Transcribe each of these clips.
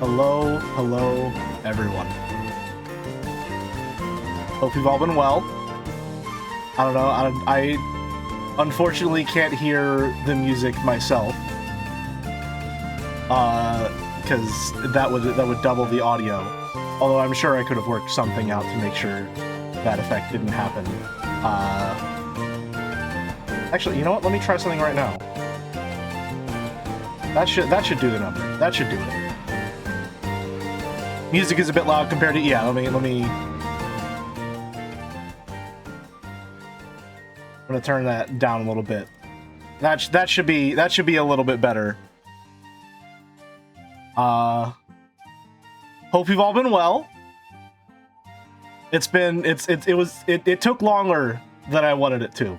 Hello, hello, everyone. Hope you've all been well. I don't know, I unfortunately can't hear the music myself. Because that would double the audio. Although I'm sure I could have worked something out to make sure that effect didn't happen. Actually, you know what? Let me try something right now. That should do the number. That should do it. Music is a bit loud compared to let me. I'm gonna turn that down a little bit. That should be a little bit better. Hope you've all been well. It took longer than I wanted it to.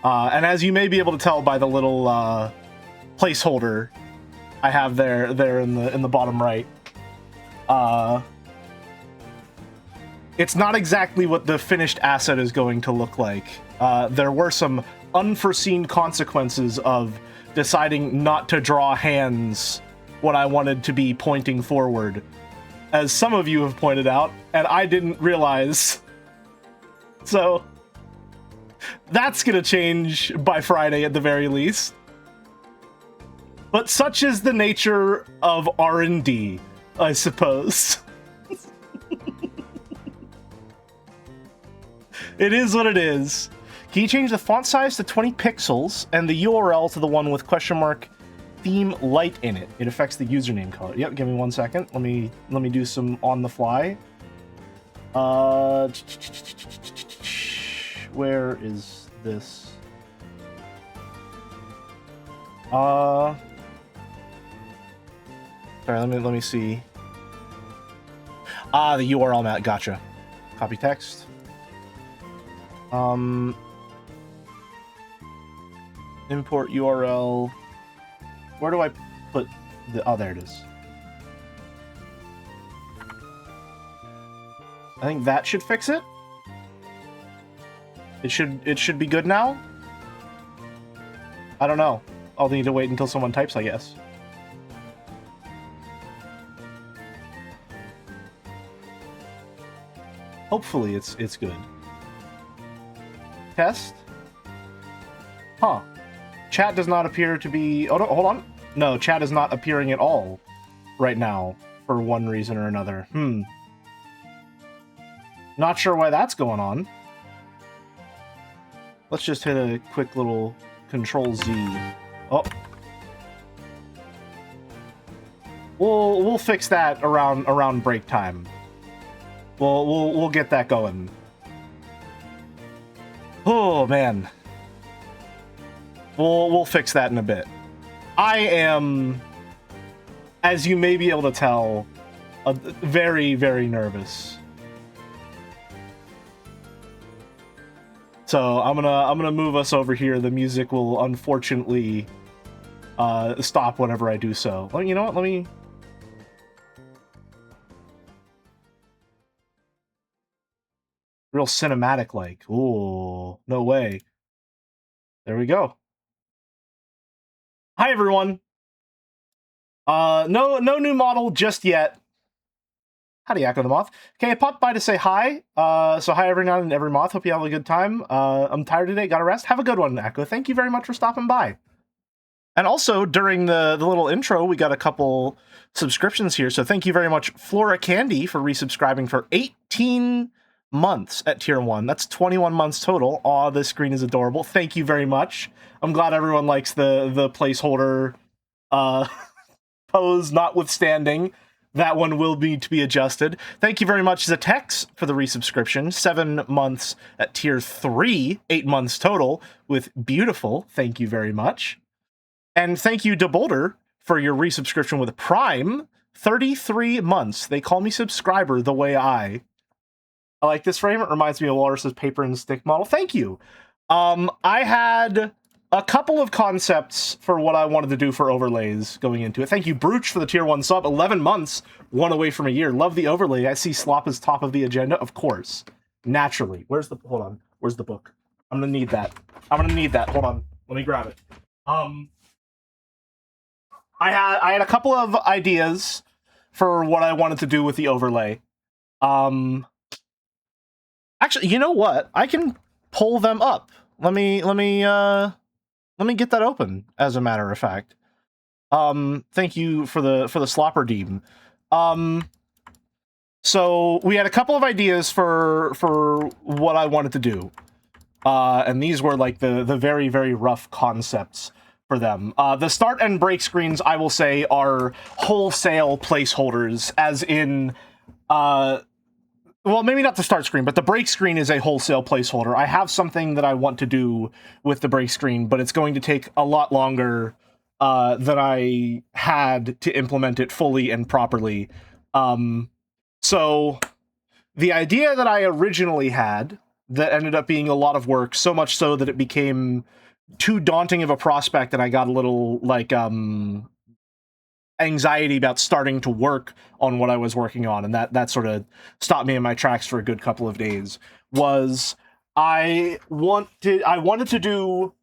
And as you may be able to tell by the little placeholder I have there in the bottom right, it's not exactly what the finished asset is going to look like. There were some unforeseen consequences of deciding not to draw hands when I wanted to be pointing forward, as some of you have pointed out, and I didn't realize. So that's gonna change by Friday at the very least. But such is the nature of R&D, I suppose. It is what it is. Can you change the font size to 20 pixels and the URL to the one with question mark theme light in it? It affects the username color. Yep, give me 1 second. Let me do some on the fly. Where is this? Sorry, let me see. The URL mat, gotcha. Copy text. Import URL. Where do I put the... Oh, there it is. I think that should fix it. It should be good now. I don't know. I'll need to wait until someone types, I guess. Hopefully it's good. Test. Huh. Chat does not appear to be... Oh, no, hold on. No, chat is not appearing at all right now for one reason or another. Not sure why that's going on. Let's just hit a quick little Control-Z. Oh. We'll fix that around break time. We'll get that going. Oh, man. We'll fix that in a bit. I am, as you may be able to tell, very, very nervous. So I'm gonna move us over here. The music will unfortunately stop whenever I do so. Well, you know what? Let me... Real cinematic-like. Ooh, no way. There we go. Hi, everyone. No new model just yet. Howdy, Echo the Moth. Okay, I popped by to say hi. So hi, every now and every moth. Hope you have a good time. I'm tired today. Gotta rest. Have a good one, Echo. Thank you very much for stopping by. And also, during the little intro, we got a couple subscriptions here. So thank you very much, Flora Candy, for resubscribing for 18 months at Tier 1. That's 21 months total. Aw, this screen is adorable. Thank you very much. I'm glad everyone likes the placeholder pose notwithstanding. That one will need to be adjusted. Thank you very much, Zatex, for the resubscription. 7 months at Tier 3, 8 months total, with beautiful. Thank you very much. And thank you, DeBolder, for your resubscription with Prime. 33 months. They call me subscriber the way I like this frame. It reminds me of Walrus's paper and stick model. Thank you. I had a couple of concepts for what I wanted to do for overlays going into it. Thank you, Brooch, for the Tier 1 sub. 11 months, 1 away from a year. Love the overlay. I see Slop as top of the agenda. Of course. Naturally. Hold on. Where's the book? I'm gonna need that. Hold on. Let me grab it. I had a couple of ideas for what I wanted to do with the overlay. Actually, you know what? I can pull them up. Let me get that open, as a matter of fact. Thank you for the slopper deem. So we had a couple of ideas for what I wanted to do. And these were like the very, very rough concepts for them. The start and break screens, I will say, are wholesale placeholders, as in, well, maybe not the start screen, but the break screen is a wholesale placeholder. I have something that I want to do with the break screen, but it's going to take a lot longer than I had to implement it fully and properly. So the idea that I originally had that ended up being a lot of work, so much so that it became too daunting of a prospect, and I got a little, like, anxiety about starting to work on what I was working on, and that sort of stopped me in my tracks for a good couple of days, was I wanted to do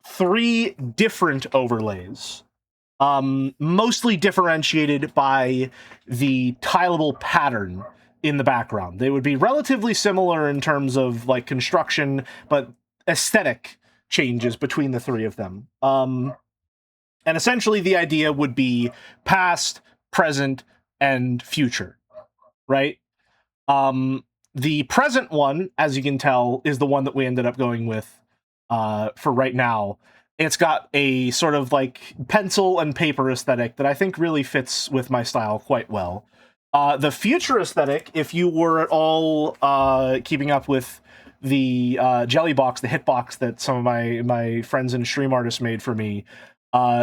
3 different overlays, mostly differentiated by the tileable pattern in the background. They would be relatively similar in terms of, like, construction, but aesthetic changes between the 3 of them. And essentially the idea would be past, present, and future, right? The present one, as you can tell, is the one that we ended up going with for right now. It's got a sort of, like, pencil and paper aesthetic that I think really fits with my style quite well. The future aesthetic, if you were at all keeping up with the jelly box, the hitbox that some of my friends and stream artists made for me,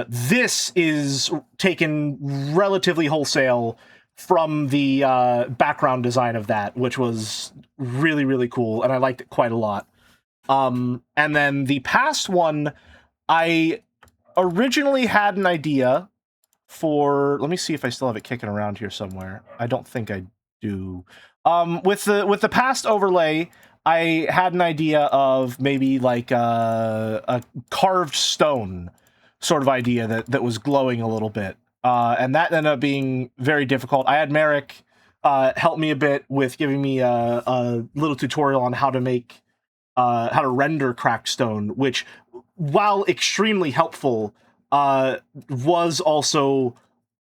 this is taken relatively wholesale from the background design of that, which was really, really cool, and I liked it quite a lot. And then the past one, I originally had an idea for... Let me see if I still have it kicking around here somewhere. I don't think I do. With the past overlay, I had an idea of maybe like a carved stone sort of idea that was glowing a little bit. And that ended up being very difficult. I had Merrick help me a bit with giving me a little tutorial on how to render cracked stone, which, while extremely helpful, was also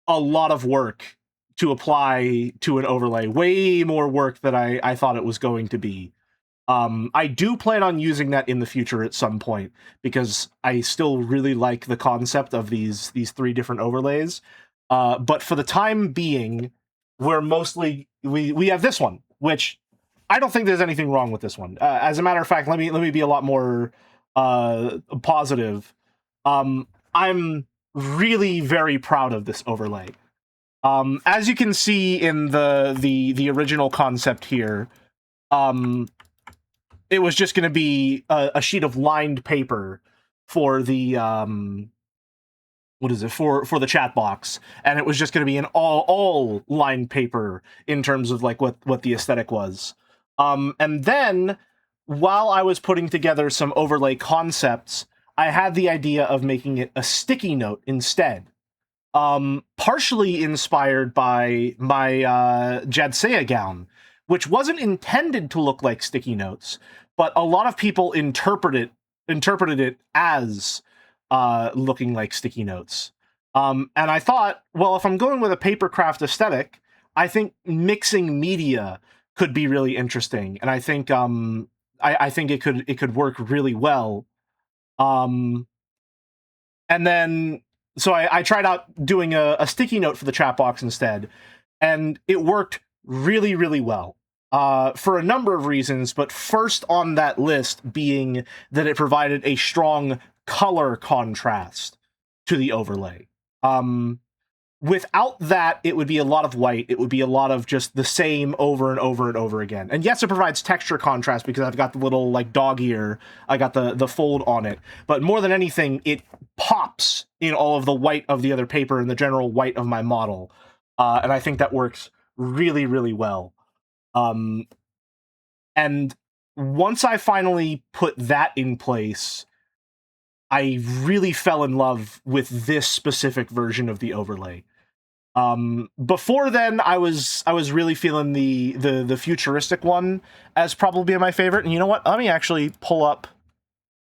a lot of work to apply to an overlay. Way more work than I thought it was going to be. I do plan on using that in the future at some point, because I still really like the concept of these 3 different overlays. But for the time being, we're mostly... We have this one, which I don't think there's anything wrong with this one. As a matter of fact, let me be a lot more positive. I'm really very proud of this overlay. As you can see in the original concept here, it was just going to be a sheet of lined paper for the what is it, for the chat box, and it was just going to be an all lined paper in terms of, like, what the aesthetic was. And then, while I was putting together some overlay concepts, I had the idea of making it a sticky note instead. Partially inspired by my Jadseya gown, which wasn't intended to look like sticky notes, but a lot of people interpreted it as looking like sticky notes. And I thought, well, if I'm going with a papercraft aesthetic, I think mixing media could be really interesting, and I think I think it could work really well. And then, so I tried out doing a sticky note for the chat box instead, and it worked really, really well. For a number of reasons, but first on that list being that it provided a strong color contrast to the overlay. Without that, it would be a lot of white. It would be a lot of just the same over and over and over again. And yes, it provides texture contrast because I've got the little, like, dog ear. I got the fold on it. But more than anything, it pops in all of the white of the other paper and the general white of my model. And I think that works really, really well. And once I finally put that in place, I really fell in love with this specific version of the overlay. Before then, I was really feeling the futuristic one as probably my favorite. And you know what? Let me actually pull up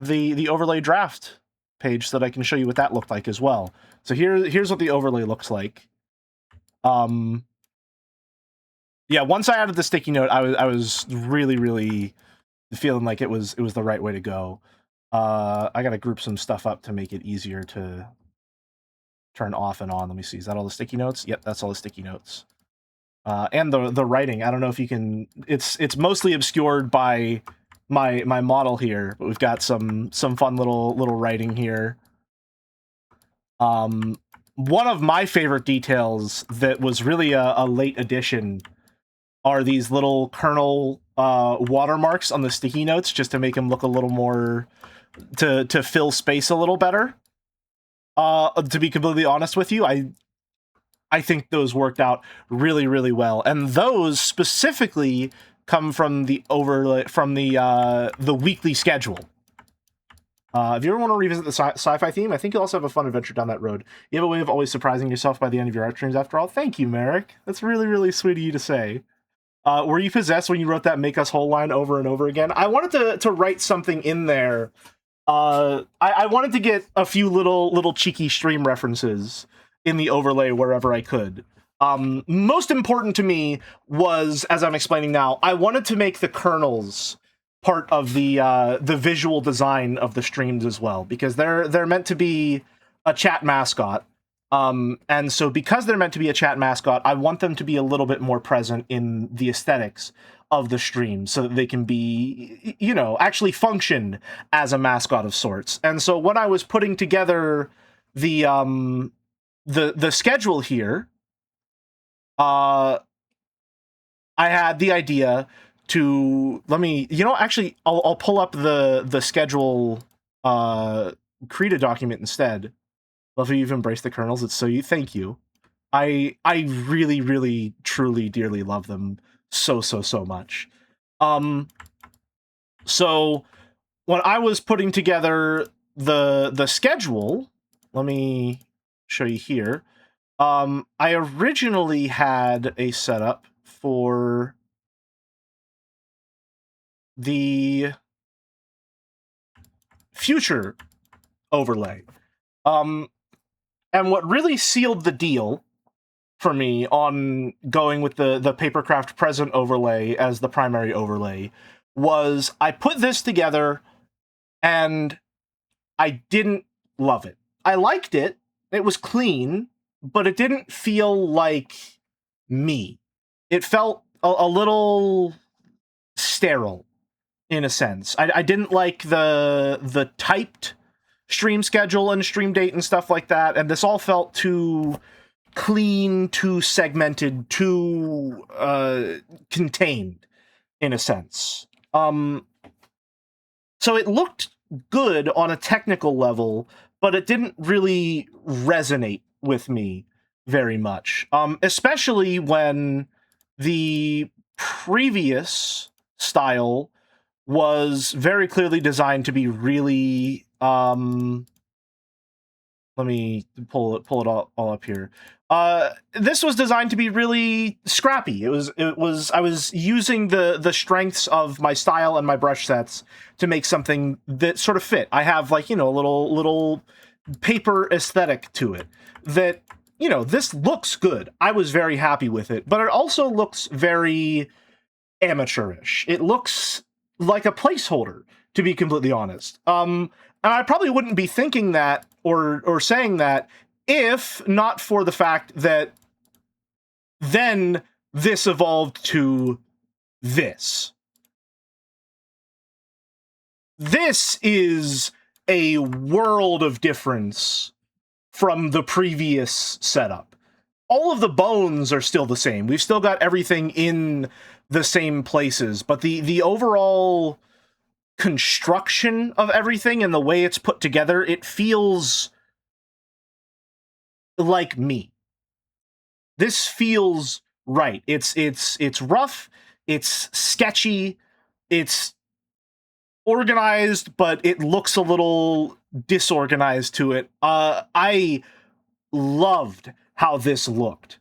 the overlay draft page so that I can show you what that looked like as well. So here's what the overlay looks like. Yeah, once I added the sticky note, I was really feeling like it was the right way to go. I gotta group some stuff up to make it easier to turn off and on. Let me see. Is that all the sticky notes? Yep, that's all the sticky notes. And the writing. I don't know if you can. It's mostly obscured by my model here, but we've got some fun little writing here. One of my favorite details that was really a late addition are these little kernel watermarks on the sticky notes, just to make them look a little more to fill space a little better. To be completely honest with you, I think those worked out really well, and those specifically come from the overlay from the weekly schedule. If you ever want to revisit the sci-fi theme, I think you'll also have a fun adventure down that road. You have a way of always surprising yourself by the end of your art streams, after all. Thank you, Merrick. That's really sweet of you to say. Were you possessed when you wrote that "make us whole" line over and over again? I wanted to write something in there. I wanted to get a few little cheeky stream references in the overlay wherever I could. Most important to me was, as I'm explaining now, I wanted to make the kernels part of the visual design of the streams as well, because they're meant to be a chat mascot. And so because they're meant to be a chat mascot, I want them to be a little bit more present in the aesthetics of the stream so that they can be, you know, actually function as a mascot of sorts. And so when I was putting together the schedule here, I had the idea to actually I'll pull up the schedule Krita document instead. Love how you've embraced the kernels. It's so you. Thank you. I really truly dearly love them so much. So when I was putting together the schedule, let me show you here. I originally had a setup for the future overlay. And what really sealed the deal for me on going with the Papercraft present overlay as the primary overlay was I put this together and I didn't love it. I liked it. It was clean, but it didn't feel like me. It felt a little sterile in a sense. I didn't like the typed stream schedule and stream date and stuff like that, and this all felt too clean, too segmented, too contained in a sense. So it looked good on a technical level, but it didn't really resonate with me very much, especially when the previous style was very clearly designed to be really let me pull it all up here. This was designed to be really scrappy. It was I was using the strengths of my style and my brush sets to make something that sort of fit. I have, like, you know, a little paper aesthetic to it that, you know, this looks good. I was very happy with it, but it also looks very amateurish. It looks like a placeholder, to be completely honest. And I probably wouldn't be thinking that or saying that if not for the fact that then this evolved to this. This is a world of difference from the previous setup. All of the bones are still the same. We've still got everything in the same places, but the overall construction of everything and the way it's put together, it feels like me. This feels right. It's rough, it's sketchy, it's organized, but it looks a little disorganized to it. I loved how this looked.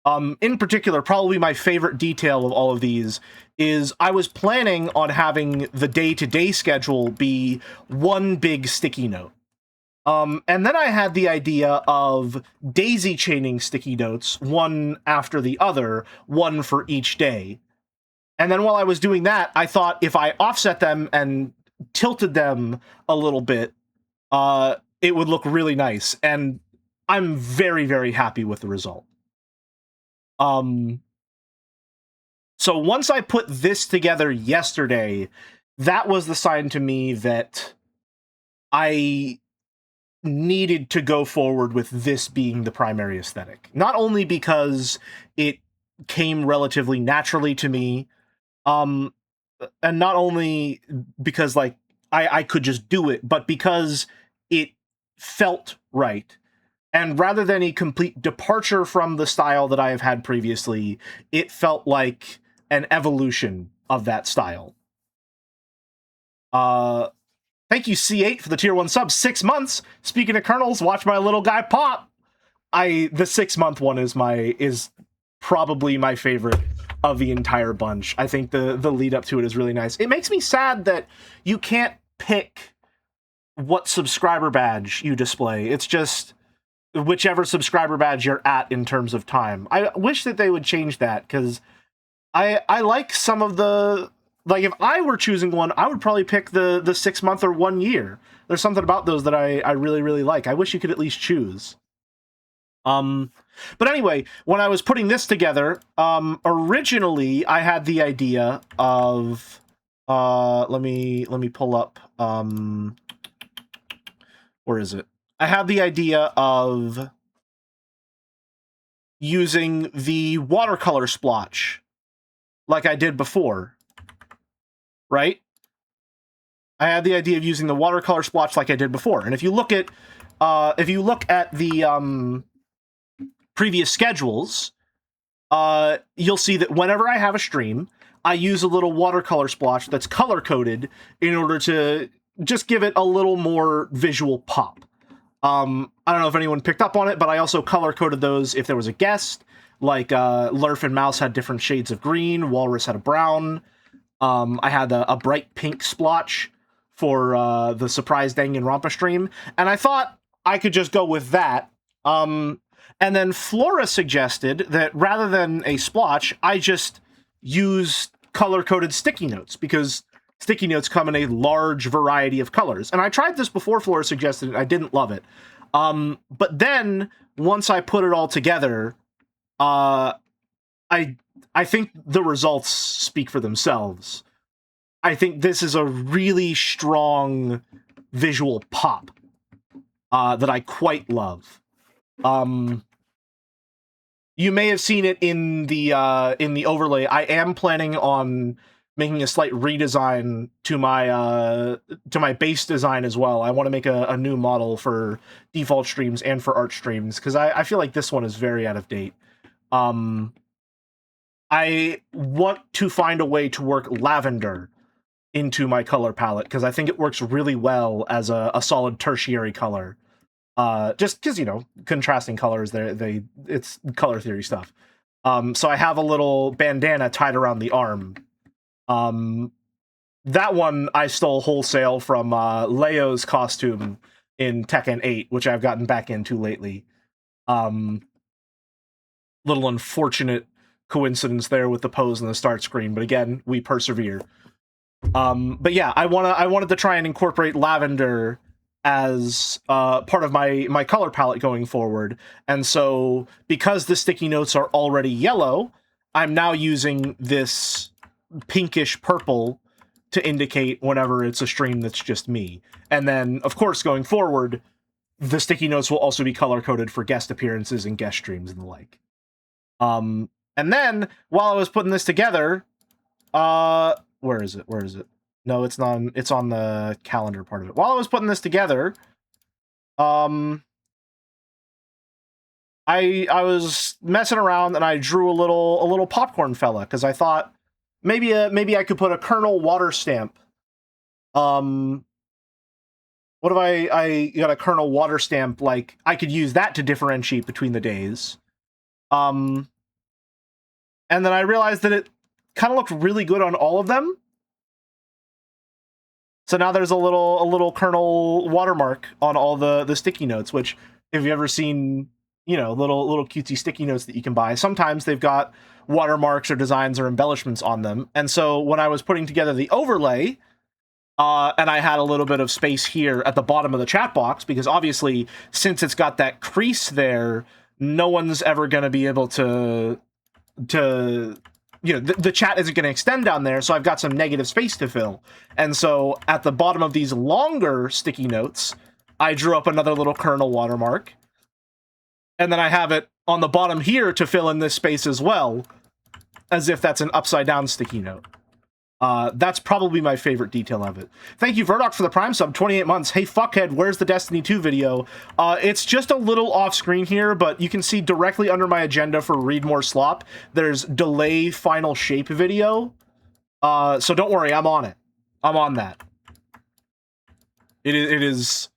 In particular, probably my favorite detail of all of these is I was planning on having the day-to-day schedule be one big sticky note. And then I had the idea of daisy chaining sticky notes, one after the other, one for each day. And then while I was doing that, I thought if I offset them and tilted them a little bit, it would look really nice. And I'm very, very happy with the result. So once I put this together yesterday, that was the sign to me that I needed to go forward with this being the primary aesthetic. Not only because it came relatively naturally to me, and not only because, like, I could just do it, but because it felt right. And rather than a complete departure from the style that I have had previously, it felt like an evolution of that style. Thank you, C8, for the tier 1 sub. 6 months. Speaking of kernels, watch my little guy pop. The 6-month one is probably my favorite of the entire bunch. I think the lead up to it is really nice. It makes me sad that you can't pick what subscriber badge you display. It's just whichever subscriber badge you're at in terms of time. I wish that they would change that, because I like some of the... Like, if I were choosing one, I would probably pick the 6-month or 1 year. There's something about those that I really, really like. I wish you could at least choose. But anyway, when I was putting this together, originally I had the idea of... let me pull up... where is it? I had the idea of using the watercolor splotch like I did before, right? I had the idea of using the watercolor splotch like I did before. And if you look at the previous schedules, you'll see that whenever I have a stream, I use a little watercolor splotch that's color-coded in order to just give it a little more visual pop. I don't know if anyone picked up on it, but I also color-coded those if there was a guest. Like, Lurf and Mouse had different shades of green, Walrus had a brown. I had a bright pink splotch for the Surprise Danganronpa stream, and I thought I could just go with that. And then Flora suggested that rather than a splotch, I just use color-coded sticky notes, because sticky notes come in a large variety of colors. And I tried this before Flora suggested it, I didn't love it. But then, once I put it all together, I think the results speak for themselves. I think this is a really strong visual pop that I quite love. You may have seen it in the overlay. I am planning on making a slight redesign to my base design as well. I want to make a new model for default streams and for art streams, because I feel like this one is very out of date. I want to find a way to work lavender into my color palette, because I think it works really well as a solid tertiary color. Just because, you know, contrasting colors, it's color theory stuff. So I have a little bandana tied around the arm. That one I stole wholesale from Leo's costume in Tekken 8, which I've gotten back into lately. Little unfortunate coincidence there with the pose in the start screen, but again, we persevere. But yeah, I wanted to try and incorporate lavender as part of my color palette going forward. And so, because the sticky notes are already yellow, I'm now using this pinkish purple to indicate whenever it's a stream that's just me. And then, of course, going forward, the sticky notes will also be color-coded for guest appearances and guest streams and the like. And then, while I was putting this together, where is it? No, it's not. It's on the calendar part of it. While I was putting this together, I was messing around and I drew a little popcorn fella, because I thought maybe I could put a kernel water stamp. What if I got a kernel water stamp? Like, I could use that to differentiate between the days. And then I realized that it kind of looked really good on all of them. So now there's a little kernel watermark on all the sticky notes, which if you've ever seen, you know, little cutesy sticky notes that you can buy, sometimes they've got watermarks or designs or embellishments on them. And so when I was putting together the overlay, and I had a little bit of space here at the bottom of the chat box, because obviously since it's got that crease there, no one's ever going to be able to you know, the chat isn't going to extend down there, so I've got some negative space to fill. And so at the bottom of these longer sticky notes, I drew up another little kernel watermark. And then I have it on the bottom here to fill in this space as well, as if that's an upside down sticky note. That's probably my favorite detail of it. Thank you, Verdoc, for the Prime sub, 28 months. Hey, fuckhead, where's the Destiny 2 video? It's just a little off-screen here, but you can see directly under my agenda for Read More Slop, there's delay final shape video. So don't worry, I'm on it. I'm on that. It is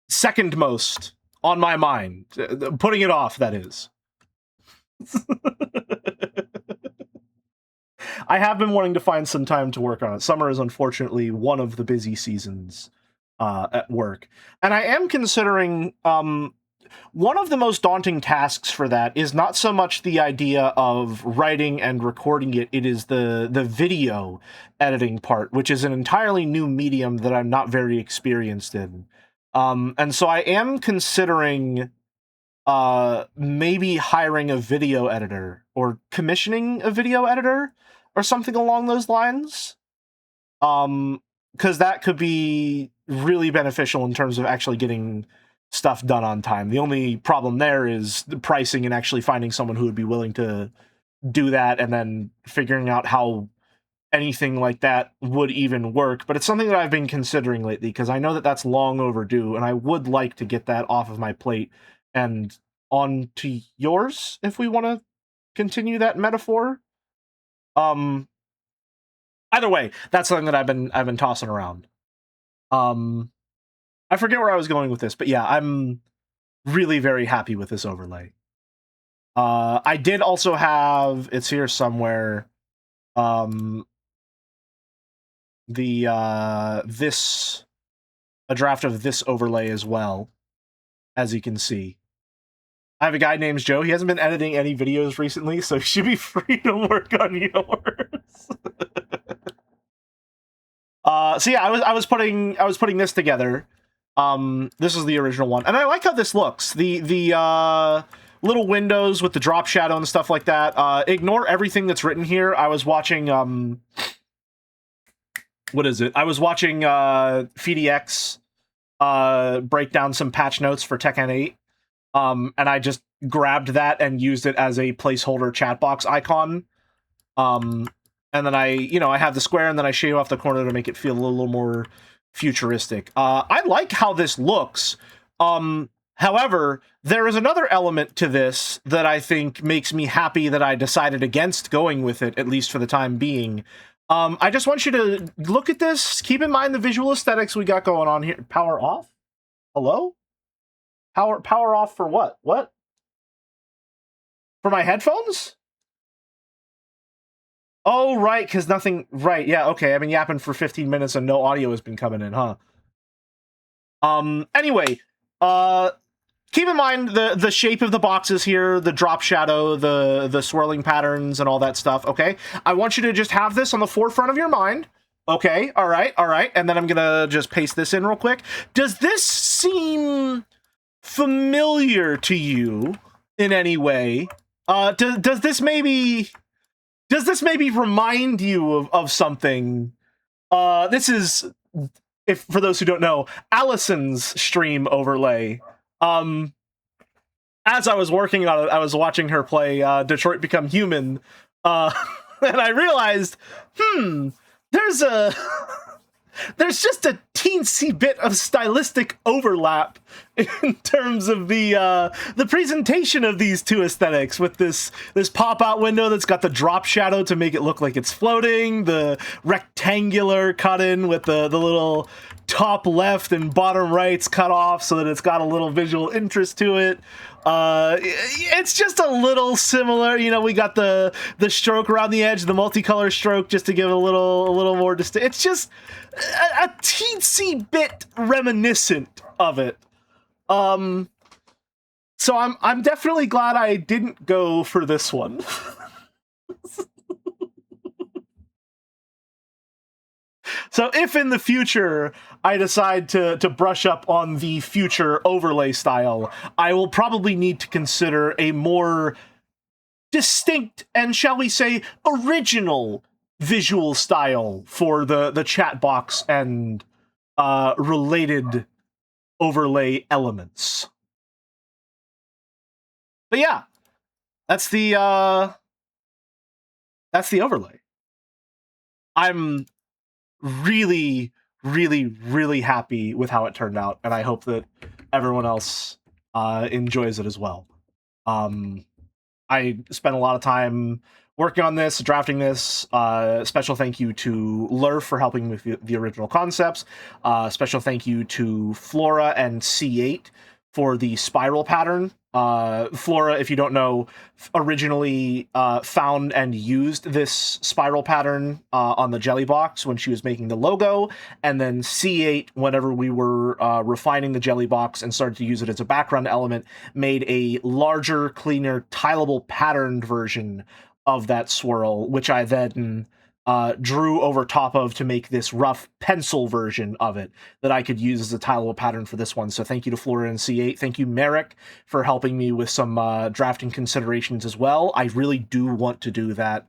second most on my mind. Putting it off, that is. I have been wanting to find some time to work on it. Summer is unfortunately one of the busy seasons at work. And I am considering, one of the most daunting tasks for that is not so much the idea of writing and recording it, it is the video editing part, which is an entirely new medium that I'm not very experienced in. And so I am considering maybe hiring a video editor or commissioning a video editor or something along those lines. Because that could be really beneficial in terms of actually getting stuff done on time. The only problem there is the pricing and actually finding someone who would be willing to do that, and then figuring out how anything like that would even work. But it's something that I've been considering lately, because I know that that's long overdue, and I would like to get that off of my plate and on to yours, if we want to continue that metaphor. Either way, that's something that I've been tossing around. I forget where I was going with this, but yeah, I'm really very happy with this overlay. I did also have, it's here somewhere, a draft of this overlay as well, as you can see. I have a guy named Joe. He hasn't been editing any videos recently, so he should be free to work on yours. So yeah, I was putting this together. This is the original one, and I like how this looks. The little windows with the drop shadow and stuff like that. Ignore everything that's written here. I was watching what is it? I was watching FDX break down some patch notes for Tekken 8. And I just grabbed that and used it as a placeholder chat box icon. And then I have the square, and then I shave off the corner to make it feel a little more futuristic. I like how this looks. However, there is another element to this that I think makes me happy that I decided against going with it, at least for the time being. I just want you to look at this. Keep in mind the visual aesthetics we got going on here. Power off? Hello? Power off for what? What? For my headphones? Oh, right, because nothing... Right, yeah, okay, I've been yapping for 15 minutes and no audio has been coming in, huh? Anyway, keep in mind the shape of the boxes here, the drop shadow, the swirling patterns, and all that stuff, okay? I want you to just have this on the forefront of your mind. Okay, all right, and then I'm gonna just paste this in real quick. Does this seem familiar to you in any way? Does this maybe remind you of something? This is, if for those who don't know, Allison's stream overlay. As I was working on it, I was watching her play Detroit Become Human, and I realized, there's just a teensy bit of stylistic overlap in terms of the presentation of these two aesthetics, with this pop-out window that's got the drop shadow to make it look like it's floating, the rectangular cut-in with the little top left and bottom rights cut off so that it's got a little visual interest to it. It's just a little similar, you know. We got the stroke around the edge, the multicolor stroke, just to give it a little more distinct. It's just a teensy bit reminiscent of it. So I'm definitely glad I didn't go for this one. So if in the future I decide to brush up on the future overlay style, I will probably need to consider a more distinct and, shall we say, original visual style for the chat box and related overlay elements. But yeah, that's the overlay. I'm really, really, really happy with how it turned out, and I hope that everyone else enjoys it as well. I spent a lot of time working on this, drafting this. Special thank you to Lur for helping with the original concepts. Special thank you to Flora and C8 for the spiral pattern. Flora, if you don't know, originally found and used this spiral pattern on the jelly box when she was making the logo, and then C8, whenever we were refining the jelly box and started to use it as a background element, made a larger, cleaner, tileable patterned version of that swirl, which I then drew over top of to make this rough pencil version of it that I could use as a tileable pattern for this one. So thank you to Flora and C8. Thank you, Merrick, for helping me with some drafting considerations as well. I really do want to do that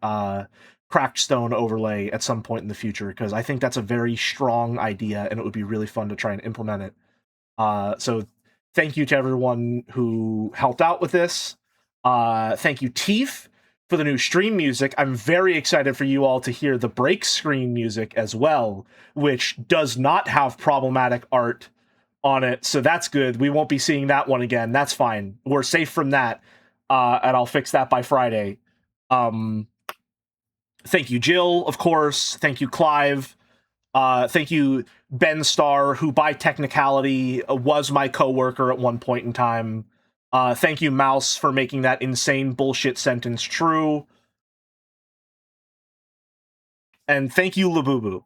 cracked stone overlay at some point in the future, because I think that's a very strong idea and it would be really fun to try and implement it. So thank you to everyone who helped out with this. Thank you, Teef, for the new stream music. I'm very excited for you all to hear the break screen music as well, which does not have problematic art on it, so that's good. We won't be seeing that one again. That's fine. We're safe from that, and I'll fix that by Friday. Thank you, Jill, of course. Thank you, Clive. Thank you, Ben Starr, who by technicality was my coworker at one point in time. Thank you, Mouse, for making that insane bullshit sentence true. And thank you, Labubu.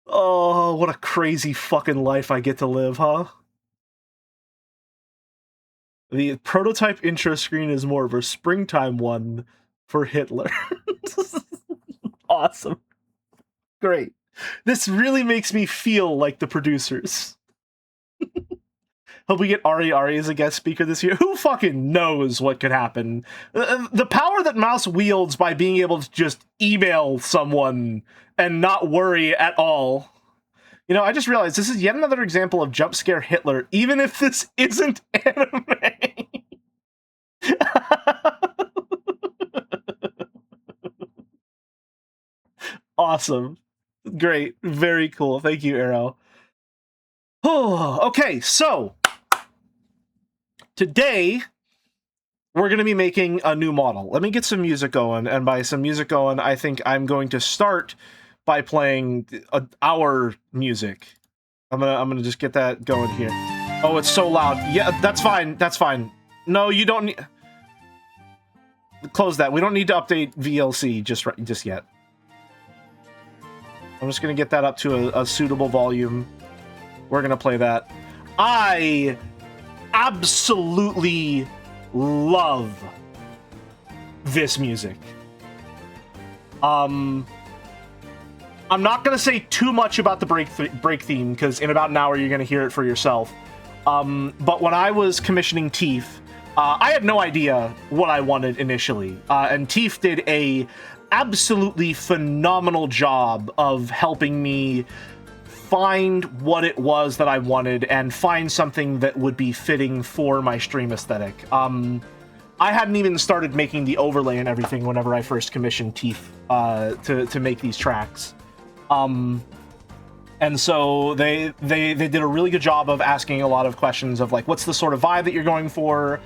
Oh, what a crazy fucking life I get to live, huh? The prototype intro screen is more of a springtime one for Hitler. Awesome. Great. This really makes me feel like the producers. Hope we get Ari as a guest speaker this year. Who fucking knows what could happen? The power that Mouse wields by being able to just email someone and not worry at all. You know, I just realized this is yet another example of jump scare Hitler, even if this isn't anime. Awesome. Great. Very cool. Thank you, Arrow. Oh, okay, so today we're going to be making a new model. Let me get some music going, and by some music going, I think I'm going to start by playing our music. I'm gonna just get that going here. Oh, it's so loud. Yeah, that's fine. That's fine. No, you don't need. Close that. We don't need to update VLC just yet. I'm just gonna get that up to a suitable volume. We're gonna play that. I absolutely love this music. I'm not gonna say too much about the break theme, because in about an hour you're gonna hear it for yourself. But when I was commissioning Teef, I had no idea what I wanted initially, and Teef did a absolutely phenomenal job of helping me find what it was that I wanted and find something that would be fitting for my stream aesthetic. I hadn't even started making the overlay and everything whenever I first commissioned Teeth to make these tracks. And so they did a really good job of asking a lot of questions of like, what's the sort of vibe that you're going for?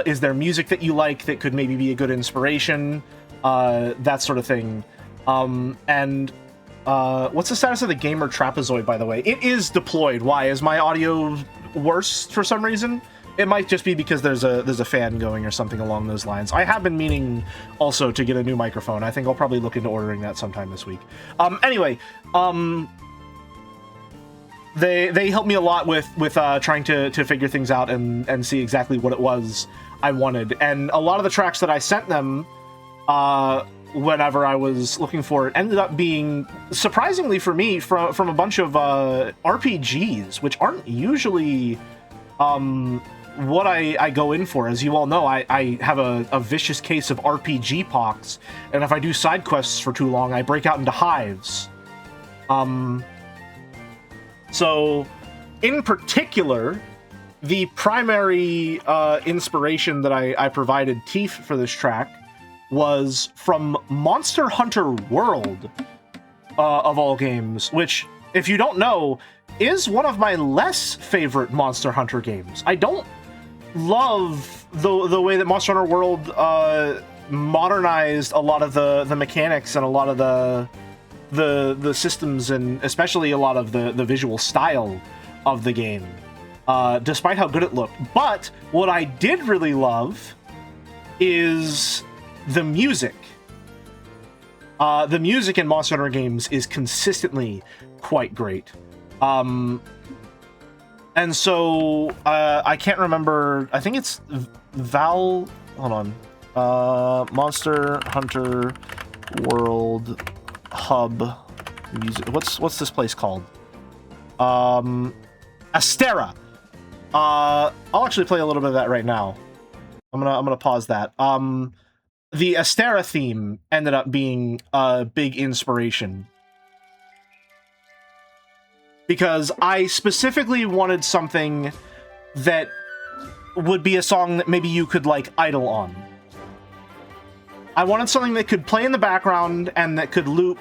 Is there music that you like that could maybe be a good inspiration? That sort of thing. What's the status of the gamer trapezoid, by the way? It is deployed. Why? Is my audio worse for some reason? It might just be because there's a fan going or something along those lines. I have been meaning also to get a new microphone. I think I'll probably look into ordering that sometime this week. Anyway, they helped me a lot with trying to figure things out and see exactly what it was I wanted. And a lot of the tracks that I sent them, whenever I was looking for it, ended up being, surprisingly for me, from a bunch of RPGs, which aren't usually what I go in for. As you all know, I have a vicious case of RPG pox, and if I do side quests for too long, I break out into hives. So, in particular, the primary inspiration that I provided Teef for this track was from Monster Hunter World, of all games, which, if you don't know, is one of my less favorite Monster Hunter games. I don't love the way that Monster Hunter World modernized a lot of the mechanics and a lot of the systems, and especially a lot of the visual style of the game, despite how good it looked. But what I did really love is the music. The music in Monster Hunter games is consistently quite great. And so, I can't remember, I think it's hold on. Monster Hunter World Hub music. What's this place called? Astera. I'll actually play a little bit of that right now. I'm gonna pause that. The Astera theme ended up being a big inspiration, because I specifically wanted something that would be a song that maybe you could, like, idle on. I wanted something that could play in the background and that could loop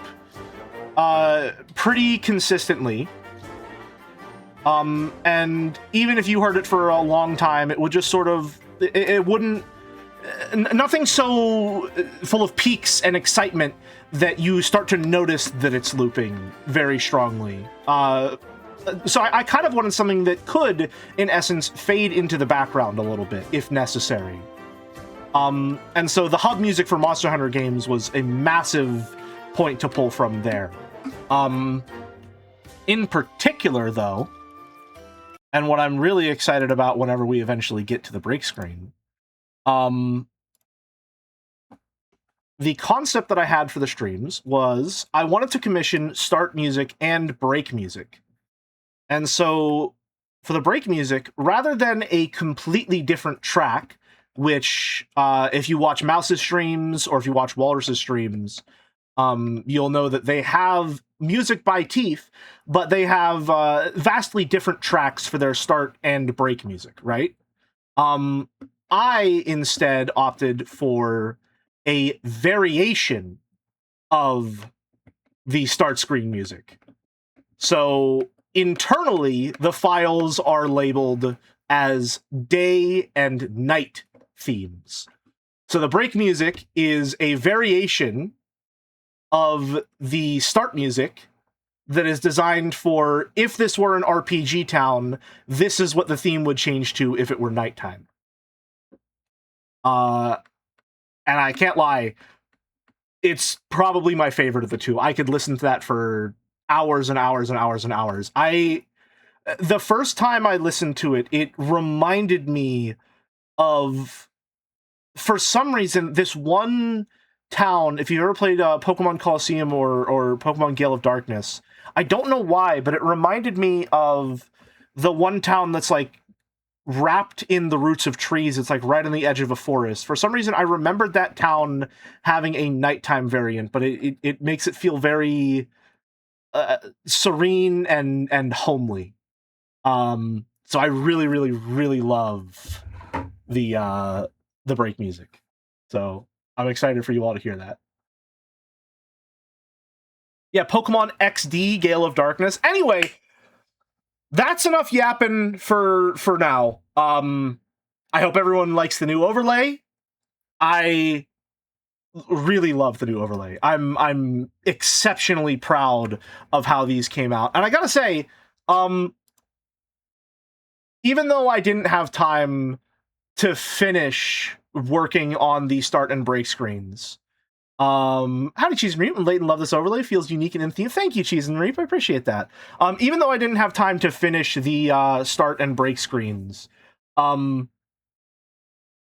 pretty consistently. And even if you heard it for a long time, it would just sort of... It wouldn't... Nothing so full of peaks and excitement that you start to notice that it's looping very strongly. So I kind of wanted something that could, in essence, fade into the background a little bit, if necessary. And so the hub music for Monster Hunter games was a massive point to pull from there. In particular, though, and what I'm really excited about whenever we eventually get to the break screen, the concept that I had for the streams was I wanted to commission start music and break music. And so for the break music, rather than a completely different track, which if you watch Mouse's streams or if you watch Walrus's streams, you'll know that they have music by Teeth, but they have vastly different tracks for their start and break music, right? I instead opted for a variation of the start screen music. So internally, the files are labeled as day and night themes. So the break music is a variation of the start music that is designed for, if this were an RPG town, this is what the theme would change to if it were nighttime. And I can't lie, it's probably my favorite of the two. I could listen to that for hours and hours and hours and hours. The first time I listened to it, it reminded me of, for some reason, this one town. If you've ever played Pokemon Colosseum or Pokemon Gale of Darkness, I don't know why, but it reminded me of the one town that's like wrapped in the roots of trees. It's like right on the edge of a forest. For some reason, I remembered that town having a nighttime variant, but it makes it feel very serene and homely. So I really, really, really love the the break music. So I'm excited for you all to hear that. Yeah, Pokemon XD, Gale of Darkness. Anyway, that's enough yapping for now. I hope everyone likes the new overlay. I really love the new overlay. I'm exceptionally proud of how these came out. And I gotta say, even though I didn't have time to working on the start and break screens, howdy Cheese and Reap and Leighton, love this overlay. Feels unique and in theme. Thank you, Cheese and Reap. I appreciate that. Even though I didn't have time to finish the start and break screens, I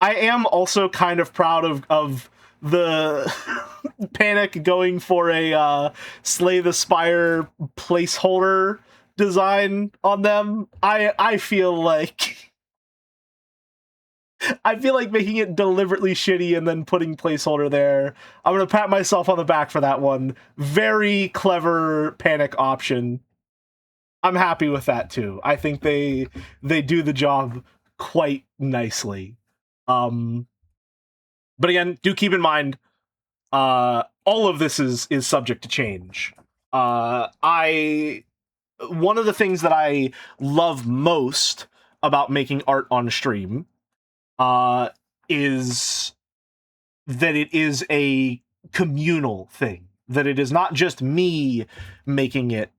am also kind of proud of the Panic going for a Slay the Spire placeholder design on them. I feel like making it deliberately shitty and then putting placeholder there. I'm gonna pat myself on the back for that one. Very clever Panic option. I'm happy with that too. I think they do the job quite nicely. But again, do keep in mind, all of this is subject to change. One of the things that I love most about making art on stream is that it is a communal thing. That it is not just me making it.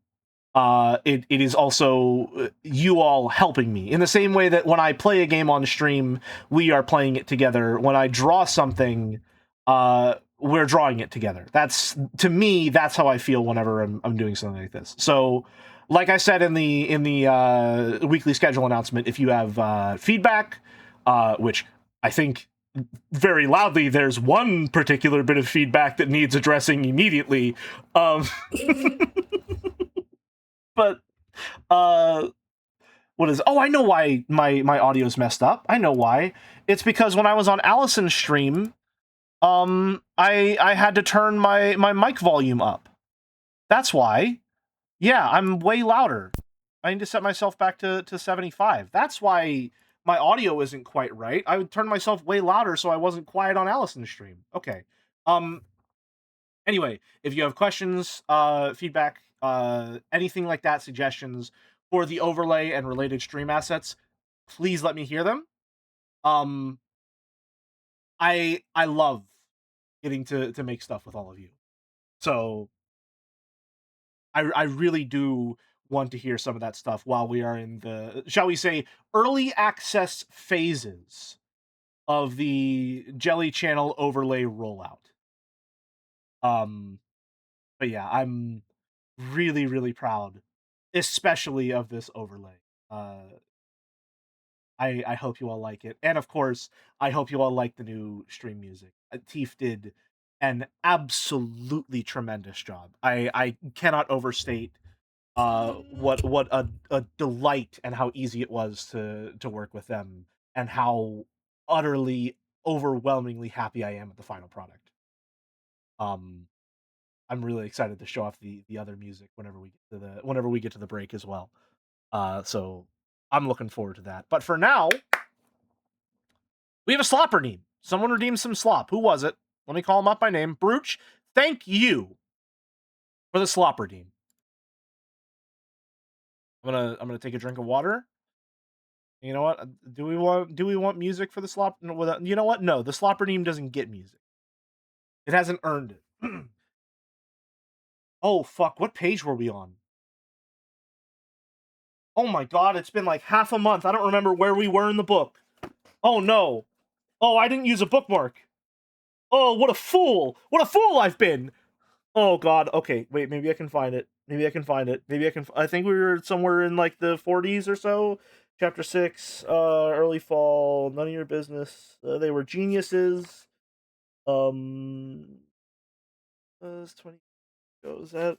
It is also you all helping me. In the same way that when I play a game on stream, we are playing it together. When I draw something, we're drawing it together. That's, to me, that's how I feel whenever I'm doing something like this. So, like I said in the weekly schedule announcement, if you have feedback, which I think very loudly, there's one particular bit of feedback that needs addressing immediately. But what is, oh, I know why my audio's messed up. I know why. It's because when I was on Allison's stream, I had to turn my mic volume up. That's why. Yeah, I'm way louder. I need to set myself back to 75. That's why my audio isn't quite right. I would turn myself way louder so I wasn't quiet on Allison's stream. Okay. Anyway, if you have questions, feedback, anything like that, suggestions for the overlay and related stream assets, please let me hear them. I love getting to make stuff with all of you. So I really do want to hear some of that stuff while we are in the, shall we say, early access phases of the Jelly Channel overlay rollout. But yeah, I'm really, really proud, especially of this overlay. I hope you all like it. And of course, I hope you all like the new stream music. Teef did an absolutely tremendous job. I cannot overstate what a delight and how easy it was to work with them, and how utterly overwhelmingly happy I am with the final product. I'm really excited to show off the other music whenever we get to the break as well. So I'm looking forward to that. But for now, we have a slop redeem. Someone redeemed some slop. Who was it? Let me call him up by name. Brooch, thank you for the slop redeem. I'm gonna take a drink of water. You know what? Do we want music for the slop? No, you know what? No, the slop redeem doesn't get music. It hasn't earned it. Oh fuck! What page were we on? Oh my god! It's been like half a month. I don't remember where we were in the book. Oh no! Oh, I didn't use a bookmark. Oh, what a fool! What a fool I've been! Oh god, okay, wait, maybe I can find it. I think we were somewhere in like the 40s or so. Chapter 6, early fall, none of your business. They were geniuses. 20 goes that.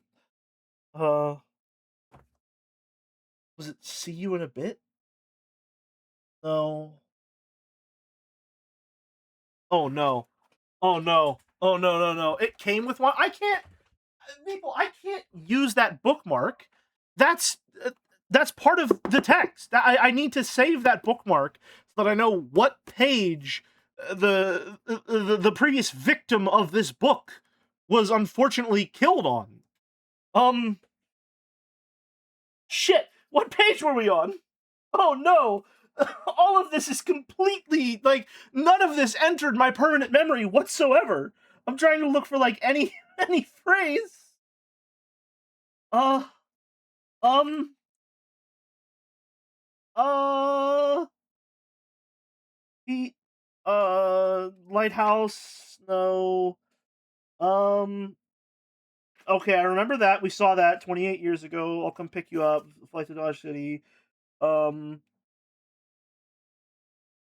Was it see you in a bit? No. Oh no. Oh no. Oh no. It came with one. I can't use that bookmark. That's part of the text. I need to save that bookmark so that I know what page the previous victim of this book was unfortunately killed on. Shit, what page were we on? Oh no! All of this is completely, like, none of this entered my permanent memory whatsoever. I'm trying to look for, like, any any phrase. Uh, um, uh, the, lighthouse, no, um, okay, I remember that, we saw that 28 years ago, I'll come pick you up, flight to Dodge City, um,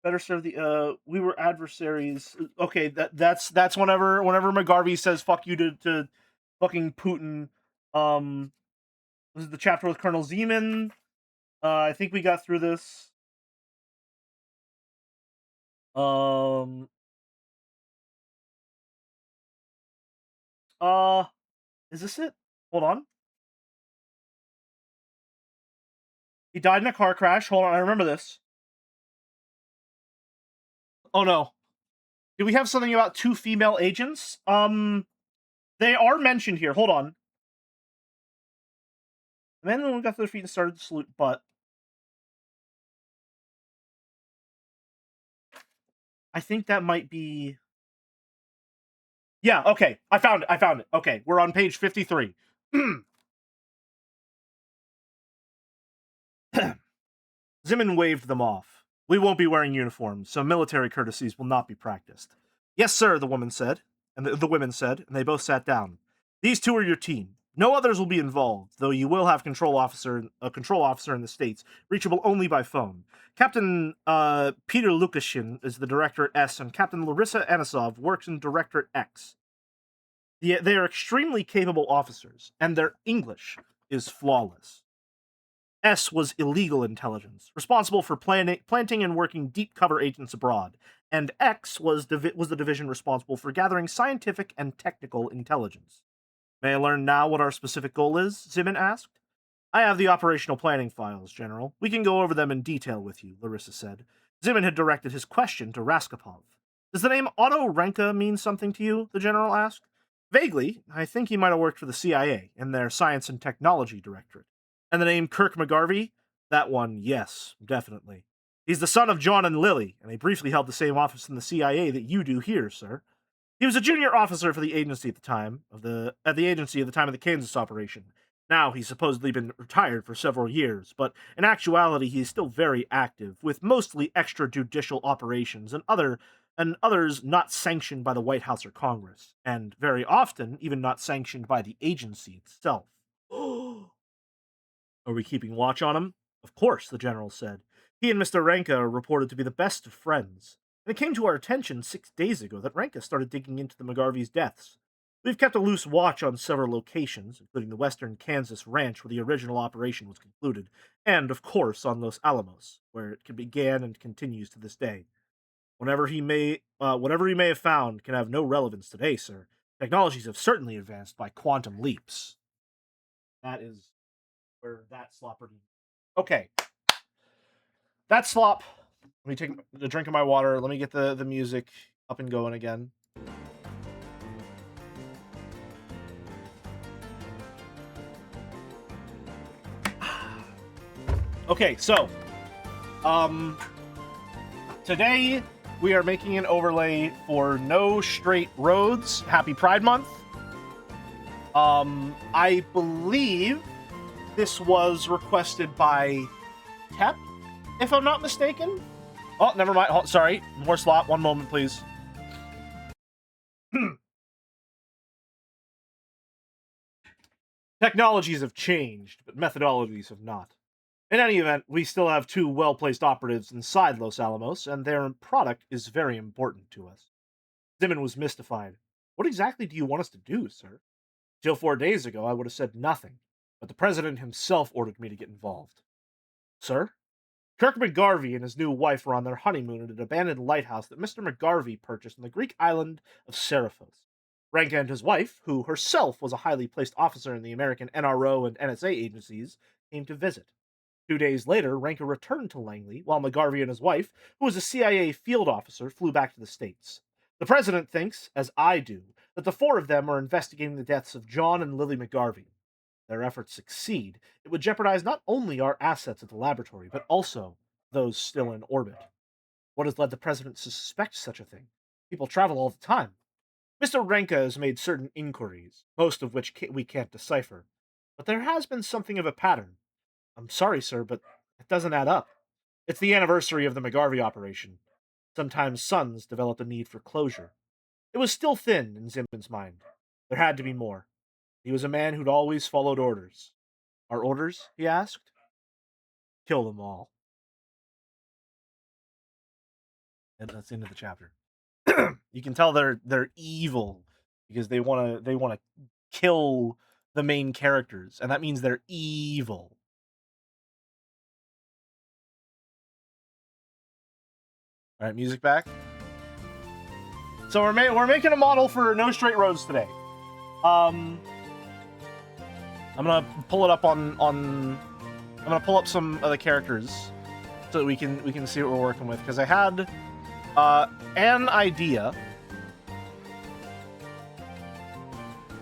better serve the we were adversaries. Okay, that's whenever McGarvey says fuck you to fucking Putin. This is the chapter with Colonel Zeman. I think we got through this. Um uh is this it? Hold on. He died in a car crash. Hold on, I remember this. Oh no. Do we have something about two female agents? They are mentioned here. Hold on. The men got to their feet and started to salute, but I think that might be. Yeah, okay. I found it. Okay, we're on page 53. Zimmern waved them off. We won't be wearing uniforms, so military courtesies will not be practiced. Yes, sir, the woman said, and the women said, and they both sat down. These two are your team. No others will be involved, though you will have a control officer in the States, reachable only by phone. Captain Peter Lukashin is the director at S, and Captain Larissa Anisov works in Directorate X. They are extremely capable officers, and their English is flawless. S was illegal intelligence, responsible for planting and working deep cover agents abroad, and X was the division responsible for gathering scientific and technical intelligence. May I learn now what our specific goal is? Zimin asked. I have the operational planning files, General. We can go over them in detail with you, Larissa said. Zimin had directed his question to Raskopov. Does the name Otto Renka mean something to you? The General asked. Vaguely, I think he might have worked for the CIA in their Science and Technology Directorate. And the name Kirk McGarvey? That one, yes, definitely. He's the son of John and Lily, and he briefly held the same office in the CIA that you do here, sir. He was a junior officer for the agency at the time of the Kansas operation. Now he's supposedly been retired for several years, but in actuality he is still very active, with mostly extrajudicial operations and others not sanctioned by the White House or Congress, and very often even not sanctioned by the agency itself. Are we keeping watch on him? Of course, the general said. He and Mr. Ranka are reported to be the best of friends. And it came to our attention 6 days ago that Ranka started digging into the McGarvey's deaths. We've kept a loose watch on several locations, including the western Kansas ranch where the original operation was concluded, and, of course, on Los Alamos, where it began and continues to this day. Whatever he may have found can have no relevance today, sir. Technologies have certainly advanced by quantum leaps. That is where that slopper. Okay, that slop. Let me take the drink of my water. Let me get the music up and going again. Okay, so today we are making an overlay for No Straight Roads. Happy Pride Month. I believe this was requested by Tep, if I'm not mistaken. Oh, never mind. Oh, sorry. More slot. One moment, please. Technologies have changed, but methodologies have not. In any event, we still have two well-placed operatives inside Los Alamos, and their product is very important to us. Zimmern was mystified. What exactly do you want us to do, sir? Till 4 days ago, I would have said nothing, but the president himself ordered me to get involved. Sir? Kirk McGarvey and his new wife were on their honeymoon at an abandoned lighthouse that Mr. McGarvey purchased on the Greek island of Seriphos. Ranka and his wife, who herself was a highly placed officer in the American NRO and NSA agencies, came to visit. 2 days later, Renka returned to Langley, while McGarvey and his wife, who was a CIA field officer, flew back to the States. The president thinks, as I do, that the four of them are investigating the deaths of John and Lily McGarvey. Their efforts succeed, it would jeopardize not only our assets at the laboratory, but also those still in orbit. What has led the president to suspect such a thing? People travel all the time. Mr. Renka has made certain inquiries, most of which we can't decipher. But there has been something of a pattern. I'm sorry, sir, but it doesn't add up. It's the anniversary of the McGarvey operation. Sometimes sons develop a need for closure. It was still thin in Zimbin's mind. There had to be more. He was a man who'd always followed orders. Our orders? He asked. Kill them all. And that's the end of the chapter. You can tell they're evil because they want to kill the main characters, and that means they're evil. All right, music back. So we're making a model for No Straight Roads today. I'm gonna pull it up I'm gonna pull up some of the characters so that we can see what we're working with, because I had an idea.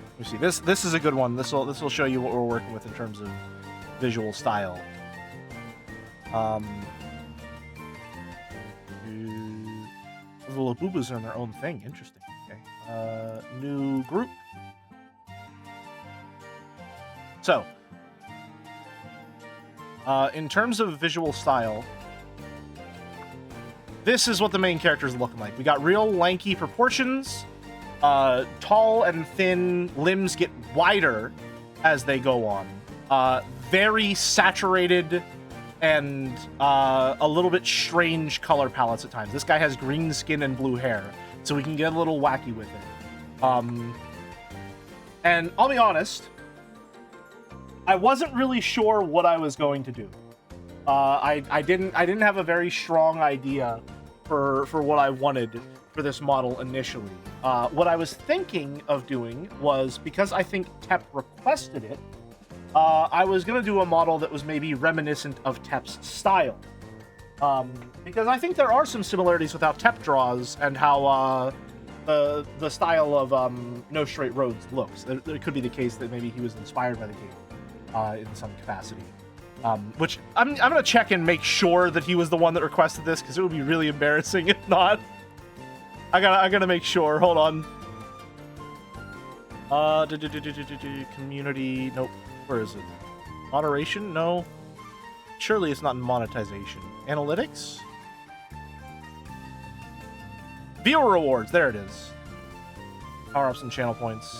Let me see. This is a good one. This will show you what we're working with in terms of visual style. The Labubas are in their own thing. Interesting. Okay. New group. So, in terms of visual style, this is what the main characters look like. We got real lanky proportions. Tall and thin, limbs get wider as they go on. Very saturated and a little bit strange color palettes at times. This guy has green skin and blue hair, so we can get a little wacky with it. And I'll be honest, I wasn't really sure what I was going to do. I didn't have a very strong idea for what I wanted for this model initially. What I was thinking of doing was, because I think Tep requested it, I was going to do a model that was maybe reminiscent of Tep's style. Because I think there are some similarities with how Tep draws and how the style of No Straight Roads looks. There could be the case that maybe he was inspired by the game in some capacity. Which I'm going to check and make sure that he was the one that requested this, because it would be really embarrassing if not. I gotta make sure. Hold on. Community. Nope. Where is it? Moderation? No. Surely it's not in monetization. Analytics? Viewer rewards. There it is. Power-ups and channel points.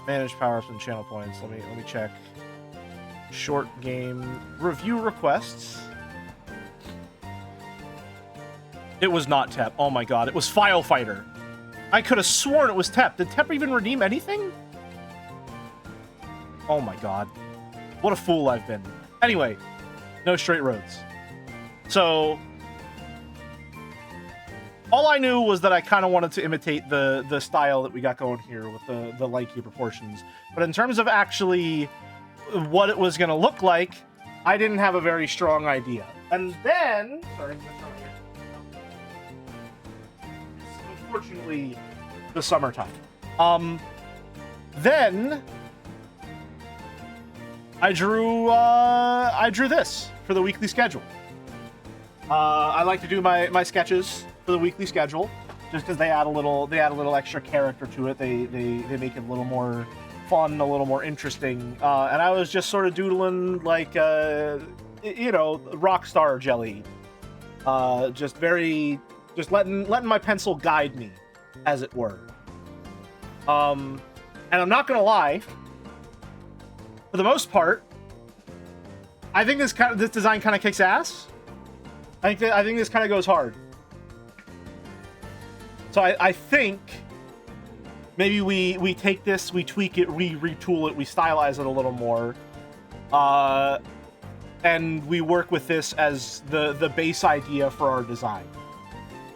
Manage power-ups and channel points. Let me check. Short game review requests. It was not Tep. Oh my god, it was File Fighter. I could have sworn it was Tep. Did Tep even redeem anything? Oh my god. What a fool I've been. Anyway, No Straight Roads. So, all I knew was that I kind of wanted to imitate the style that we got going here with the lanky proportions. But in terms of actually what it was going to look like, I didn't have a very strong idea. And then... Sorry, unfortunately, the summertime. Then I drew this for the weekly schedule. I like to do my sketches for the weekly schedule just because they add a little extra character to it. They make it a little more fun, a little more interesting. And I was just sort of doodling like rock star jelly. Just letting my pencil guide me, as it were. And I'm not gonna lie, for the most part, I think this design kind of kicks ass. I think this kind of goes hard. So I think maybe we take this, we tweak it, we retool it, we stylize it a little more, and we work with this as the base idea for our design.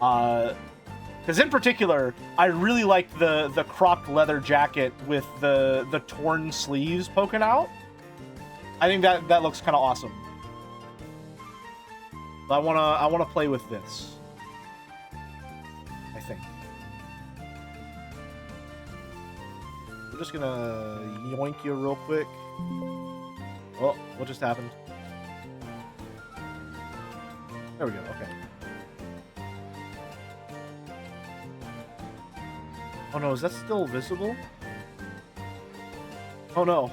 Because in particular, I really like the cropped leather jacket with the torn sleeves poking out. I think that looks kind of awesome. I wanna play with this. I think. We're just gonna yoink you real quick. Oh, what just happened? There we go, okay. Oh no, is that still visible? Oh no.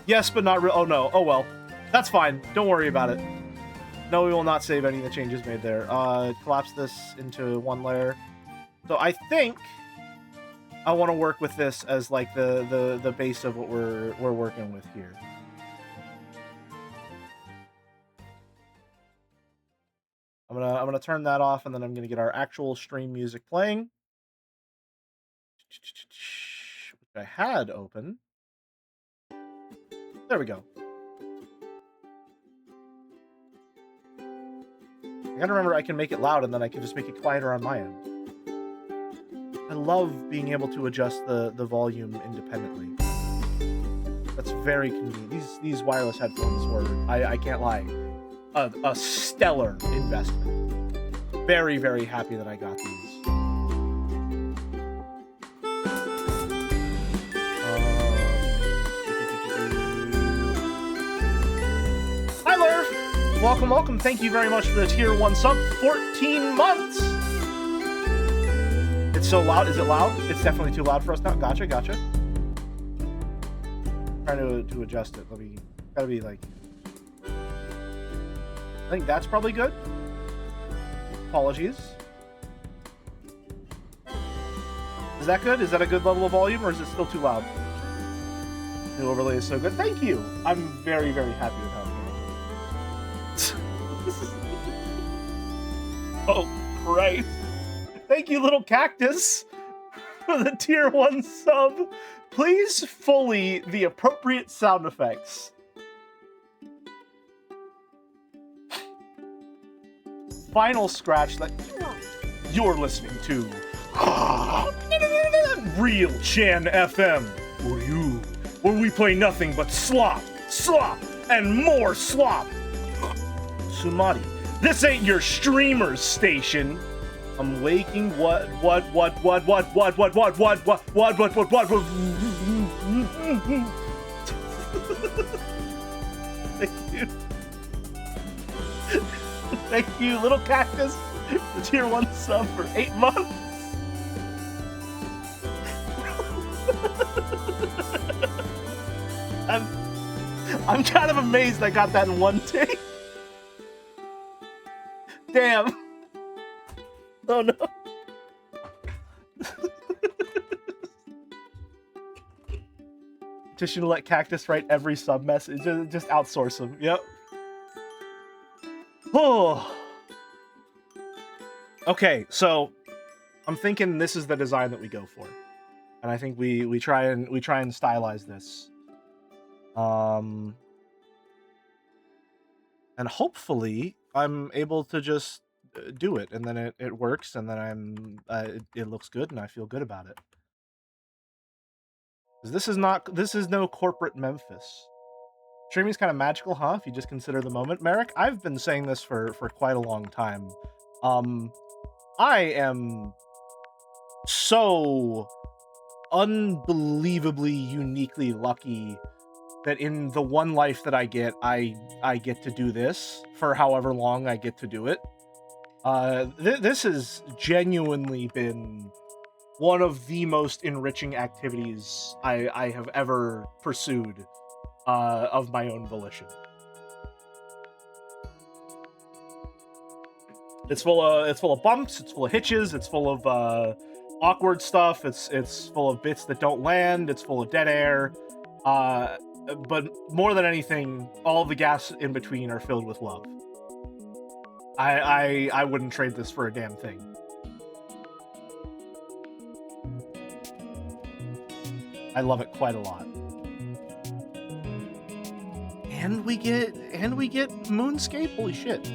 Yes, but not real. Oh no. Oh well. That's fine. Don't worry about it. No, we will not save any of the changes made there. Collapse this into one layer. So I think I want to work with this as like the base of what we're working with here. I'm gonna turn that off, and then I'm gonna get our actual stream music playing, which I had open. There we go. I gotta remember I can make it loud, and then I can just make it quieter on my end. I love being able to adjust the volume independently. That's very convenient. These wireless headphones were, I can't lie, a stellar investment. Very, very happy that I got these. Hi, Lerv! Welcome, welcome. Thank you very much for the tier 1 sub. 14 months! It's so loud. Is it loud? It's definitely too loud for us now. Gotcha, gotcha. Trying to adjust it. Gotta be like... I think that's probably good. Apologies. Is that good? Is that a good level of volume, or is it still too loud? The overlay is so good. Thank you! I'm very, very happy with how it's going. Oh, Christ. Thank you, little cactus, for the tier 1 sub. Please Foley the appropriate sound effects. Final scratch that you're listening to. Real Chan FM, where we play nothing but slop, and more slop. Sumati, this ain't your streamer's station. I'm waking what? Thank you. Thank you, little cactus, the tier 1 sub for 8 months. I'm kind of amazed I got that in one take. Damn. Oh no. Petition to let Cactus write every sub message. Just outsource him. Yep. Oh. Okay, so I'm thinking this is the design that we go for, and I think we try and stylize this, and hopefully I'm able to just do it, and then it works, and then it looks good, and I feel good about it. This is no corporate Memphis. Streaming's kind of magical, huh? If you just consider the moment. Merrick, I've been saying this for quite a long time. I am so unbelievably uniquely lucky that in the one life that I get to do this for however long I get to do it. This has genuinely been one of the most enriching activities I have ever pursued of my own volition. It's full of bumps, it's full of hitches, it's full of awkward stuff, it's full of bits that don't land, it's full of dead air, but more than anything, all the gaps in between are filled with love. I wouldn't trade this for a damn thing. I love it quite a lot. And we get Moonscape. Holy shit.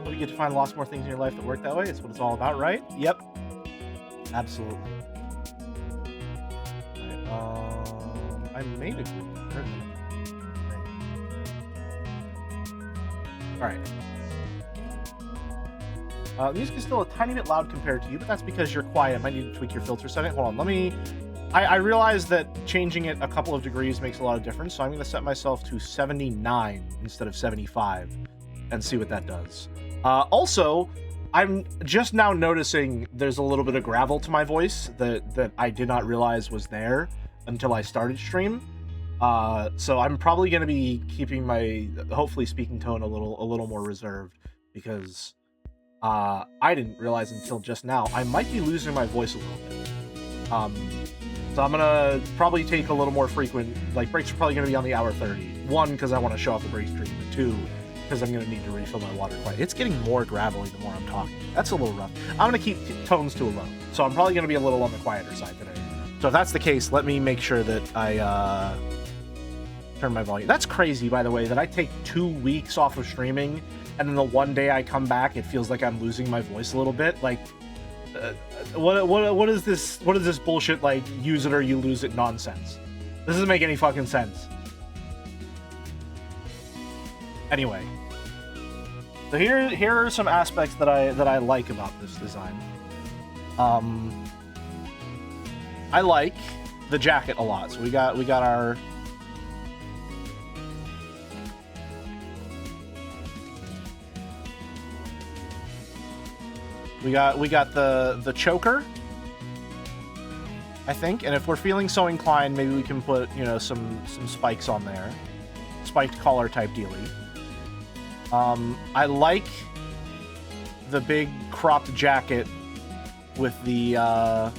You get to find lots more things in your life that work that way. It's what it's all about, right? Yep. Absolutely. I made a group. Alright. Music is still a tiny bit loud compared to you, but that's because you're quiet. Might need to tweak your filter setting. Hold on, let me... I realize that changing it a couple of degrees makes a lot of difference, so I'm going to set myself to 79 instead of 75 and see what that does. Also, I'm just now noticing there's a little bit of gravel to my voice that I did not realize was there until I started stream. So I'm probably going to be keeping my, hopefully, speaking tone a little more reserved, because I didn't realize until just now I might be losing my voice a little bit. So I'm gonna probably take a little more frequent, like, breaks are probably gonna be on the hour 30. One, because I want to show off the break stream, but two, because I'm gonna need to refill my water quite. It's getting more gravelly the more I'm talking. That's a little rough. I'm gonna keep tones to a low, so I'm probably gonna be a little on the quieter side today. So if that's the case, let me make sure that I turn my volume. That's crazy, by the way, that I take 2 weeks off of streaming, and then the one day I come back, it feels like I'm losing my voice a little bit. Like, what is this? What is this bullshit? Like, use it or you lose it nonsense? This doesn't make any fucking sense. Anyway, so here are some aspects that I like about this design. I like the jacket a lot. So we got our. We got the choker, I think, and if we're feeling so inclined, maybe we can put, you know, some spikes on there, spiked collar type dealie. I like the big cropped jacket with the I'm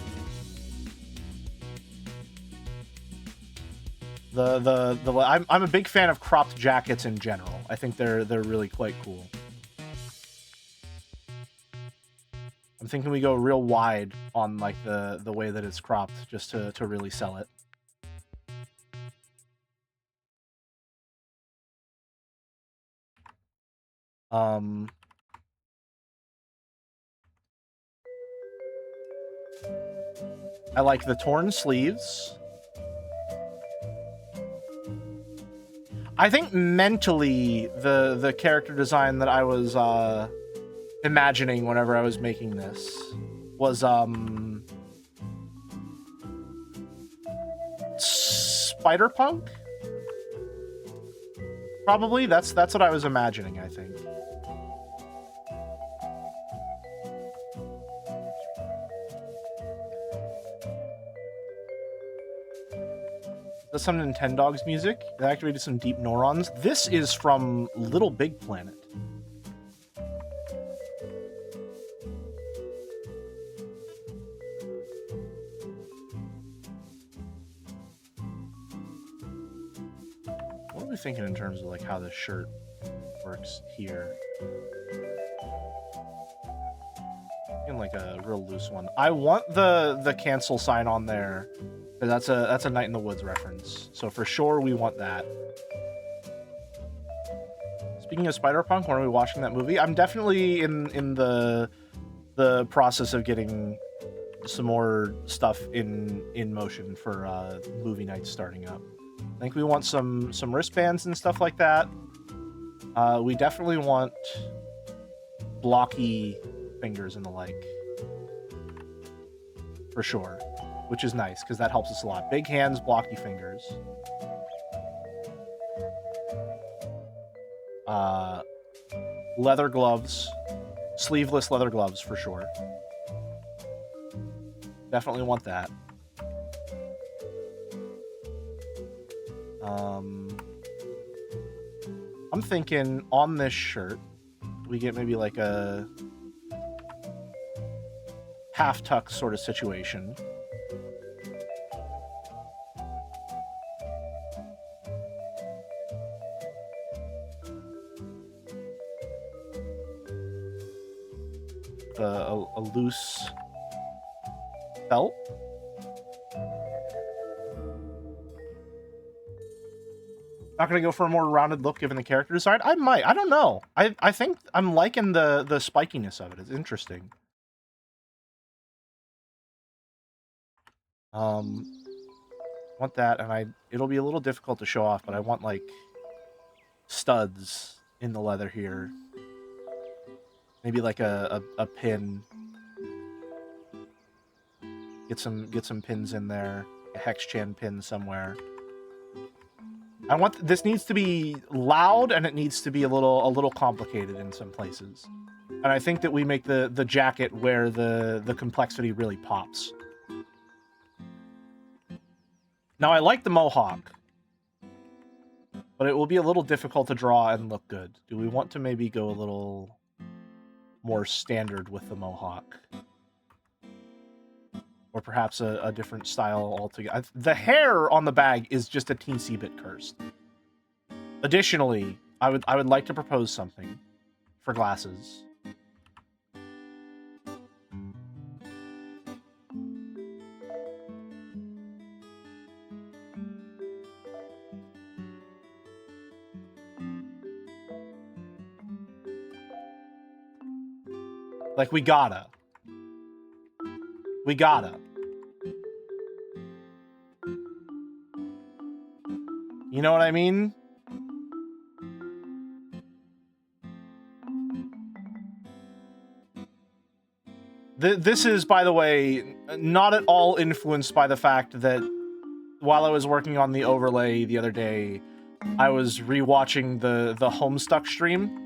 a big fan of cropped jackets in general. I think they're really quite cool. I'm thinking we go real wide on, like, the way that it's cropped, just to really sell it. I like the torn sleeves. I think mentally the character design that I was imagining whenever I was making this was Spider-Punk? Probably. That's what I was imagining, I think. That's some Nintendogs music. It activated some deep neurons. This is from Little Big Planet. What are we thinking in terms of, like, how this shirt works here? In, like, a real loose one. I want the cancel sign on there. That's a Night in the Woods reference. So for sure we want that. Speaking of Spider-Punk, when are we watching that movie? I'm definitely in the process of getting some more stuff in motion for movie nights starting up. I think we want some wristbands and stuff like that. We definitely want blocky fingers and the like. For sure. Which is nice, because that helps us a lot. Big hands, blocky fingers. Leather gloves. Sleeveless leather gloves, for sure. Definitely want that. I'm thinking on this shirt, we get maybe like a half tuck sort of situation. A loose belt. Not gonna go for a more rounded look given the character design. I might. I don't know. I think I'm liking the spikiness of it. It's interesting. want that, and it'll be a little difficult to show off, but I want like studs in the leather here. Maybe like a pin. Get some pins in there. A Hex-Chan pin somewhere. I want this needs to be loud, and it needs to be a little complicated in some places. And I think that we make the jacket where the complexity really pops. Now I like the mohawk, but it will be a little difficult to draw and look good. Do we want to maybe go a little more standard with the mohawk? Or perhaps a different style altogether. The hair on the bag is just a teensy bit cursed. Additionally, I would like to propose something for glasses. Like, we gotta. We gotta. You know what I mean? This is, by the way, not at all influenced by the fact that while I was working on the overlay the other day, I was rewatching the Homestuck stream.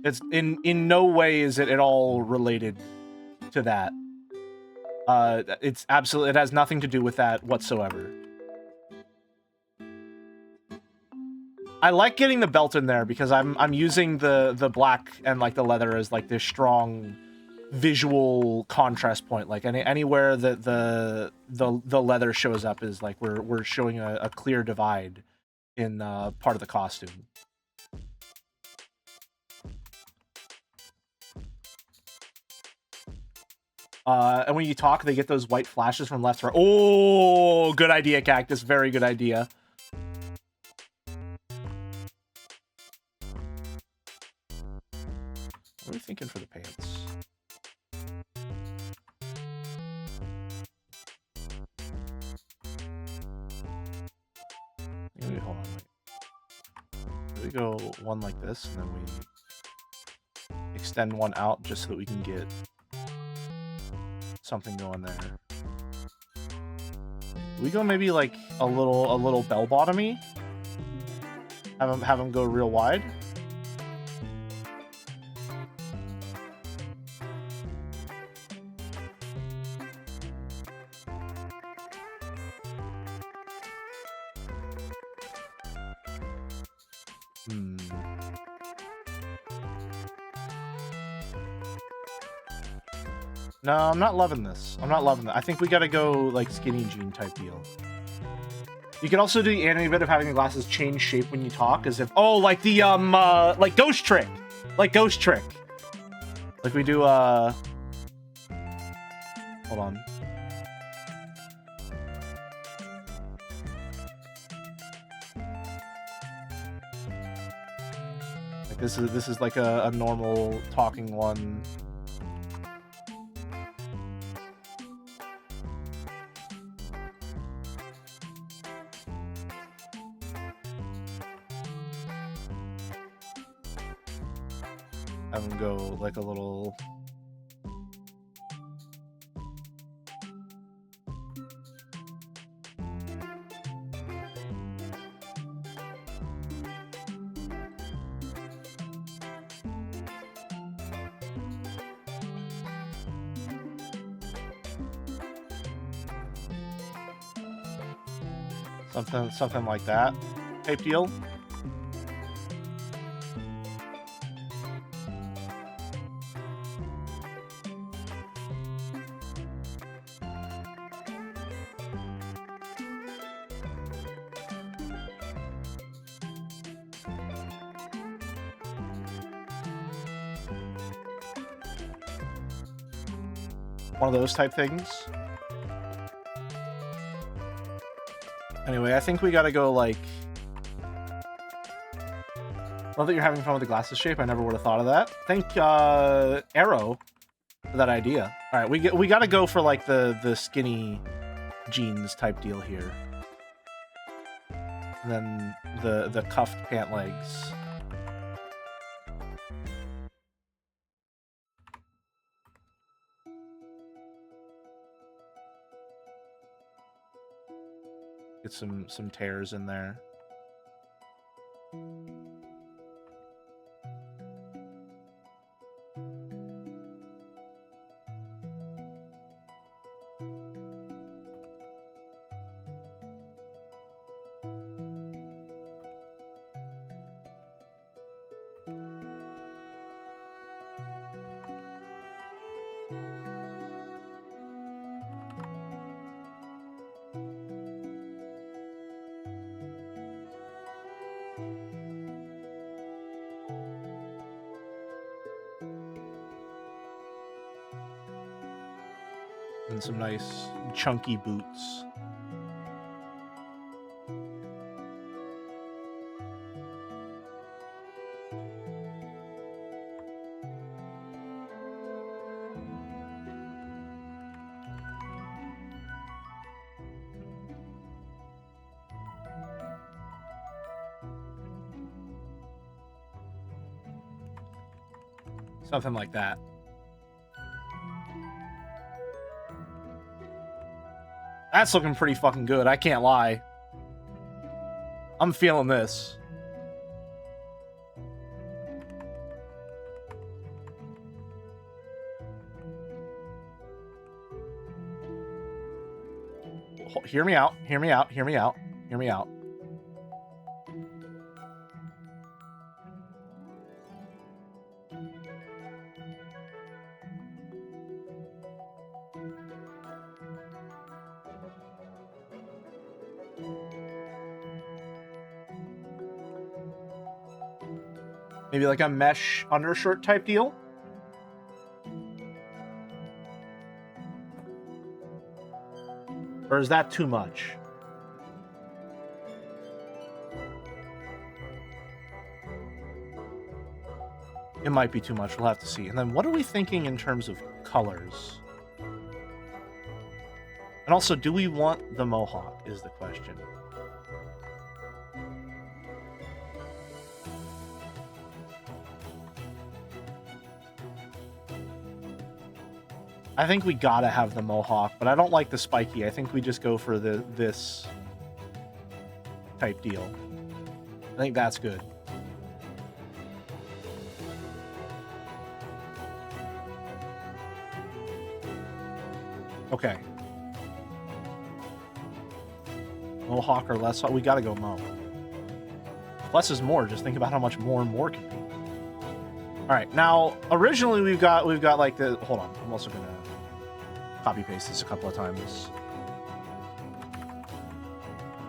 It's in no way is it at all related to that. It's absolutely, it has nothing to do with that whatsoever. I like getting the belt in there because I'm using the black and like the leather as like this strong visual contrast point. Like anywhere that the leather shows up is like we're showing a clear divide in part of the costume. And when you talk, they get those white flashes from left to right. Oh, good idea, Cactus. Very good idea. What are we thinking for the pants? Maybe, hold on, wait. We go one like this, and then we extend one out just so that we can get something going there. We go maybe like a little bell bottomy. Have them go real wide. No, I'm not loving this. I'm not loving that. I think we gotta go, like, skinny jean type deal. You can also do the anime bit of having the glasses change shape when you talk, as if... Oh, like the, like Ghost Trick! Like Ghost Trick. Like we do, Hold on. Like, this is like a normal talking one. Have them go like a little... Something like that type deal. One of those type things. Anyway, I think we gotta go, like... Love that you're having fun with the glasses shape. I never would have thought of that. Thank, Arrow for that idea. Alright, we gotta go for, like, the skinny jeans type deal here. And then the cuffed pant legs. Get some tears in there. And some nice chunky boots. Something like that. That's looking pretty fucking good, I can't lie. I'm feeling this. Hear me out, hear me out, hear me out, hear me out. Maybe like a mesh undershirt type deal? Or is that too much? It might be too much, we'll have to see. And then what are we thinking in terms of colors? And also, do we want the mohawk is the question. I think we gotta have the mohawk, but I don't like the spiky. I think we just go for this type deal. I think that's good. Okay. Mohawk or less. We gotta go mo. Less is more. Just think about how much more and more can be. All right. Now, originally we've got like the. Hold on. I'm also gonna copy paste this a couple of times,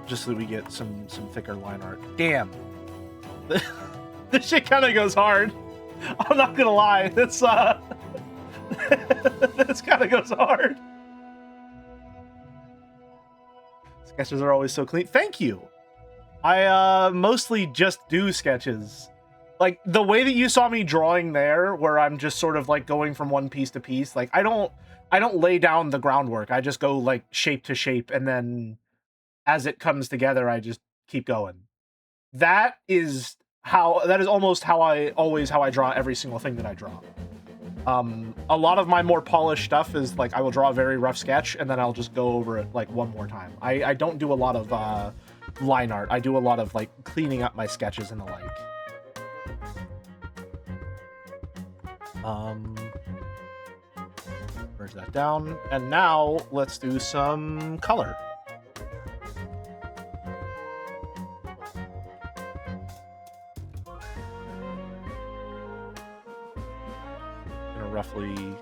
just so that we get some thicker line art. Damn. This shit kind of goes hard. I'm not gonna lie. This this kind of goes hard. Sketches are always so clean. Thank you. I mostly just do sketches. Like the way that you saw me drawing there, where I'm just sort of like going from one piece to piece. Like I don't lay down the groundwork. I just go like shape to shape, and then as it comes together, I just keep going. That is almost how I draw every single thing that I draw. A lot of my more polished stuff is like I will draw a very rough sketch and then I'll just go over it like one more time. I don't do a lot of line art. I do a lot of like cleaning up my sketches and the like. Merge that down, and now let's do some color. Roughly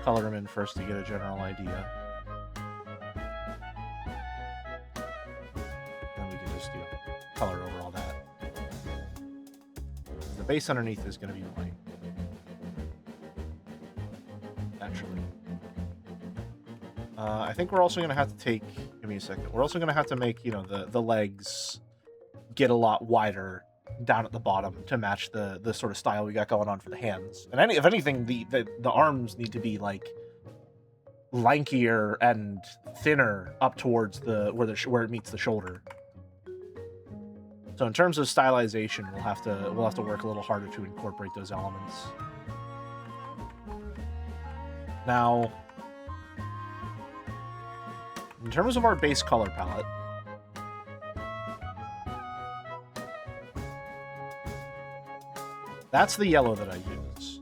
color them in first to get a general idea. Then we can just color over all that. The base underneath is going to be white. Naturally. I think we're also going to have to take... Give me a second. We're also going to have to make, the legs get a lot wider down at the bottom to match the sort of style we got going on for the hands. And if anything, the arms need to be like lankier and thinner up towards where it meets the shoulder. So in terms of stylization, we'll have to work a little harder to incorporate those elements. Now, in terms of our base color palette, that's the yellow that I use.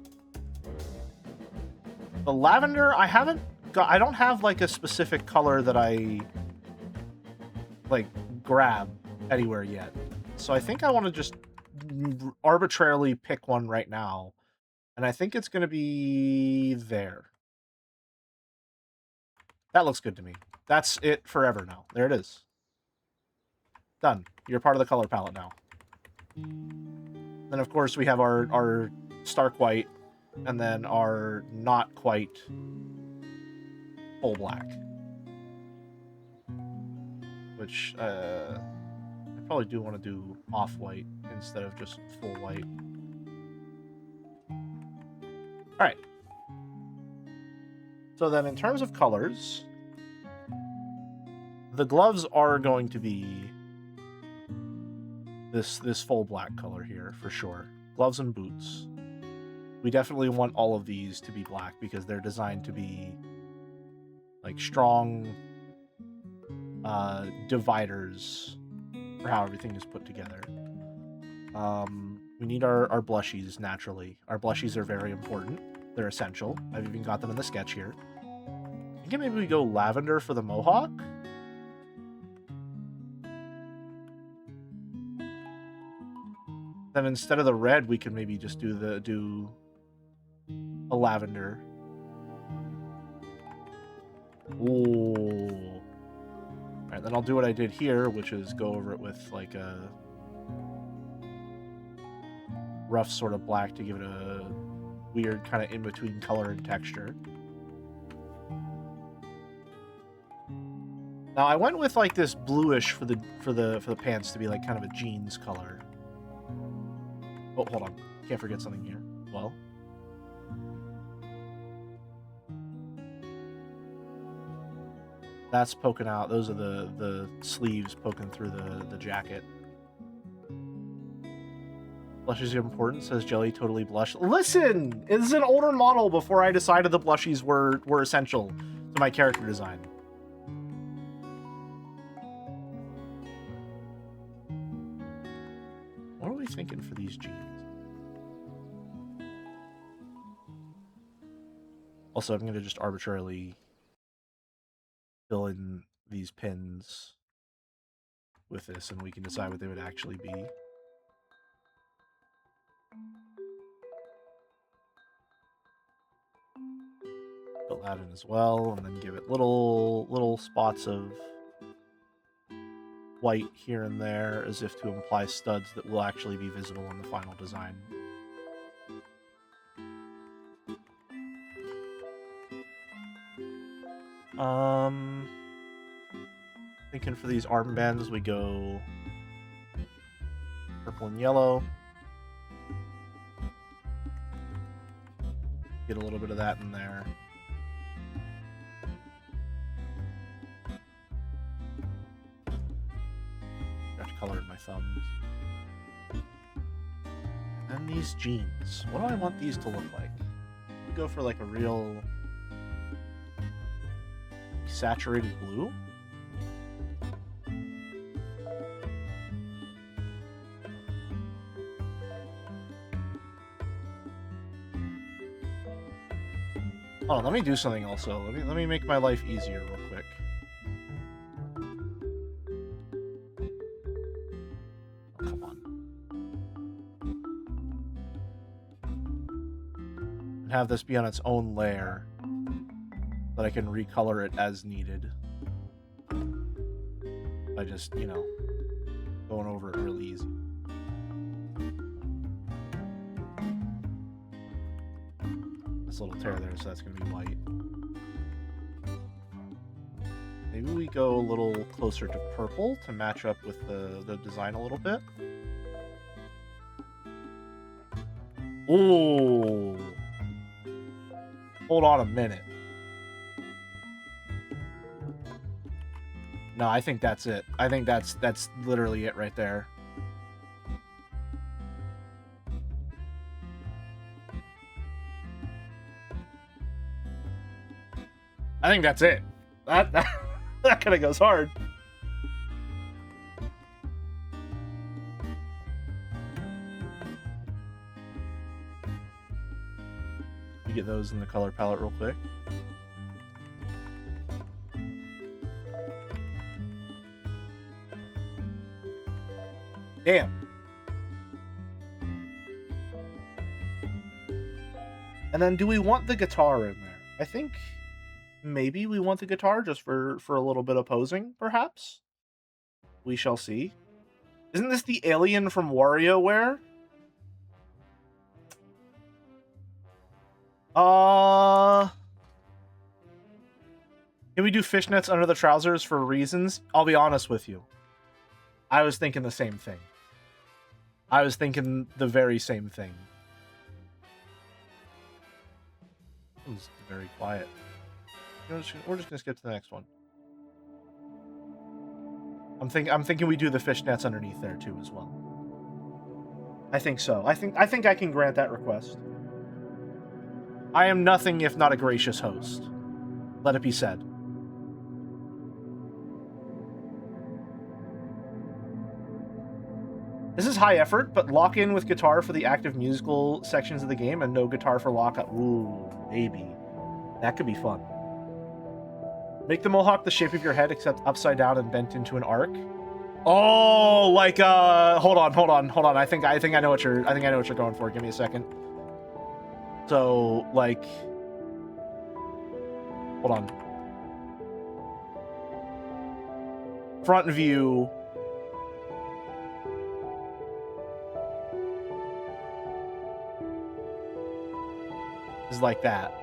The lavender, I don't have like a specific color that I like grab anywhere yet. So I think I want to just arbitrarily pick one right now. And I think it's going to be there. That looks good to me. That's it forever now. There it is. Done. You're part of the color palette now. Then, of course, we have our stark white, and then our not quite full black. Which, I probably do want to do off-white instead of just full white. Alright. So then, in terms of colors, the gloves are going to be this full black color here, for sure. Gloves and boots. We definitely want all of these to be black because they're designed to be like strong dividers for how everything is put together. We need our blushies, naturally. Our blushies are very important. They're essential. I've even got them in the sketch here. I think maybe we go lavender for the mohawk. Then instead of the red, we can maybe just do a lavender. Ooh. Alright, then I'll do what I did here, which is go over it with like a rough sort of black to give it a weird kind of in-between color and texture. Now I went with like this bluish for the pants to be like kind of a jeans color. Oh, hold on. Can't forget something here. Well. That's poking out. Those are the sleeves poking through the jacket. Blushes are important, says Jelly. Totally blush. Listen! It's an older model before I decided the blushies were essential to my character design. What are we thinking for these jeans? Also, I'm going to just arbitrarily fill in these pins with this, and we can decide what they would actually be. Fill that in as well, and then give it little spots of white here and there, as if to imply studs that will actually be visible in the final design. Thinking for these armbands, we go purple and yellow. Get a little bit of that in there. Got to color in my thumbs. And these jeans. What do I want these to look like? We go for like a real saturated blue. Hold on, let me do something also. Let me make my life easier real quick. Oh, come on. And have this be on its own layer, that I can recolor it as needed. By just, you know, going over it real easy. This little tear there, so that's going to be white. Maybe we go a little closer to purple to match up with the design a little bit. Ooh. Hold on a minute. No, I think that's it. I think that's literally it right there. I think that's it. That kind of goes hard. You get those in the color palette real quick. Damn. And then do we want the guitar in there? I think maybe we want the guitar just for a little bit of posing, perhaps? We shall see. Isn't this the alien from WarioWare? Can we do fishnets under the trousers for reasons? I'll be honest with you. I was thinking the same thing. I was thinking the very same thing. It was very quiet. We're just gonna skip to the next one. I'm thinking we do the fishnets underneath there too as well. I think so. I think I can grant that request. I am nothing if not a gracious host. Let it be said. This is high effort, but lock in with guitar for the active musical sections of the game and no guitar for lockup. Ooh, maybe. That could be fun. Make the mohawk the shape of your head except upside down and bent into an arc. Oh, like hold on. I think I know what you're going for. Give me a second. So, like, hold on. Front view. Is like that.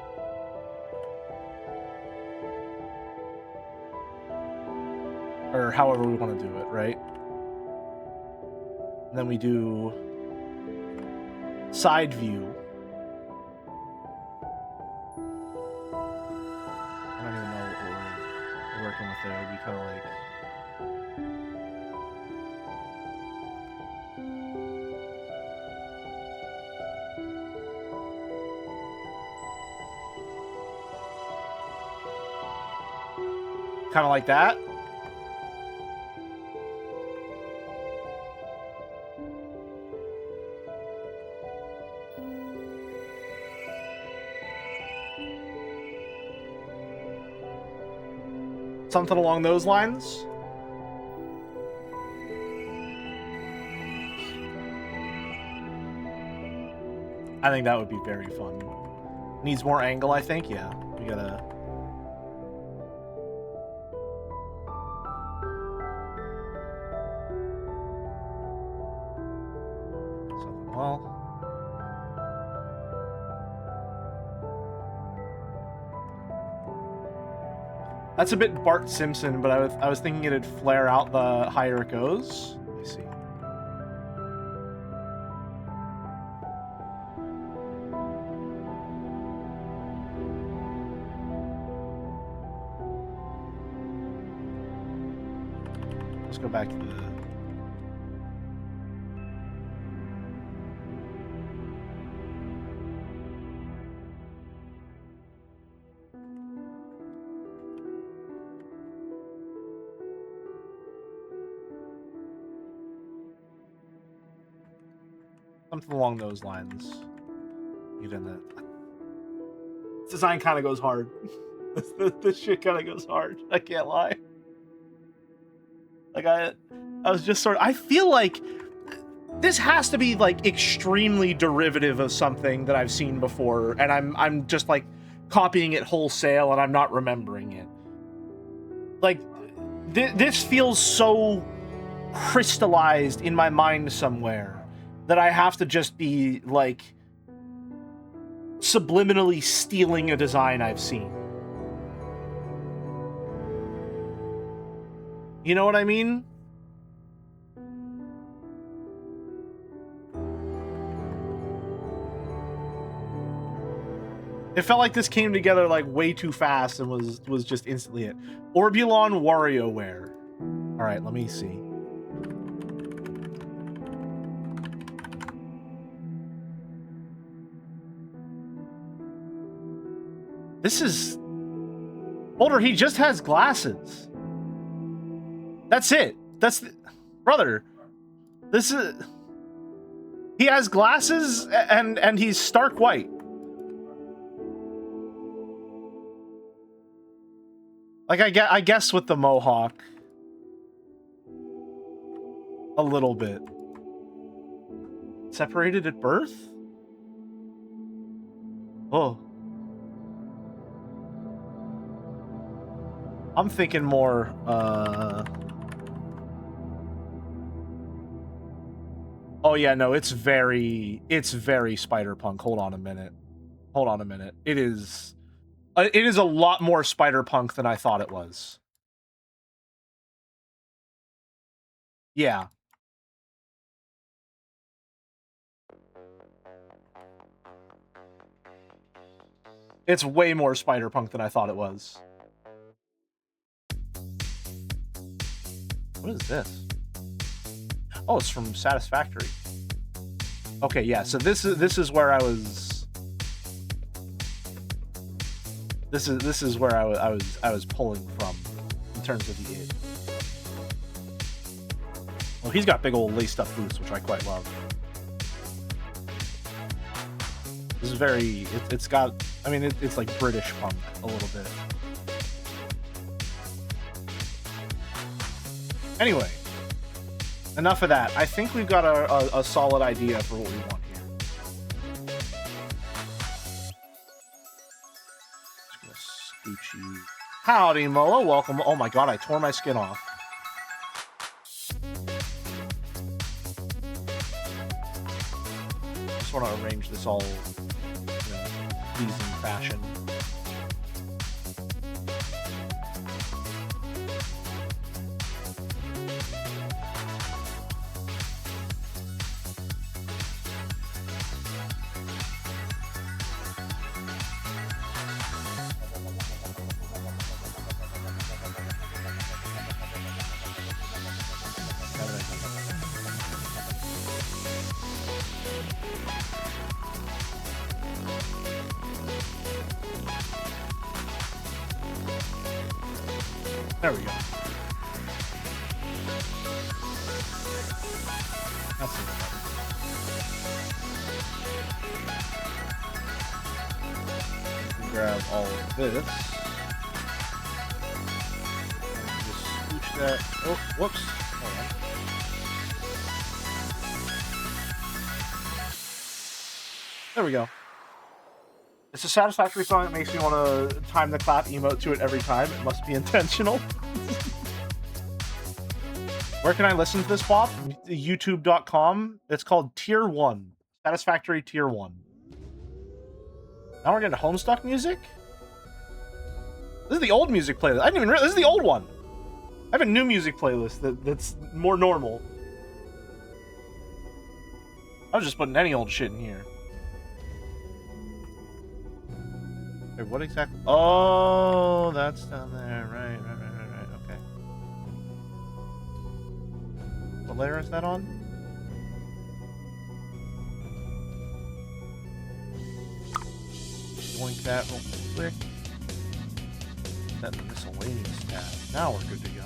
Or however we want to do it, right? And then we do side view. I don't even know what we're working with there. It'd be kind of like... kind of like that. Something along those lines. I think that would be very fun. Needs more angle, I think. Yeah, we gotta... Well, that's a bit Bart Simpson, but I was thinking it'd flare out the higher it goes. Let me see. Let's go back to the... something along those lines. Get in that. This design kind of goes hard. This shit kind of goes hard. I can't lie. Like I was just sort of... I feel like this has to be like extremely derivative of something that I've seen before, and I'm just like copying it wholesale, and I'm not remembering it. Like this feels so crystallized in my mind somewhere that I have to just be, like, subliminally stealing a design I've seen. You know what I mean? It felt like this came together, like, way too fast and was just instantly it. Orbulon WarioWare. All right, let me see. This is... Older, he just has glasses. That's it. That's... Brother, this is... He has glasses, and he's stark white. Like, I guess with the mohawk. A little bit. Separated at birth? Oh. I'm thinking more, Oh yeah, no, it's very Spider-Punk. Hold on a minute. It is a lot more Spider-Punk than I thought it was. Yeah. It's way more Spider-Punk than I thought it was. What is this? Oh, it's from Satisfactory. Okay, yeah. So this is where I was. This is where I was pulling from in terms of the id. Well, he's got big old laced up boots, which I quite love. This is very. It's got. I mean, it's like British punk a little bit. Anyway, enough of that. I think we've got a solid idea for what we want here. Just gonna scooch you. Howdy, Moa. Welcome. Oh my god, I tore my skin off. Just want to arrange this all in a pleasing fashion. There we go. That's a little better. Grab all of this. And just scooch that. Oh, whoops. Hold on. There we go. It's a Satisfactory song that makes me want to time the clap emote to it every time. It must be intentional. Where can I listen to this, Bob? YouTube.com. It's called Tier 1. Satisfactory Tier 1. Now we're getting Homestuck music? This is the old music playlist. I didn't even realize this is the old one. I have a new music playlist that's more normal. I was just putting any old shit in here. Wait, what exactly? Oh, that's down there. Right. Okay. What layer is that on? Boink that real quick. Set the miscellaneous tab. Now we're good to go.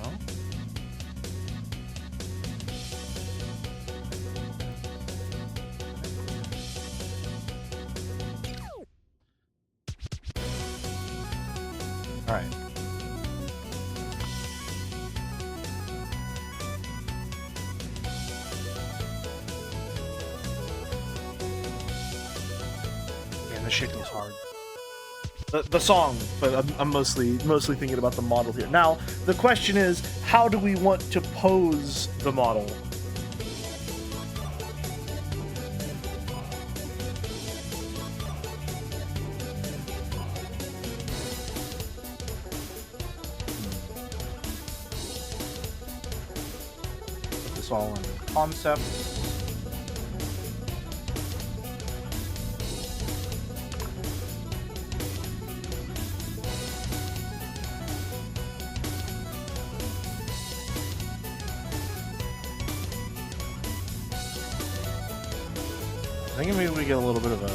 All right. Man, this shit goes hard. The song, but I'm mostly thinking about the model here. Now, the question is, how do we want to pose the model? Put this all in concept. think maybe we get a little bit of a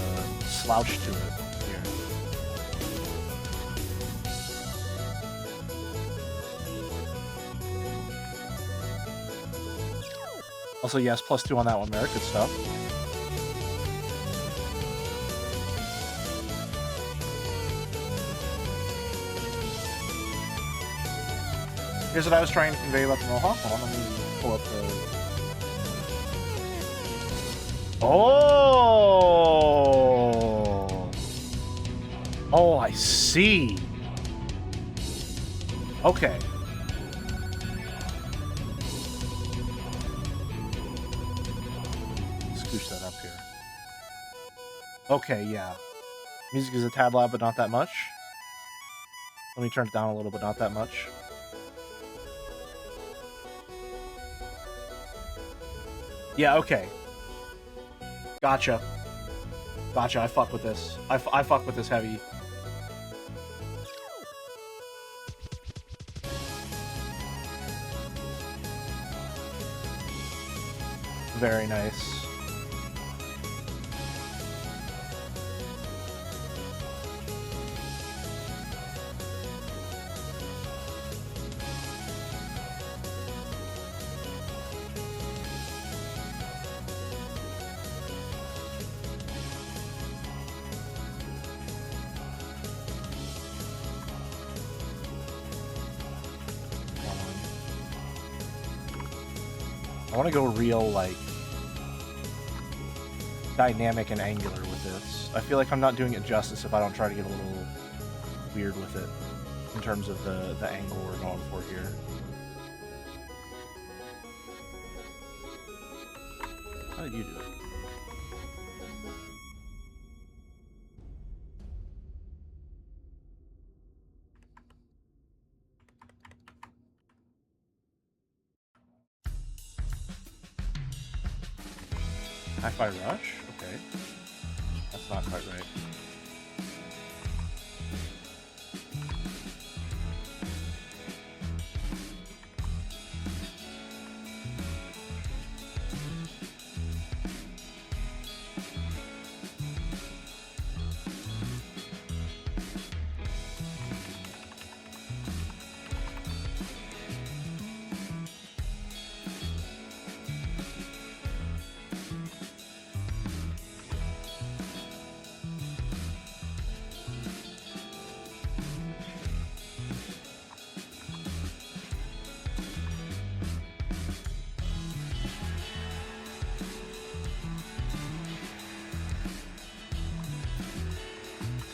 slouch to it here. Also, yes, +2 on that one, Merrick. Good stuff. Here's what I was trying to convey about the Mohawk. Hold on, let me pull up the... Oh! Oh, I see. Okay. Scooch that up here. Okay, yeah. Music is a tad loud, but not that much. Let me turn it down a little, but not that much. Yeah, okay. Gotcha. Gotcha, I fuck with this. I fuck with this heavy. Very nice. I want to go real, like, dynamic and angular with this. I feel like I'm not doing it justice if I don't try to get a little weird with it in terms of the angle we're going for here. How did you do it? Hi-Fi Rush? Okay. That's not quite right.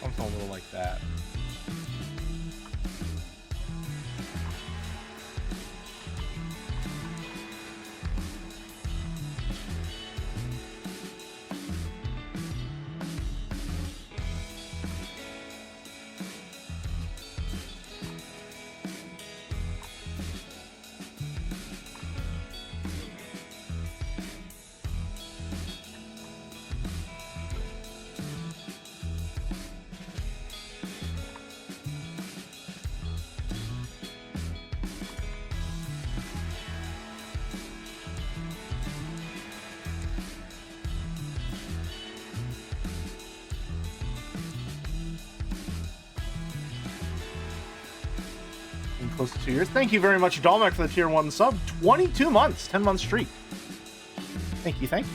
Something a little like that. Close to 2 years. Thank you very much, Dolmec, for the tier 1 sub. 22 months, 10-month streak. Thank you, thank you.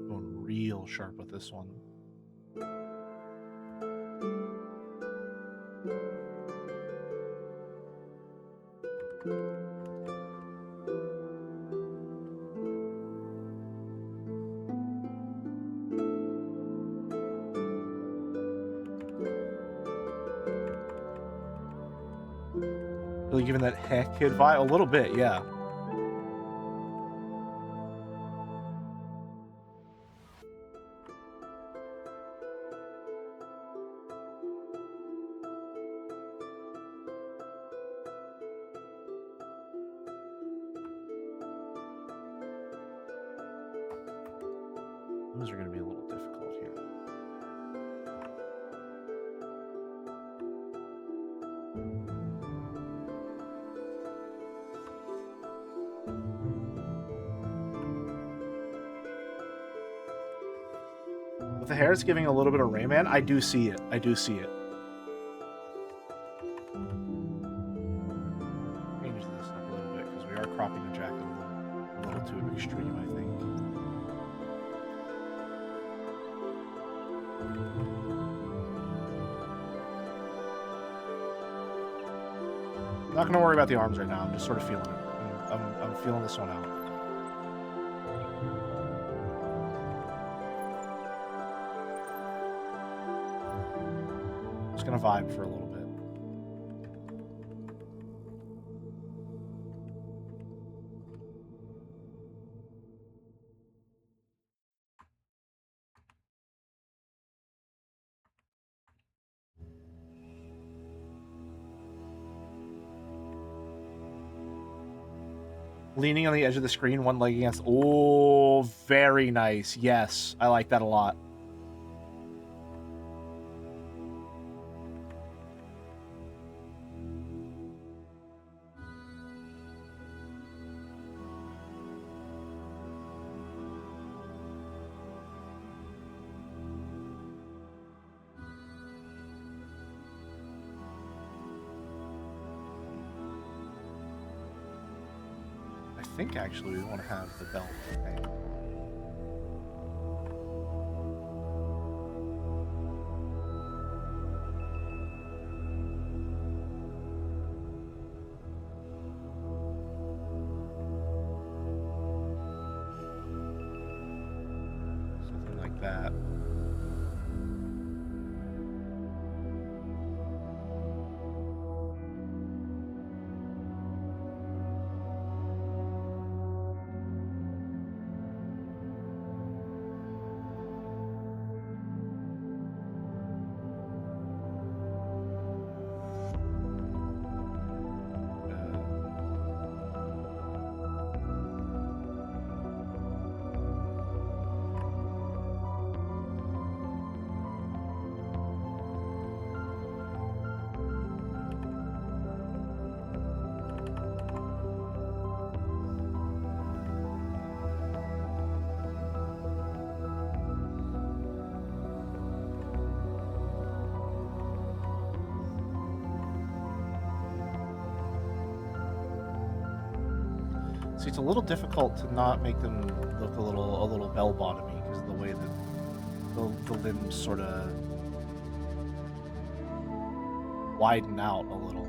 Going real sharp with this one. Really giving that Heck Kid vibe? A little bit, yeah. Those are going to be a little difficult here. With the hair, it's giving a little bit of Rayman. I do see it. I do see it. Change this up a little bit because we are cropping the jacket a little too extreme, I think. I'm not going to worry about the arms right now. I'm just sort of feeling it. I'm feeling this one out. Just going to vibe for a little bit. Leaning on the edge of the screen, one leg against... Oh, very nice. Yes, I like that a lot. I think actually we want to have the belt. Okay. Something like that. See, it's a little difficult to not make them look a little bell-bottomy because of the way that the limbs sort of widen out a little.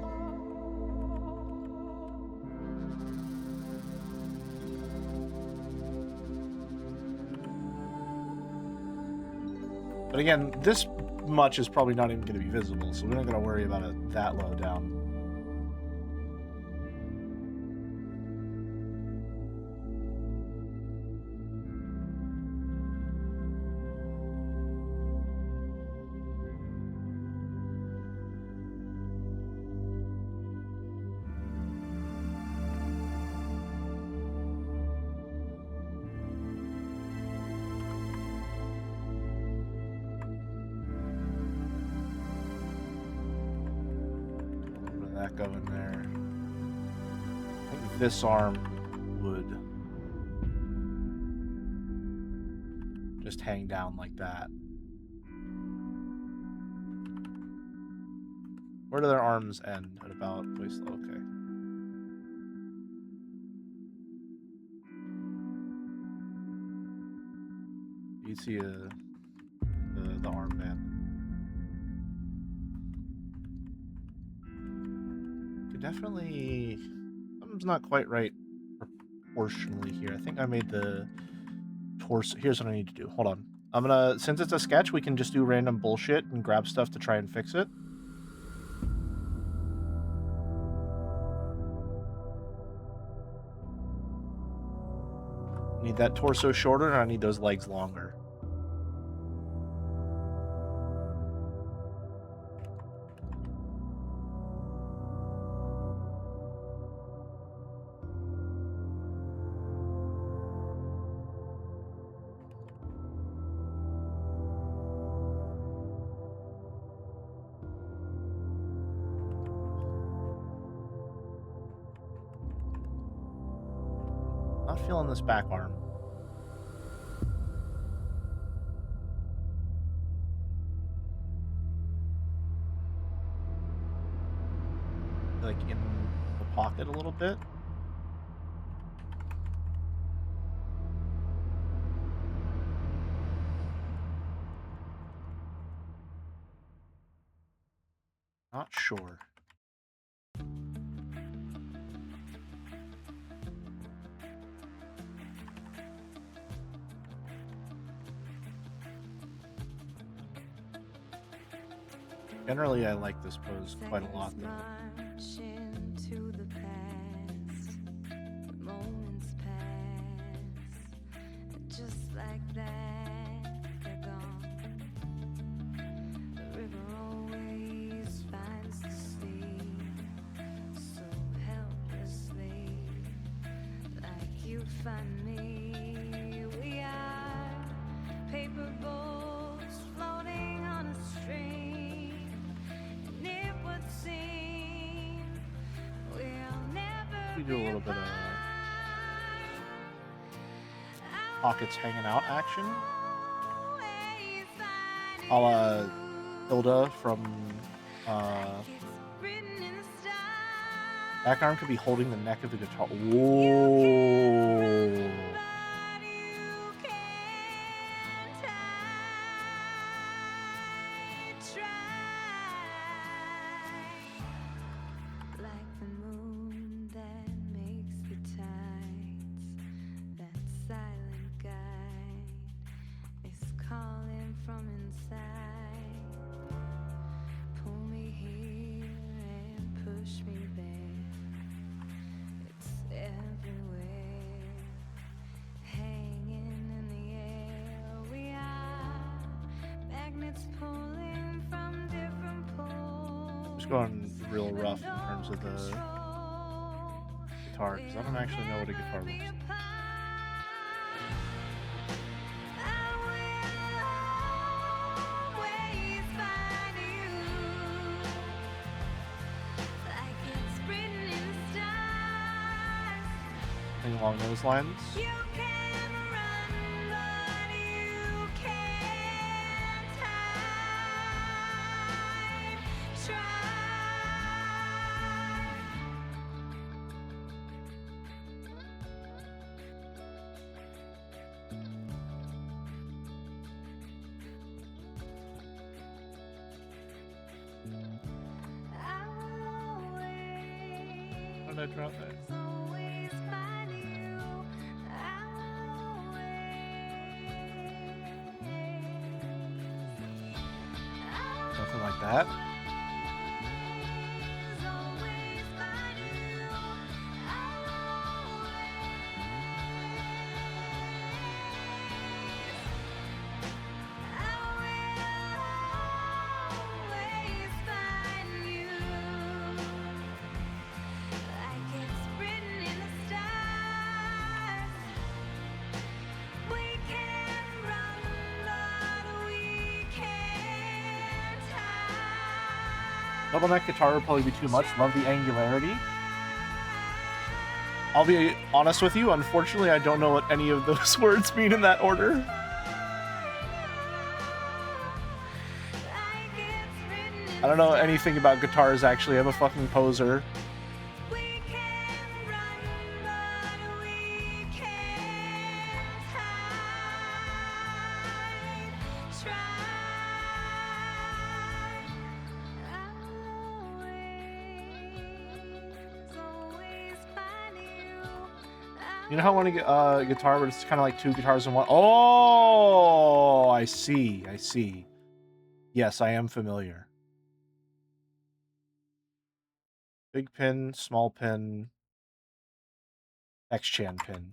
But again, this much is probably not even going to be visible, so we're not going to worry about it that low down. Go in there. I think this arm would just hang down like that. Where do their arms end? At about waist level? Okay. You see the armband. Definitely, something's not quite right proportionally here. I think I made the torso. Here's what I need to do. Hold on. I'm gonna, since it's a sketch, we can just do random bullshit and grab stuff to try and fix it. Need that torso shorter, and I need those legs longer. Not feeling this back arm. Like in the pocket a little bit. Not sure. Generally, I like this pose quite a lot, though. Just like that, they're gone. The river always finds the sea, so helplessly, like you find me. We are paper boats floating on a stream, and it would seem we'll never. We do a little bit of pockets hanging out action, a la Hilda from back arm could be holding the neck of the guitar. Whoa. Just going real rough in terms of the guitar, because I don't actually know what a guitar looks like. Anything along those lines? How did I drop that? Something like that. Double neck guitar would probably be too much. Love the angularity. I'll be honest with you, unfortunately, I don't know what any of those words mean in that order. I don't know anything about guitars, actually. I'm a fucking poser. You know how I want to get a guitar, but it's kind of like two guitars in one? Oh, I see. I see. Yes, I am familiar. Big pin, small pin, X-Chan pin.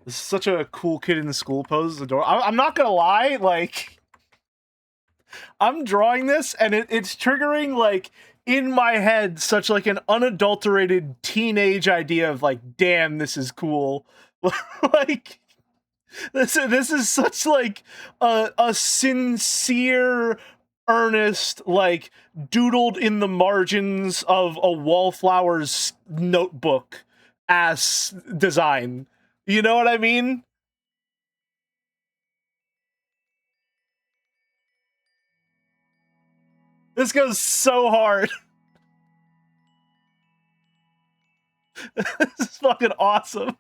This is such a cool kid in the school pose. Adorable. I'm not gonna lie, like, I'm drawing this and it's triggering, like, in my head, such like an unadulterated teenage idea of like, damn, this is cool. Like, this is such like a sincere, earnest, like, doodled in the margins of a wallflower's notebook ass design. You know what I mean? This goes so hard. This is fucking awesome.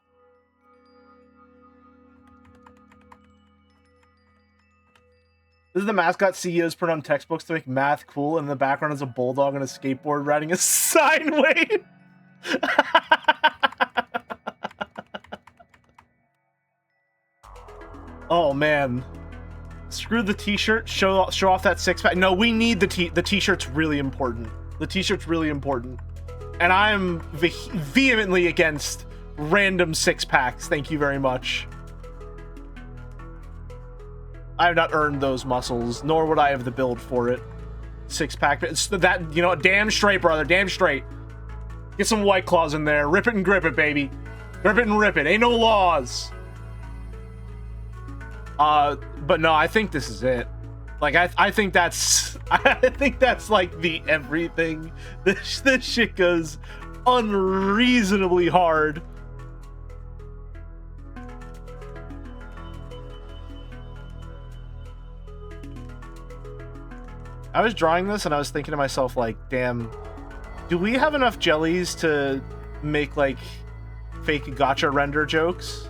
This is the mascot CEOs print on textbooks to make math cool, and in the background is a bulldog on a skateboard riding a sine wave. Oh man. Screw the t-shirt, show off that six-pack. No, we need the t-shirt's really important. The t-shirt's really important. And I'm vehemently against random six-packs. Thank you very much. I have not earned those muscles, nor would I have the build for it. Six-pack, it's that, you know, damn straight, brother, damn straight. Get some White Claws in there. Rip it and grip it, baby. Grip it and rip it. Ain't no laws. But no, I think this is it. Like, I think that's, I think that's like the everything. This shit goes unreasonably hard. I was drawing this and I was thinking to myself, like, damn, do we have enough jellies to make, like, fake gotcha render jokes?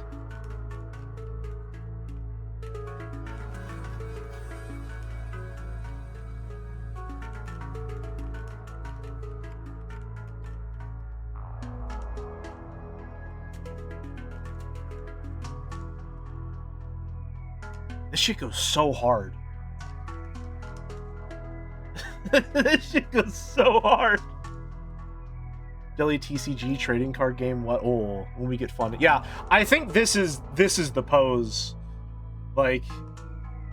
This shit goes so hard. This shit goes so hard. Jelly TCG trading card game. What? Oh, when we get fun. Yeah, I think this is the pose. Like,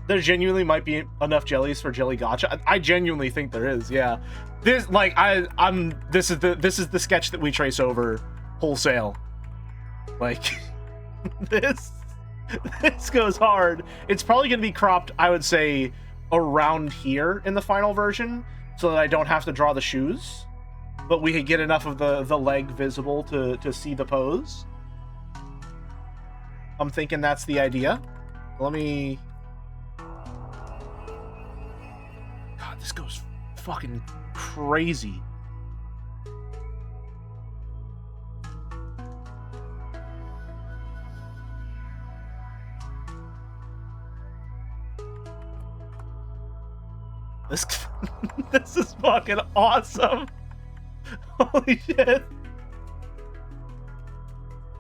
there genuinely might be enough jellies for Jelly Gotcha. I genuinely think there is. Yeah, this, like, this is the sketch that we trace over wholesale. Like, this goes hard. It's probably gonna be cropped, I would say, around here in the final version, so that I don't have to draw the shoes, but we could get enough of the leg visible to see the pose. I'm thinking that's the idea. Let me... God, this goes fucking crazy. This is fucking awesome. Holy shit.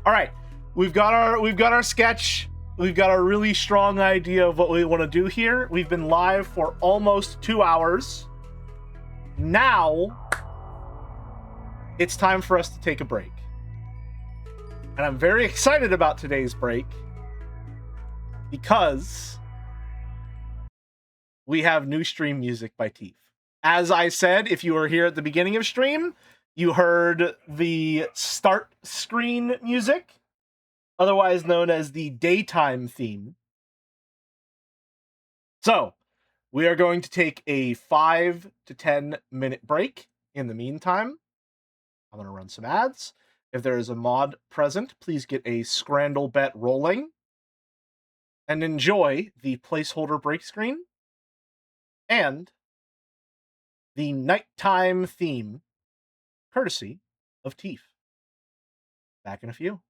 All right, we've got our sketch. We've got a really strong idea of what we want to do here. We've been live for almost 2 hours. Now it's time for us to take a break. And I'm very excited about today's break because we have new stream music by Teef. As I said, if you were here at the beginning of stream, you heard the start screen music, otherwise known as the daytime theme. So, we are going to take a 5 to 10 minute break. In the meantime, I'm going to run some ads. If there is a mod present, please get a Scrandle bet rolling and enjoy the placeholder break screen and the nighttime theme, courtesy of Teef. Back in a few.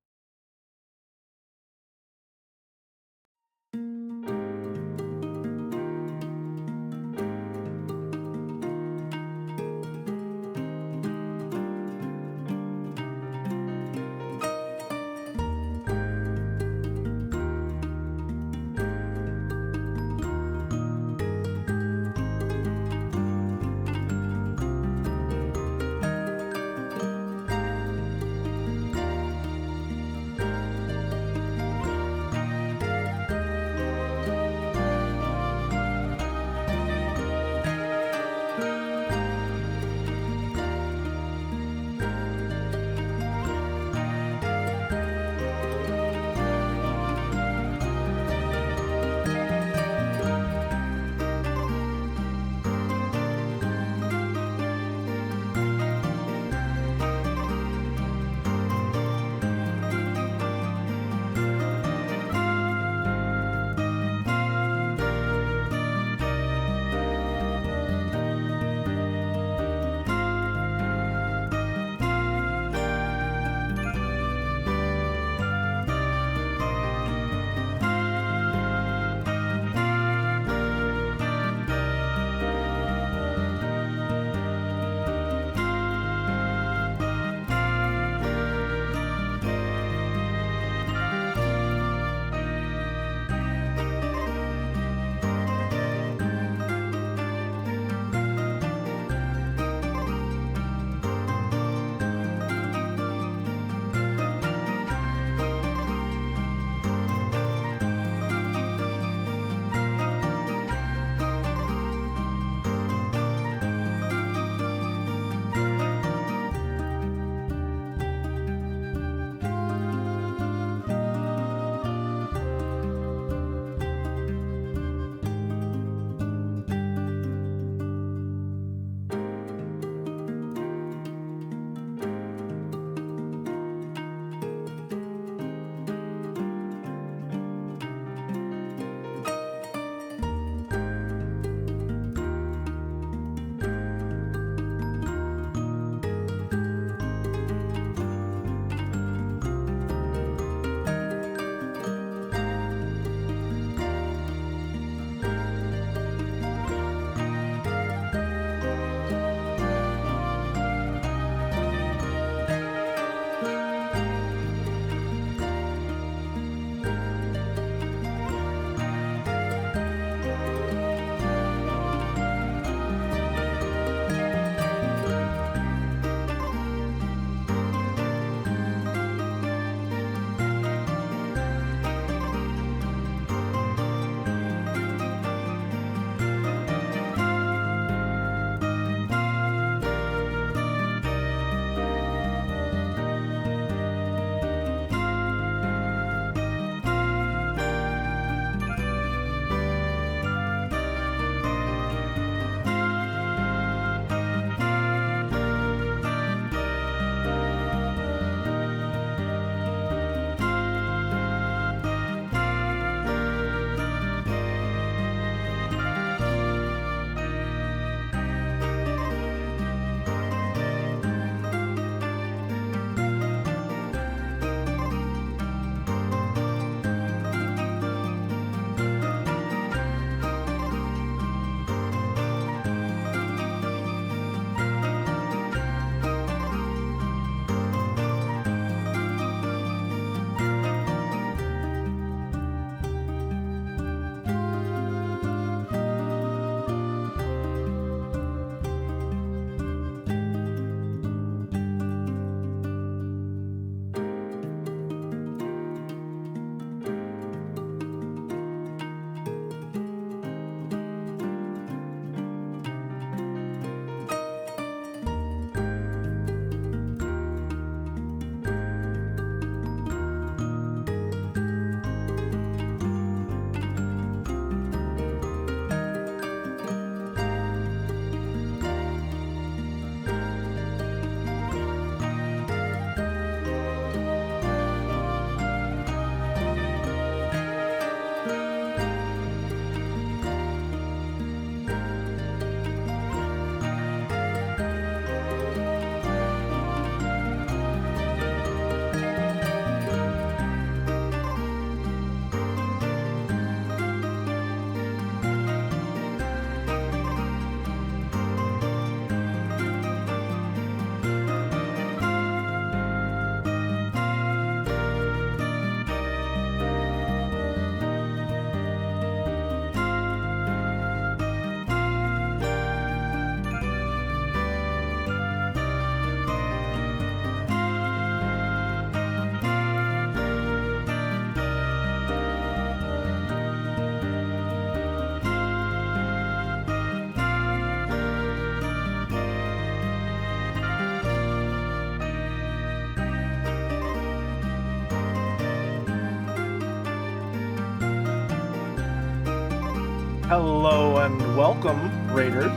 Hello and welcome, Raiders.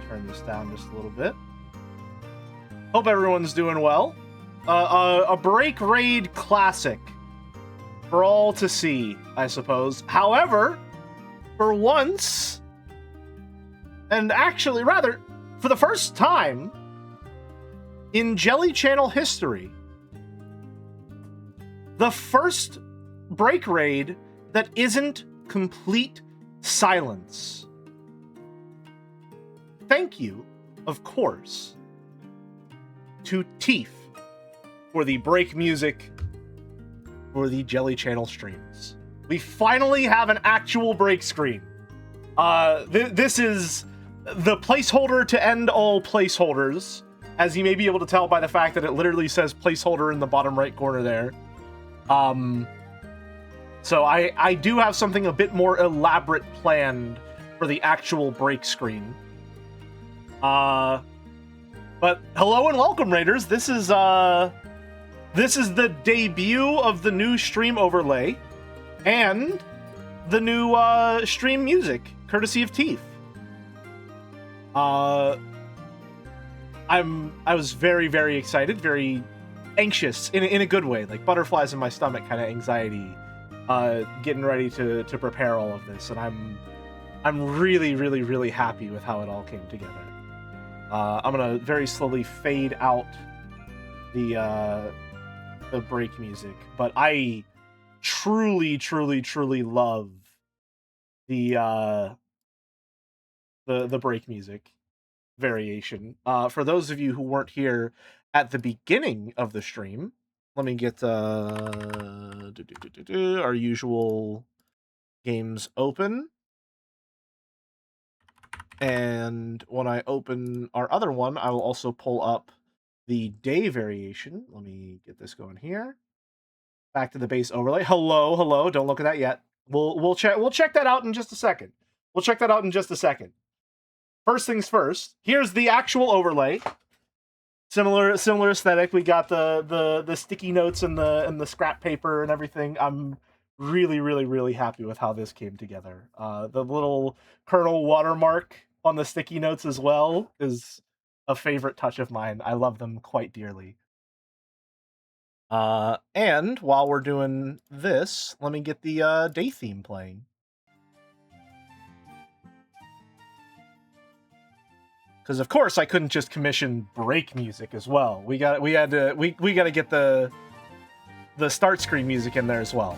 Turn this down just a little bit. Hope everyone's doing well. A break raid classic for all to see, I suppose. However, for once, and actually, rather, for the first time in Jelly Channel history, the first break raid that isn't complete silence. Thank you, of course, to Teef for the break music for the Jelly Channel streams. We finally have an actual break screen. This is the placeholder to end all placeholders, as you may be able to tell by the fact that it literally says placeholder in the bottom right corner there. So I do have something a bit more elaborate planned for the actual break screen. But hello and welcome, Raiders. This is the debut of the new stream overlay and the new stream music, courtesy of Teef. I was very, very excited, very anxious in a good way, like butterflies in my stomach kind of anxiety, getting ready to prepare all of this, and I'm really, really, really happy with how it all came together. I'm gonna very slowly fade out the break music, but I truly, truly, truly love the break music variation. For those of you who weren't here at the beginning of the stream, let me get our usual games open. And when I open our other one, I will also pull up the day variation. Let me get this going here. Back to the base overlay. Hello, hello. Don't look at that yet. We'll check that out in just a second. First things first. Here's the actual overlay. Similar aesthetic. We got the sticky notes and the scrap paper and everything. I'm really, really, really happy with how this came together. The little kernel watermark on the sticky notes as well is a favorite touch of mine. I love them quite dearly. And while we're doing this, let me get the day theme playing. Because of course I couldn't just commission break music as well. We got to get the start screen music in there as well.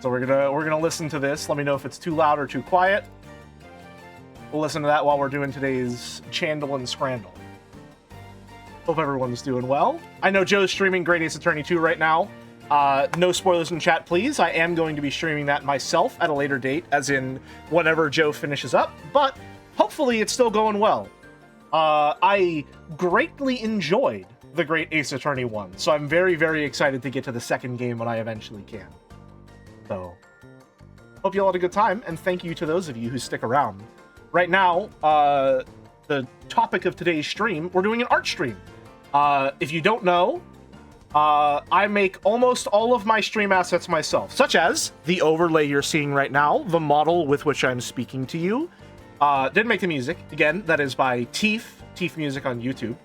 So we're gonna listen to this. Let me know if it's too loud or too quiet. We'll listen to that while we're doing today's Chandle and Scrandle. Hope everyone's doing well. I know Joe's streaming Great Ace Attorney 2 right now. No spoilers in chat, please. I am going to be streaming that myself at a later date, as in whenever Joe finishes up, but hopefully it's still going well. I greatly enjoyed the Great Ace Attorney 1, so I'm very, very excited to get to the second game when I eventually can. So, hope you all had a good time, and thank you to those of you who stick around. Right now, the topic of today's stream, we're doing an art stream. If you don't know, I make almost all of my stream assets myself, such as the overlay you're seeing right now, the model with which I'm speaking to you. Didn't make the music. Again, that is by Teef Music on YouTube,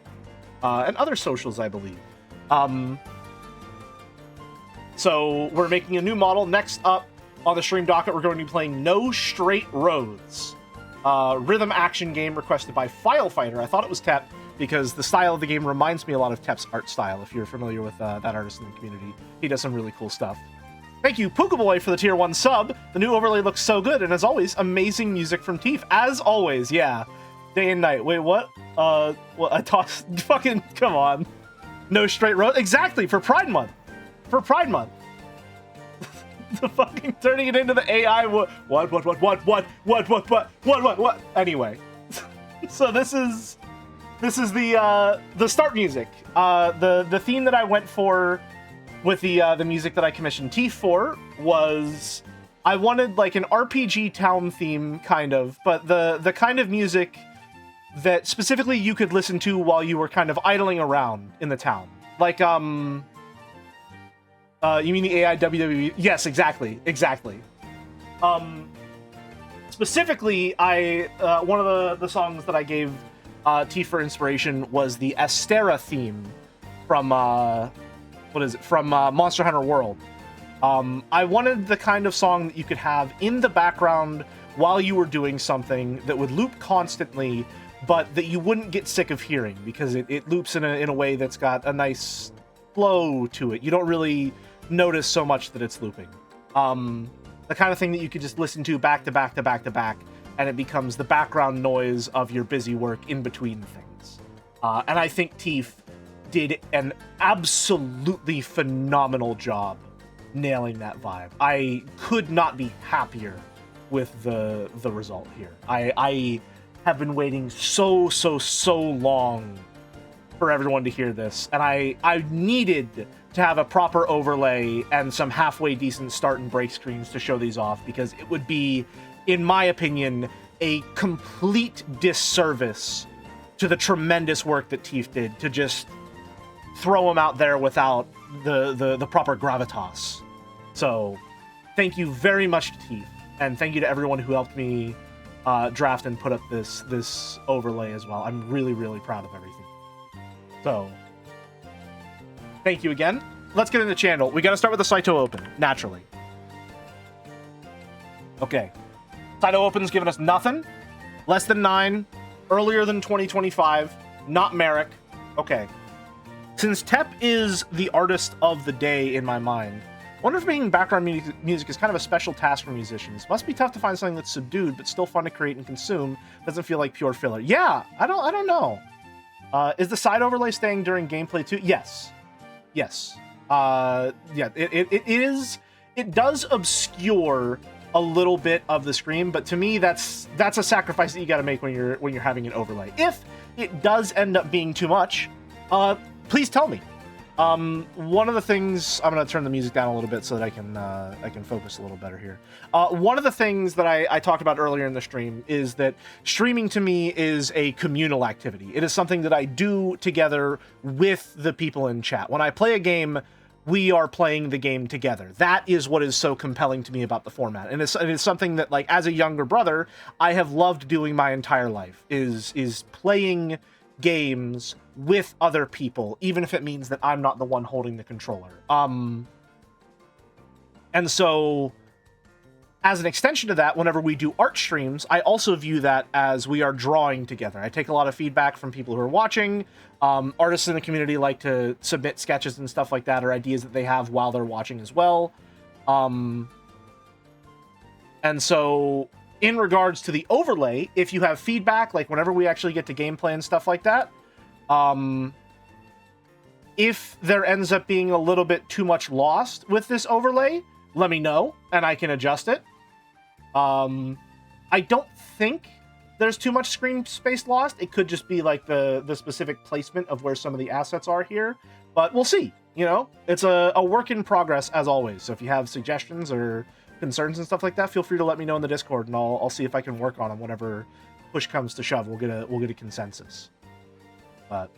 and other socials, I believe. So we're making a new model. Next up on the stream docket, we're going to be playing No Straight Roads, rhythm action game requested by Filefighter. I thought it was Tep because the style of the game reminds me a lot of Tep's art style, if you're familiar with that artist in the community. He does some really cool stuff. Thank you, Puka Boy, for the tier 1 sub. The new overlay looks so good, and as always, amazing music from Teef. As always, yeah. Day and night. Wait, what? Well, I tossed... Fucking... Come on. No Straight Road? Exactly, for Pride Month. For Pride Month. The fucking turning it into the AI... What? Anyway. So this is the start music. The theme that I went for with the music that I commissioned Teef for was, I wanted like an RPG town theme kind of, but the kind of music that specifically you could listen to while you were kind of idling around in the town. Like You mean the AI WWE? Yes, exactly. Exactly. Specifically, one of the songs that I gave T for inspiration was the Astera theme from Monster Hunter World. I wanted the kind of song that you could have in the background while you were doing something that would loop constantly, but that you wouldn't get sick of hearing, because it loops in a way that's got a nice flow to it. You don't really notice so much that it's looping. The kind of thing that you could just listen to back to back to back to back, and it becomes the background noise of your busy work in between things. And I think Teef did an absolutely phenomenal job nailing that vibe. I could not be happier with the result here. I have been waiting so long for everyone to hear this, and I needed to have a proper overlay and some halfway decent start and break screens to show these off, because it would be, in my opinion, a complete disservice to the tremendous work that Teef did to just throw them out there without the proper gravitas. So thank you very much to Teef, and thank you to everyone who helped me draft and put up this overlay as well. I'm really proud of everything. So thank you again. Let's get into the channel. We got to start with the Saito Open, naturally. Okay. Saito Open's given us nothing. Less than 9. Earlier than 2025. Not Merrick. Okay. Since Tep is the artist of the day in my mind, I wonder if making background music is kind of a special task for musicians. Must be tough to find something that's subdued, but still fun to create and consume. Doesn't feel like pure filler. Yeah, I don't know. Is the side overlay staying during gameplay too? Yes. Yes. Yeah, it is. It does obscure a little bit of the screen, but to me, that's a sacrifice that you got to make when you're having an overlay. If it does end up being too much, please tell me. One of the things, I'm going to turn the music down a little bit so that I can focus a little better here. One of the things that I talked about earlier in the stream is that streaming to me is a communal activity. It is something that I do together with the people in chat. When I play a game, we are playing the game together. That is what is so compelling to me about the format. And it's something that, like, as a younger brother, I have loved doing my entire life, is playing games with other people, even if it means that I'm not the one holding the controller. And so, as an extension to that, whenever we do art streams, I also view that as we are drawing together. I take a lot of feedback from people who are watching. Artists in the community like to submit sketches and stuff like that, or ideas that they have while they're watching as well. And so, in regards to the overlay, if you have feedback, like whenever we actually get to gameplay and stuff like that, if there ends up being a little bit too much lost with this overlay, let me know, and I can adjust it. I don't think there's too much screen space lost. It could just be like the specific placement of where some of the assets are here, but we'll see. You know, it's a work in progress as always. So if you have suggestions or concerns and stuff like that, feel free to let me know in the Discord, and I'll see if I can work on them whenever push comes to shove. We'll get a consensus. But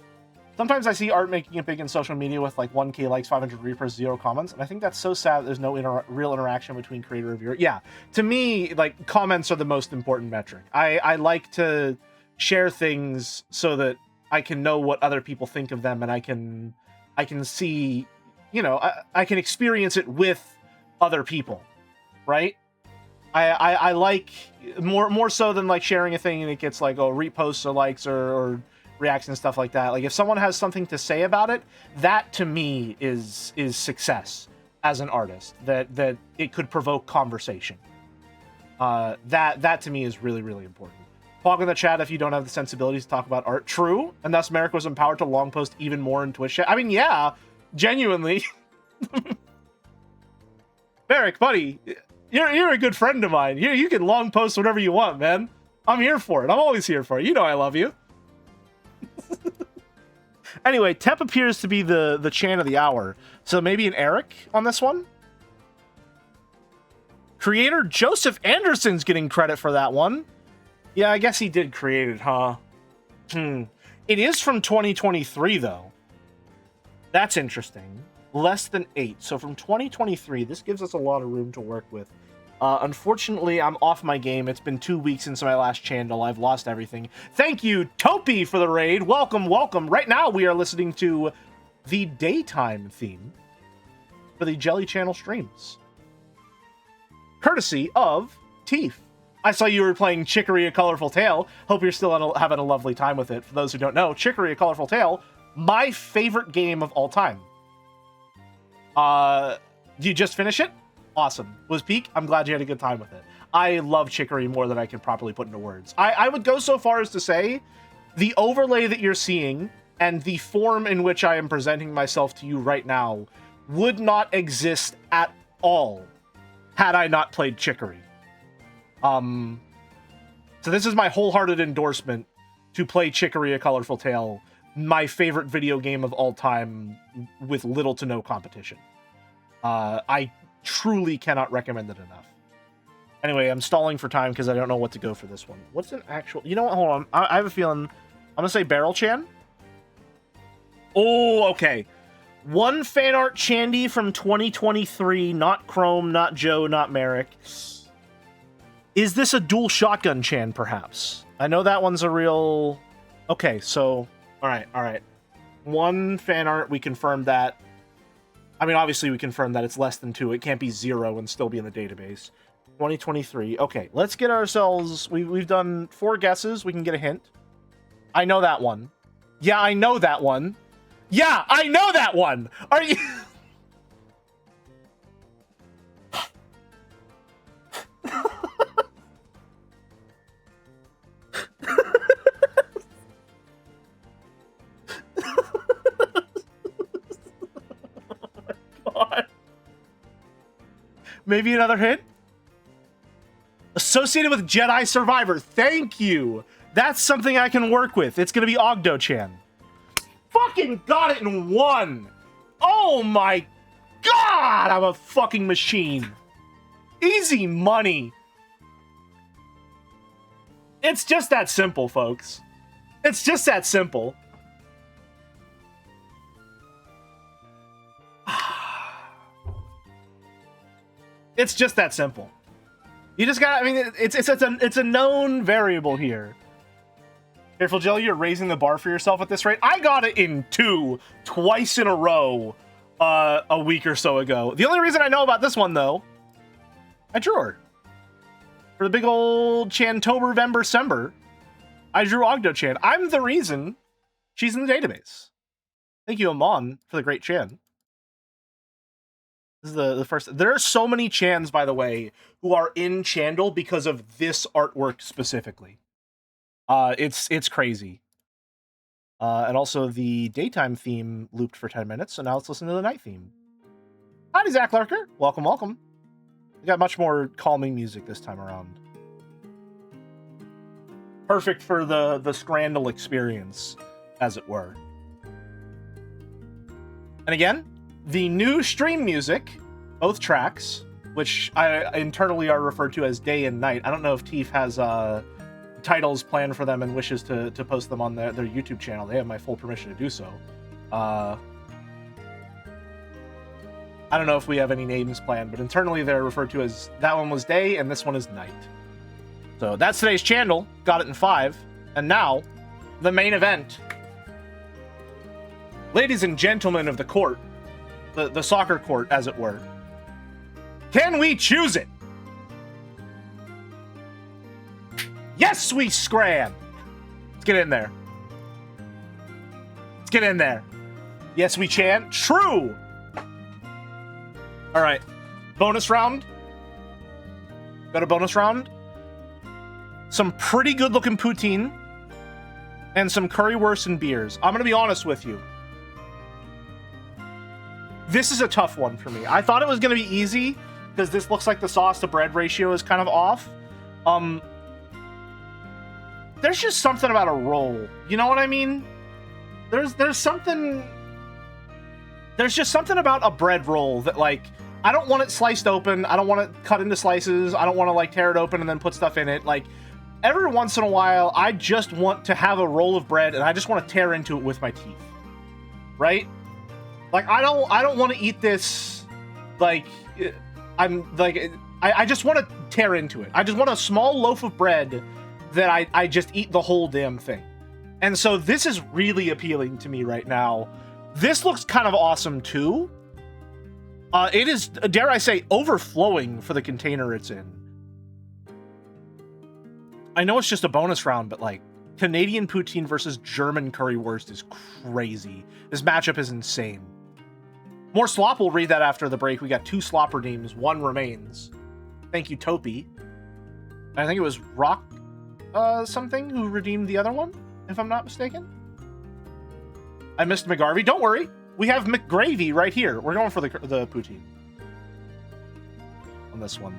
sometimes I see art making it big in social media with like 1K likes, 500 reposts, 0 comments, and I think that's so sad that there's no real interaction between creator and viewer. Yeah, to me, like, comments are the most important metric. I like to share things so that I can know what other people think of them, and I can see, you know, I can experience it with other people, right? I like more so than like sharing a thing and it gets like reposts or likes or reacts and stuff like that. Like, if someone has something to say about it, that to me is success as an artist. That it could provoke conversation. That to me is really important. Pog in the chat if you don't have the sensibilities to talk about art. True, and thus Merrick was empowered to long post even more in Twitch chat. I mean, yeah, genuinely. Merrick, buddy, you're a good friend of mine. You can long post whatever you want, man. I'm here for it. I'm always here for it. You know I love you. Anyway, Tep appears to be the Chan of the hour, so maybe an Eric on this one? Creator Joseph Anderson's getting credit for that one. Yeah, I guess he did create it, huh? It is from 2023, though. That's interesting. Less than 8. So from 2023, this gives us a lot of room to work with. Unfortunately, I'm off my game. It's been 2 weeks since my last channel. I've lost everything. Thank you, Topi, for the raid. Welcome, welcome. Right now, we are listening to the daytime theme for the Jelly Channel streams, courtesy of Teef. I saw you were playing Chicory: A Colorful Tale. Hope you're still having a lovely time with it. For those who don't know, Chicory: A Colorful Tale, my favorite game of all time. Do you just finish it? Awesome. Was peak? I'm glad you had a good time with it. I love Chicory more than I can properly put into words. I would go so far as to say the overlay that you're seeing and the form in which I am presenting myself to you right now would not exist at all had I not played Chicory. So this is my wholehearted endorsement to play Chicory: A Colorful Tale, my favorite video game of all time, with little to no competition. I truly cannot recommend it enough. Anyway, I'm stalling for time because I don't know what to go for this one. What's an actual... You know what? Hold on. I have a feeling... I'm going to say Barrel Chan. Oh, okay. One fan art Chandy from 2023. Not Chrome, not Joe, not Merrick. Is this a dual shotgun Chan, perhaps? I know that one's a real... Okay, so... Alright, alright. One fan art, we confirmed that. I mean, obviously we confirmed that it's less than 2. It can't be 0 and still be in the database. 2023. Okay, let's get ourselves... We've done 4 guesses. We can get a hint. I know that one. Yeah, I know that one. Yeah, I know that one! Are you... Maybe another hint? Associated with Jedi Survivor. Thank you. That's something I can work with. It's going to be Ogdo-chan. Fucking got it in 1. Oh my god, I'm a fucking machine. Easy money. It's just that simple, folks. It's just that simple. It's just that simple. You just got... I mean, it's a known variable here. Careful, Jelly, you're raising the bar for yourself at this rate. I got it in 2, twice in a row, a week or so ago. The only reason I know about this one, though, I drew her. For the big old Chantober-Vember-Sember, I drew Ogdo-chan. I'm the reason she's in the database. Thank you, Amon, for the great Chan. This is the first... There are so many Chans, by the way, who are in Chandle because of this artwork specifically. It's crazy. And also the daytime theme looped for 10 minutes, so now let's listen to the night theme. Howdy, Zach Larker. Welcome, welcome. We got much more calming music this time around. Perfect for the Scrandal experience, as it were. And again, the new stream music, both tracks, which I internally are referred to as day and night. I don't know if Teef has titles planned for them and wishes to post them on their YouTube channel. They have my full permission to do so. I don't know if we have any names planned, but internally they're referred to as... That one was day, and this one is night. So that's today's channel. Got it in 5. And now, the main event. Ladies and gentlemen of the court, the soccer court, as it were. Can we choose it? Yes, we scram! Let's get in there. Let's get in there. Yes, we chant. True! Alright. Bonus round. Got a bonus round. Some pretty good looking poutine. And some currywurst and beers. I'm gonna be honest with you. This is a tough one for me. I thought it was gonna be easy, because this looks like the sauce to bread ratio is kind of off. There's just something about a roll. You know what I mean? There's something... There's just something about a bread roll that, like, I don't want it sliced open. I don't want it cut into slices. I don't want to, like, tear it open and then put stuff in it. Like, every once in a while, I just want to have a roll of bread and I just want to tear into it with my teeth. Right? Like, I don't want to eat this, like, I just want to tear into it. I just want a small loaf of bread that I just eat the whole damn thing. And so this is really appealing to me right now. This looks kind of awesome too. It is, dare I say, overflowing for the container it's in. I know it's just a bonus round, but like, Canadian poutine versus German currywurst is crazy. This matchup is insane. More slop, we'll read that after the break. We got 2 slop redeems, 1 remains. Thank you, Topi. I think it was Rock something who redeemed the other one, if I'm not mistaken. I missed McGarvey. Don't worry. We have McGravy right here. We're going for the poutine on this one.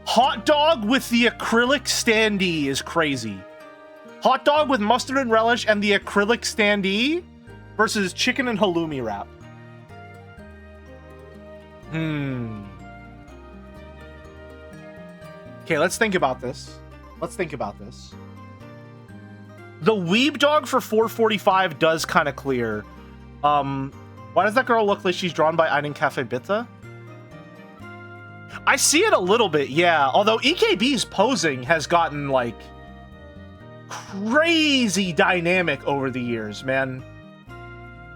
Hot dog with the acrylic standee is crazy. Hot dog with mustard and relish and the acrylic standee versus chicken and halloumi wrap. Okay, let's think about this. The Weeb dog for $4.45 does kind of clear. Why does that girl look like she's drawn by Einen Cafe Bitte? I see it a little bit, yeah. Although EKB's posing has gotten, like, crazy dynamic over the years, man.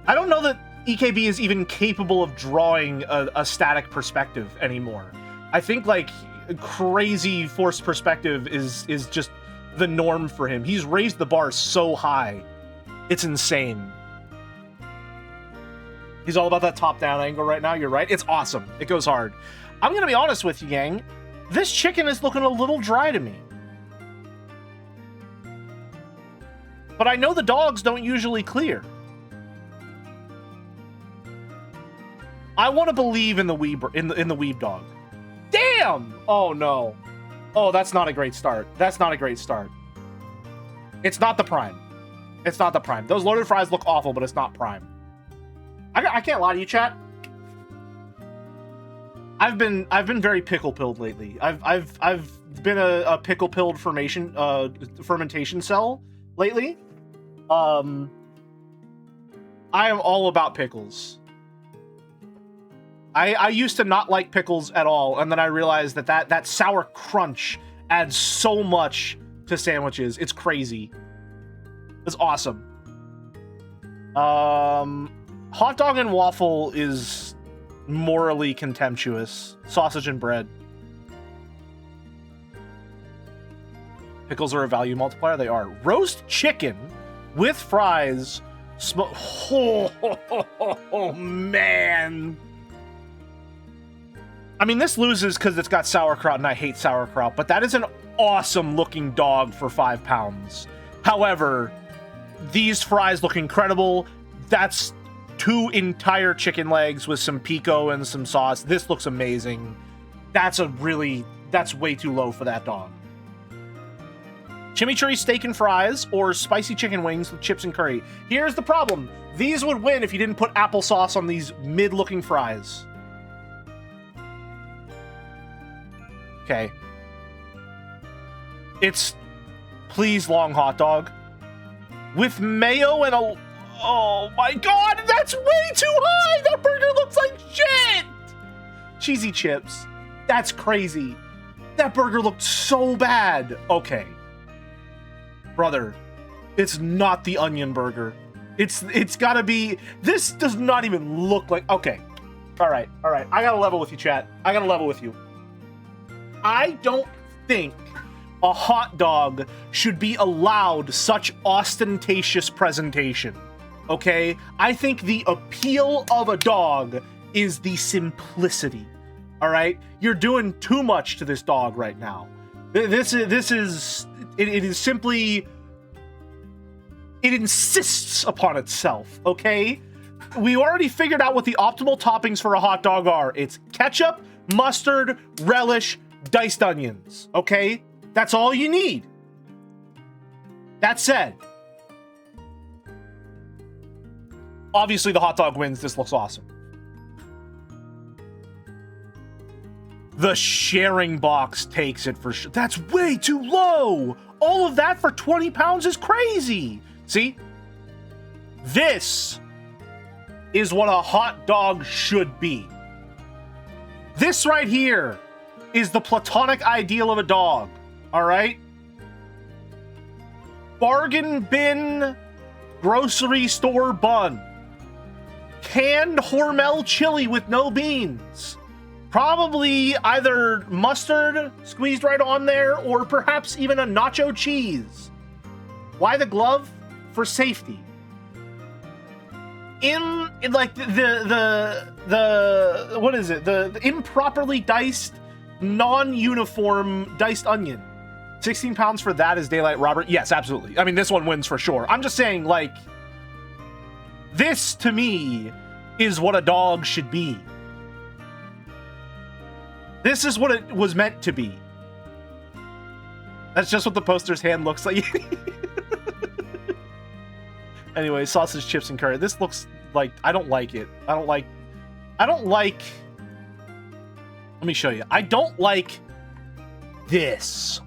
I don't know that EKB is even capable of drawing a static perspective anymore. I think, like, crazy forced perspective is just the norm for him. He's raised the bar so high. It's insane. He's all about that top-down angle right now. You're right. It's awesome. It goes hard. I'm going to be honest with you, gang. This chicken is looking a little dry to me. But I know the dogs don't usually clear. I want to believe in the Weeb, in the Weeb dog. Damn! Oh, no. Oh, that's not a great start. That's not a great start. It's not the prime. It's not the prime. Those loaded fries look awful, but it's not prime. I can't lie to you, chat. I've been very pickle-pilled lately. I've been a pickle-pilled fermentation cell lately. I am all about pickles. I used to not like pickles at all, and then I realized that sour crunch adds so much to sandwiches. It's crazy. It's awesome. Hot dog and waffle is morally contemptuous. Sausage and bread. Pickles are a value multiplier. They are. Roast chicken with fries. Oh, man. I mean, this loses because it's got sauerkraut, and I hate sauerkraut, but that is an awesome-looking dog for 5 pounds. However, these fries look incredible. That's 2 entire chicken legs with some pico and some sauce. This looks amazing. That's way too low for that dog. Chimichurri steak and fries or spicy chicken wings with chips and curry. Here's the problem. These would win if you didn't put applesauce on these mid-looking fries. Okay. It's please long hot dog with mayo and a... Oh my god, that's way too high! That burger looks like shit! Cheesy chips. That's crazy. That burger looked so bad. Okay. Brother, it's not the onion burger. It's gotta be... This does not even look like... Okay. Alright. I gotta level with you, chat. I gotta level with you. I don't think a hot dog should be allowed such ostentatious presentation. Okay? I think the appeal of a dog is the simplicity. Alright? You're doing too much to this dog right now. It is simply... It insists upon itself, okay? We already figured out what the optimal toppings for a hot dog are. It's ketchup, mustard, relish, diced onions, okay? That's all you need. That said, obviously the hot dog wins. This looks awesome. The sharing box takes it for sure. That's way too low. All of that for 20 pounds is crazy. See? This is what a hot dog should be. This right here is the platonic ideal of a dog, all right? Bargain bin grocery store bun. Canned Hormel chili with no beans. Probably either mustard squeezed right on there or perhaps even a nacho cheese. Why the glove? For safety. In like the what is it? The improperly diced, non-uniform diced onion. 16 pounds for that is daylight robbery. Yes, absolutely. I mean, this one wins for sure. I'm just saying, like, this to me is what a dog should be. This is what it was meant to be. That's just what the poster's hand looks like. Anyway, sausage, chips, and curry. This looks like, I don't like it. I don't like, let me show you. I don't like this.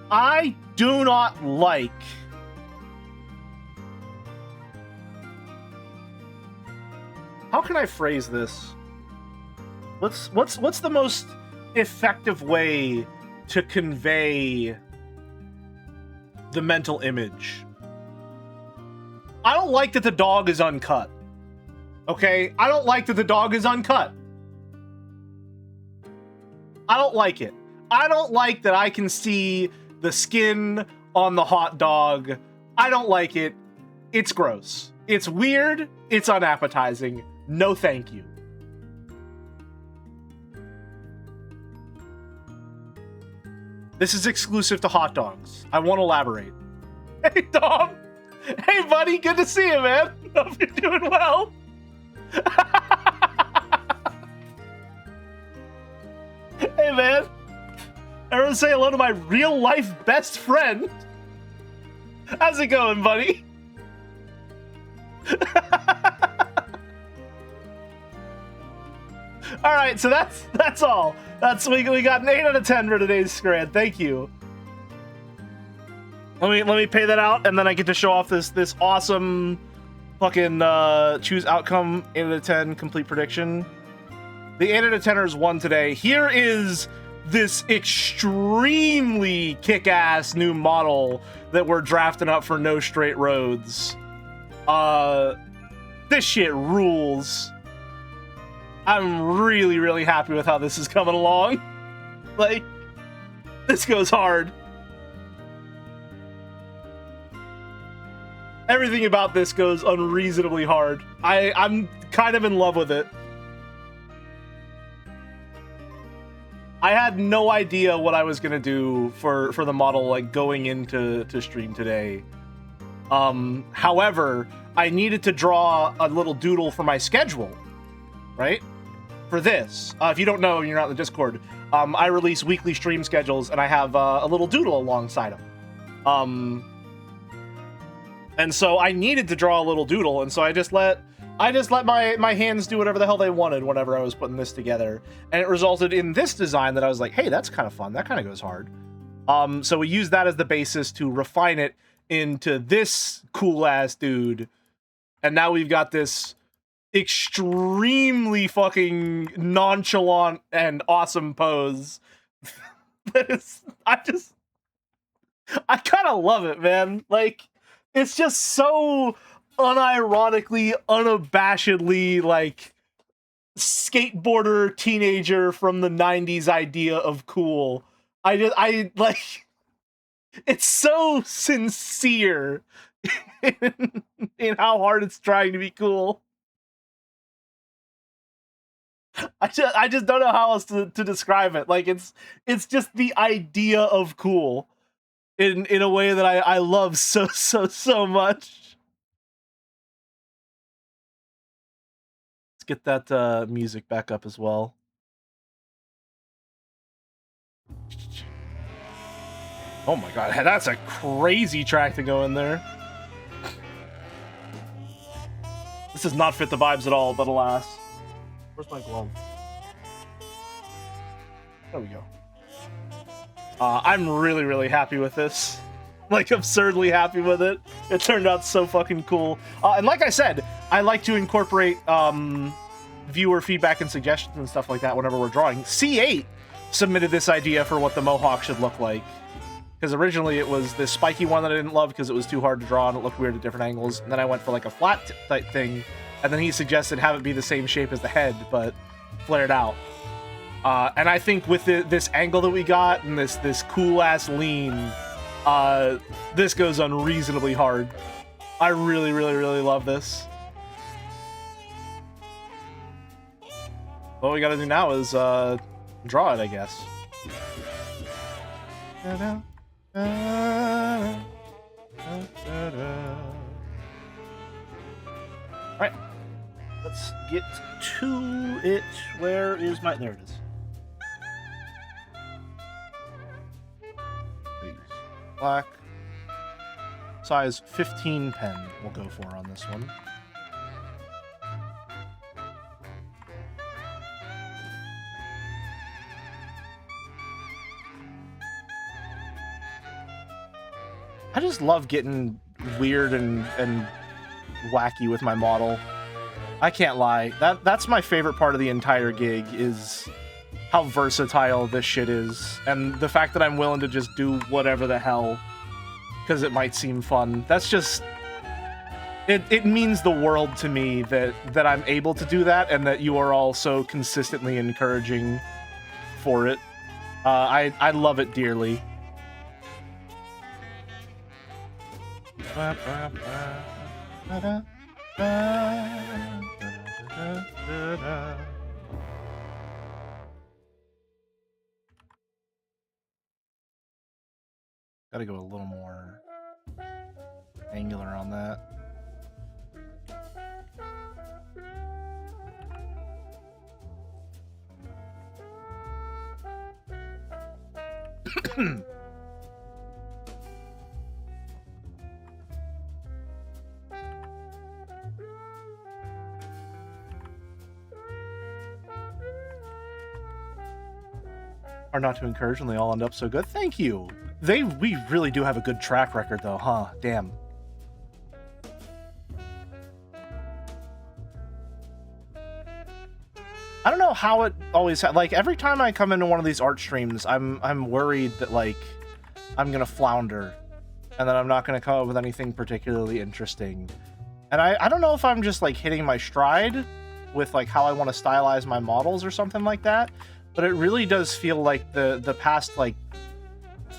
I do not like how can I phrase this? What's the most effective way to convey the mental image? I don't like that the dog is uncut. Okay? I don't like that the dog is uncut. I don't like it. I don't like that I can see the skin on the hot dog. I don't like it. It's gross. It's weird. It's unappetizing. No thank you. This is exclusive to hot dogs. I won't elaborate. Hey, Dom. Hey, buddy. Good to see you, man. Hope you're doing well. Hey, man. Everyone say hello to my real-life best friend. How's it going, buddy? All right, so that's all. We got an 8 out of 10 for today's scran. Thank you. Let me pay that out, and then I get to show off this awesome fucking choose outcome 8 out of 10 complete prediction. The 8 out of 10ers won today. Here is this extremely kick-ass new model that we're drafting up for No Straight Roads. This shit rules. I'm really, really happy with how this is coming along. Like, this goes hard. Everything about this goes unreasonably hard. I'm kind of in love with it. I had no idea what I was gonna do for the model, like, going into stream today. However, I needed to draw a little doodle for my schedule, right? For this. If you don't know, you're not in the Discord. I release weekly stream schedules, and I have a little doodle alongside them. And so I needed to draw a little doodle, and so I just let my hands do whatever the hell they wanted whenever I was putting this together. And it resulted in this design that I was like, hey, that's kind of fun. That kind of goes hard. So we used that as the basis to refine it into this cool-ass dude. And now we've got this extremely fucking nonchalant and awesome pose. That is, I kind of love it, man. Like, it's just so unironically, unabashedly, like, skateboarder teenager from the 90s idea of cool. I like, it's so sincere in how hard it's trying to be cool. I just don't know how else to describe it. Like, it's just the idea of cool in a way that I love so much. Let's get that music back up as well. Oh my god, that's a crazy track to go in there. This does not fit the vibes at all, but alas. Where's my glove? There we go. I'm really, really happy with this. Like, absurdly happy with it. It turned out so fucking cool. And like I said, I like to incorporate viewer feedback and suggestions and stuff like that whenever we're drawing. C8 submitted this idea for what the mohawk should look like. Because originally it was this spiky one that I didn't love because it was too hard to draw and it looked weird at different angles. And then I went for like a flat type thing. And then he suggested have it be the same shape as the head, but flared out. And I think with this angle that we got and this cool-ass lean, this goes unreasonably hard. I really, really, really love this. What we gotta do now is draw it, I guess. Alright. Let's get to it. Where is my... There it is. Black. Size 15 pen we'll go for on this one. I just love getting weird and wacky with my model. I can't lie. That's my favorite part of the entire gig is how versatile this shit is, and the fact that I'm willing to just do whatever the hell because it might seem fun. That's just it means the world to me that I'm able to do that and that you are all so consistently encouraging for it. I love it dearly. Gotta go a little more angular on that. Are not to encourage when they all end up so good. Thank you. We really do have a good track record though, huh? Damn. I don't know how it always like every time I come into one of these art streams, I'm worried that like I'm gonna flounder and that I'm not gonna come up with anything particularly interesting. And I don't know if I'm just like hitting my stride with like how I want to stylize my models or something like that, but it really does feel like the past like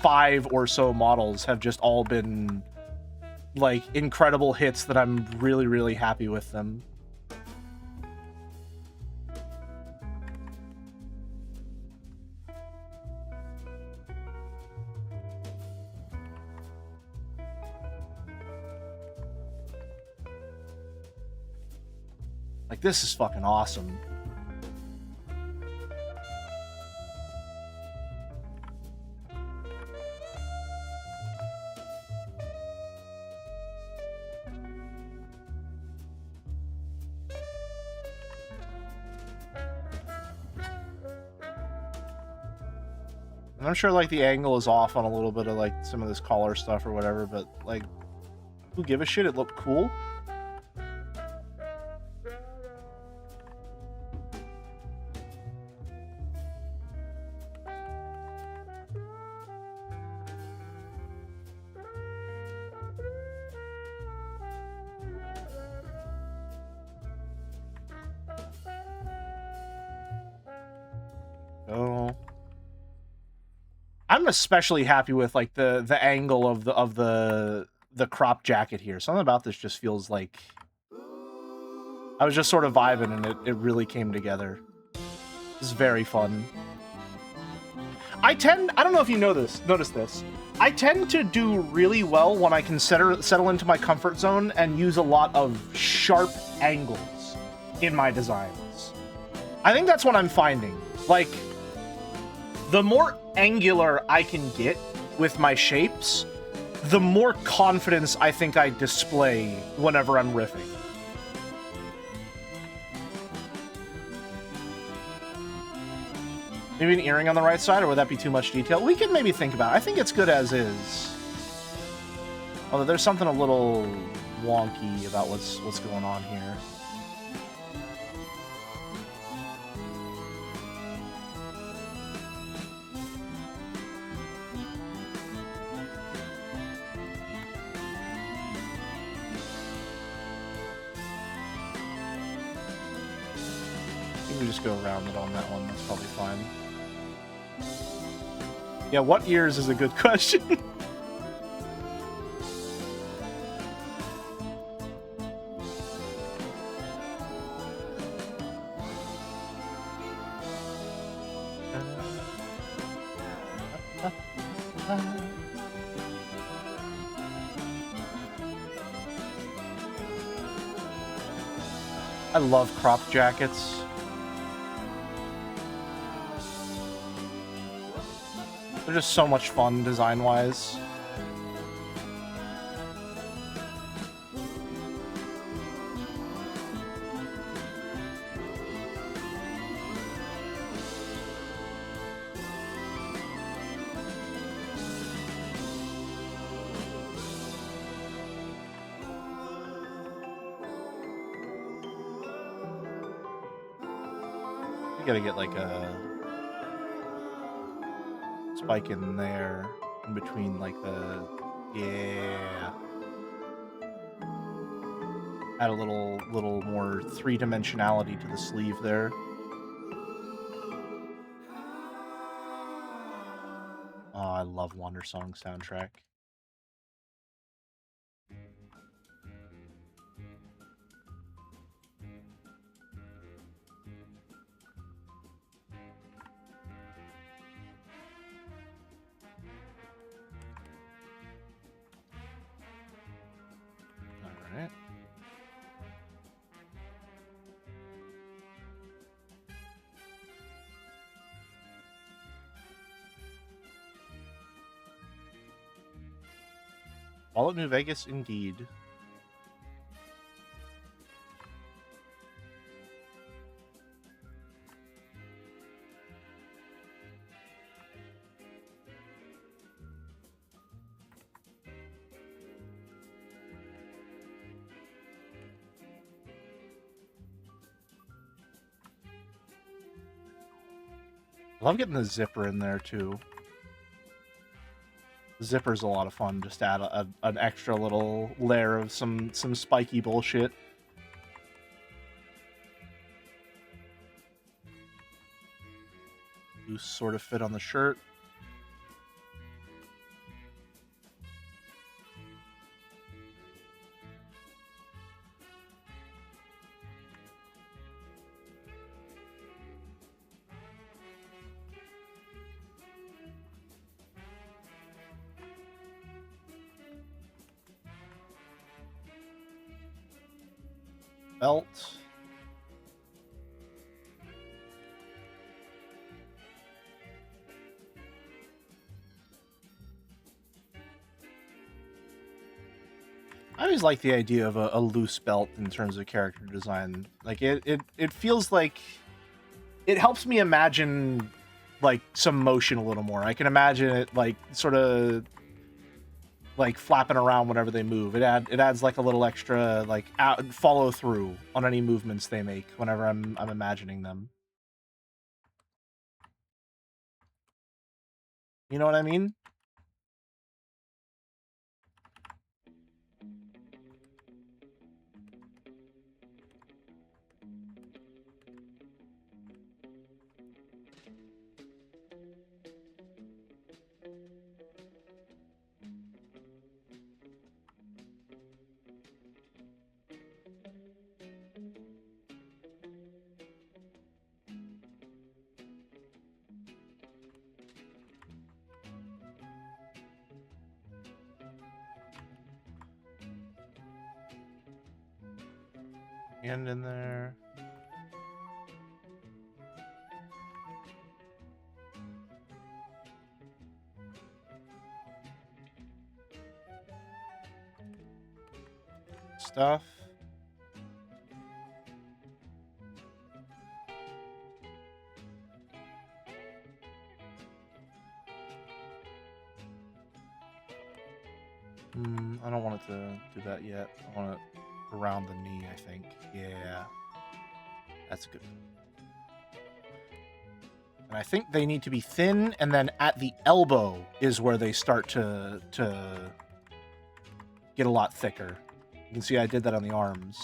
5 or so models have just all been like incredible hits that I'm really, really happy with them. Like, this is fucking awesome. I'm sure, like, the angle is off on a little bit of, like, some of this collar stuff or whatever, but, like, who give a shit? It looked cool. Oh. I'm especially happy with like the angle of the crop jacket here. Something about this just feels like I was just sort of vibing and it really came together. It's very fun. I don't know if you notice this. I tend to do really well when I can settle into my comfort zone and use a lot of sharp angles in my designs. I think that's what I'm finding. Like, the more angular I can get with my shapes, the more confidence I think I display whenever I'm riffing. Maybe an earring on the right side, or would that be too much detail? We can maybe think about it. I think it's good as is. Although there's something a little wonky about what's going on here. We just go around it on that one. That's probably fine. Yeah, what ears is a good question. I love cropped jackets. They're just so much fun design-wise. You gotta get like a spike in there, in between like the... Yeah. Add a little more three-dimensionality to the sleeve there. Oh, I love Wonder Song soundtrack. Alright. Fallout New Vegas, indeed. I love getting the zipper in there, too. The zipper's a lot of fun, just add an extra little layer of some spiky bullshit. Loose sort of fit on the shirt. Belt. I always like the idea of a loose belt in terms of character design. Like it feels like it helps me imagine like some motion a little more. I can imagine it like sort of like flapping around whenever they move. It adds like a little extra like follow through on any movements they make whenever I'm imagining them. You know what I mean? Hand in there. Stuff. I don't want it to do that yet. I want it around the knee, I think. Yeah. That's good. And I think they need to be thin, and then at the elbow is where they start to get a lot thicker. You can see I did that on the arms.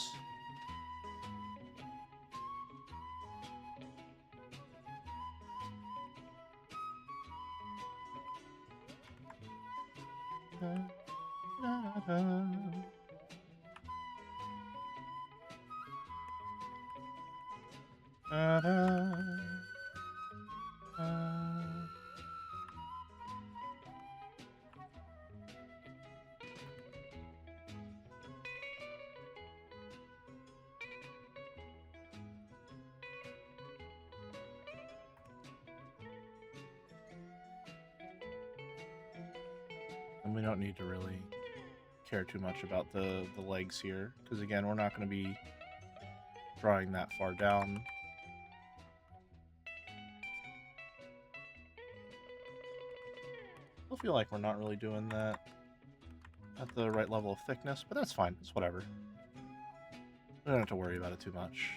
And we don't need to really care too much about the legs here, because again, we're not going to be drawing that far down. I feel like we're not really doing that at the right level of thickness, but that's fine. It's whatever. We don't have to worry about it too much.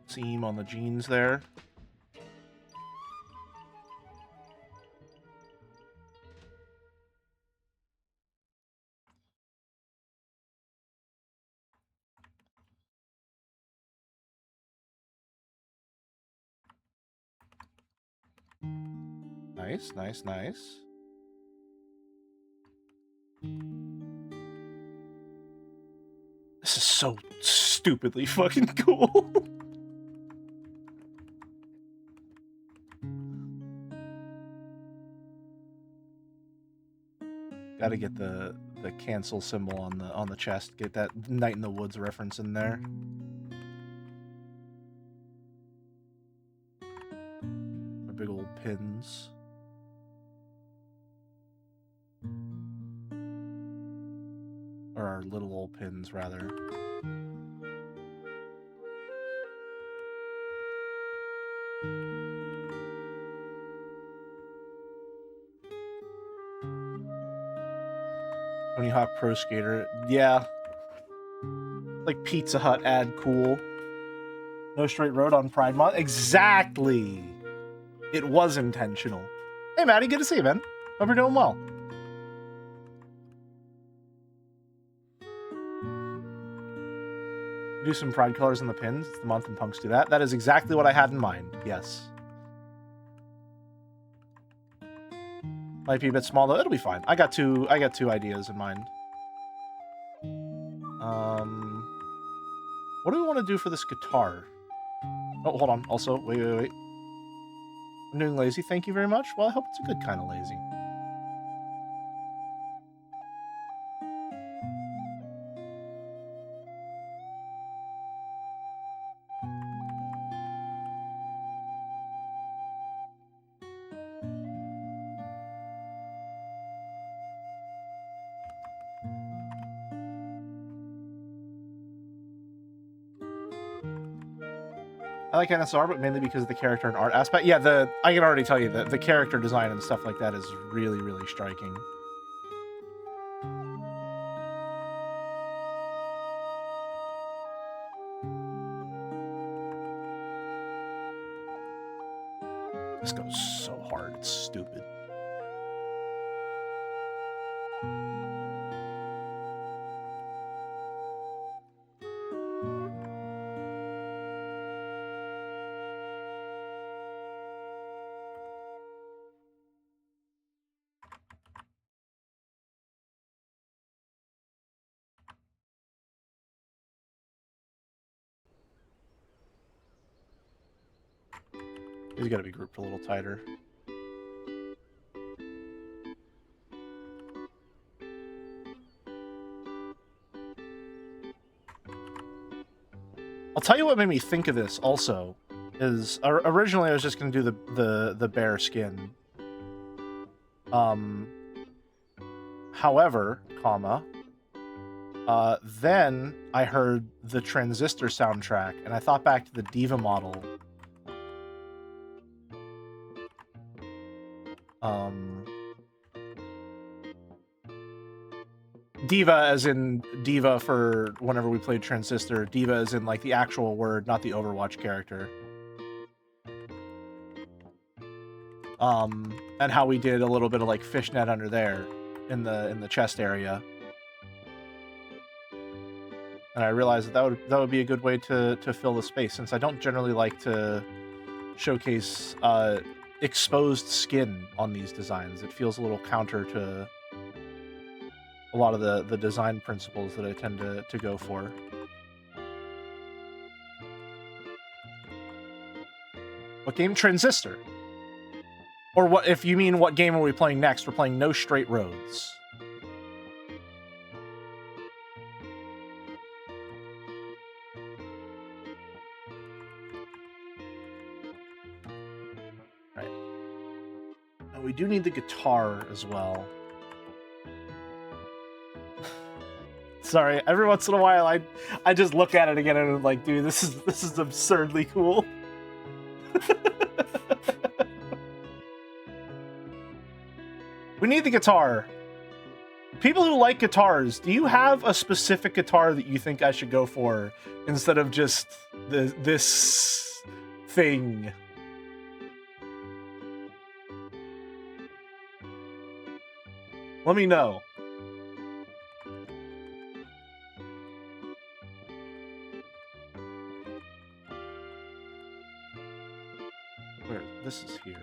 Seam on the jeans there. Nice, nice, nice. This is so stupidly fucking cool. Got to get the cancel symbol on the chest. Get that Night in the Woods reference in there. Our big old pins. Or our little old pins, rather. Tony Hawk Pro Skater. Yeah. Like Pizza Hut ad cool. No straight road on Pride Month. Exactly. It was intentional. Hey, Maddie, good to see you, man. Hope you're doing well. Do some pride colors on the pins. It's the month and punks do that. That is exactly what I had in mind. Yes. Might be a bit small though. It'll be fine. I got two ideas in mind. What do we want to do for this guitar? Oh, hold on. Also, wait. I'm doing lazy. Thank you very much. Well, I hope it's a good kind of lazy. I like NSR, but mainly because of the character and art aspect. Yeah, I can already tell you that the character design and stuff like that is really, really striking. This goes so hard, it's stupid. He's got to be grouped a little tighter. I'll tell you what made me think of this also is originally I was just going to do the bear skin. However, comma, Then I heard the Transistor soundtrack, and I thought back to the Diva model. Diva as in diva for whenever we played Transistor. Diva as in like the actual word, not the Overwatch character. And how we did a little bit of like fishnet under there in the chest area. And I realized that would be a good way to fill the space, since I don't generally like to showcase exposed skin on these designs. It feels a little counter to a lot of the design principles that I tend to go for. What game? Transistor. Or what? If you mean what game are we playing next, we're playing No Straight Roads. Right. Now we do need the guitar as well. Sorry, every once in a while I just look at it again and I'm like, dude, this is absurdly cool. We need the guitar. People who like guitars, do you have a specific guitar that you think I should go for instead of just this thing? Let me know. Where? This is here.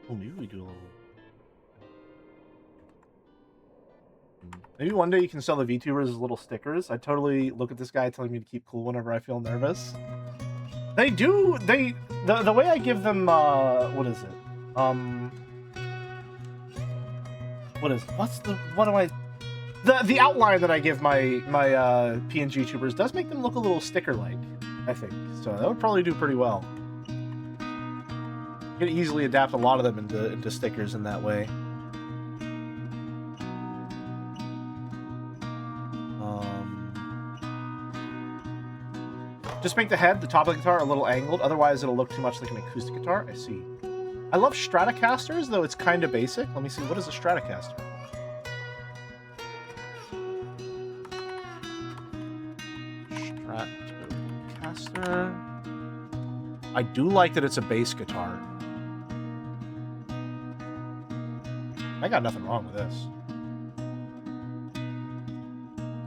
Oh, maybe we do a little... Maybe one day you can sell the VTubers as little stickers. I totally look at this guy telling me to keep cool whenever I feel nervous. They do... The way I give them... what is it? What am I... The outline that I give my PNG tubers does make them look a little sticker-like, I think. So that would probably do pretty well. You can easily adapt a lot of them into stickers in that way. Just make the head, the top of the guitar, a little angled. Otherwise, it'll look too much like an acoustic guitar. I see. I love Stratocasters, though it's kind of basic. Let me see. What is a Stratocaster? Stratocaster. I do like that it's a bass guitar. I got nothing wrong with this.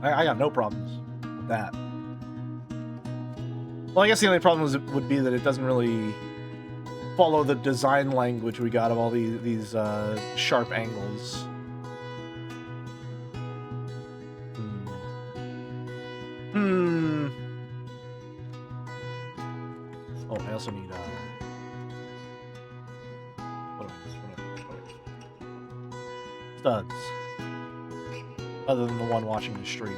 I got no problems with that. Well, I guess the only problem would be that it doesn't really follow the design language we got of all these sharp angles. Oh, I also need what do I need? Studs. Other than the one watching the stream.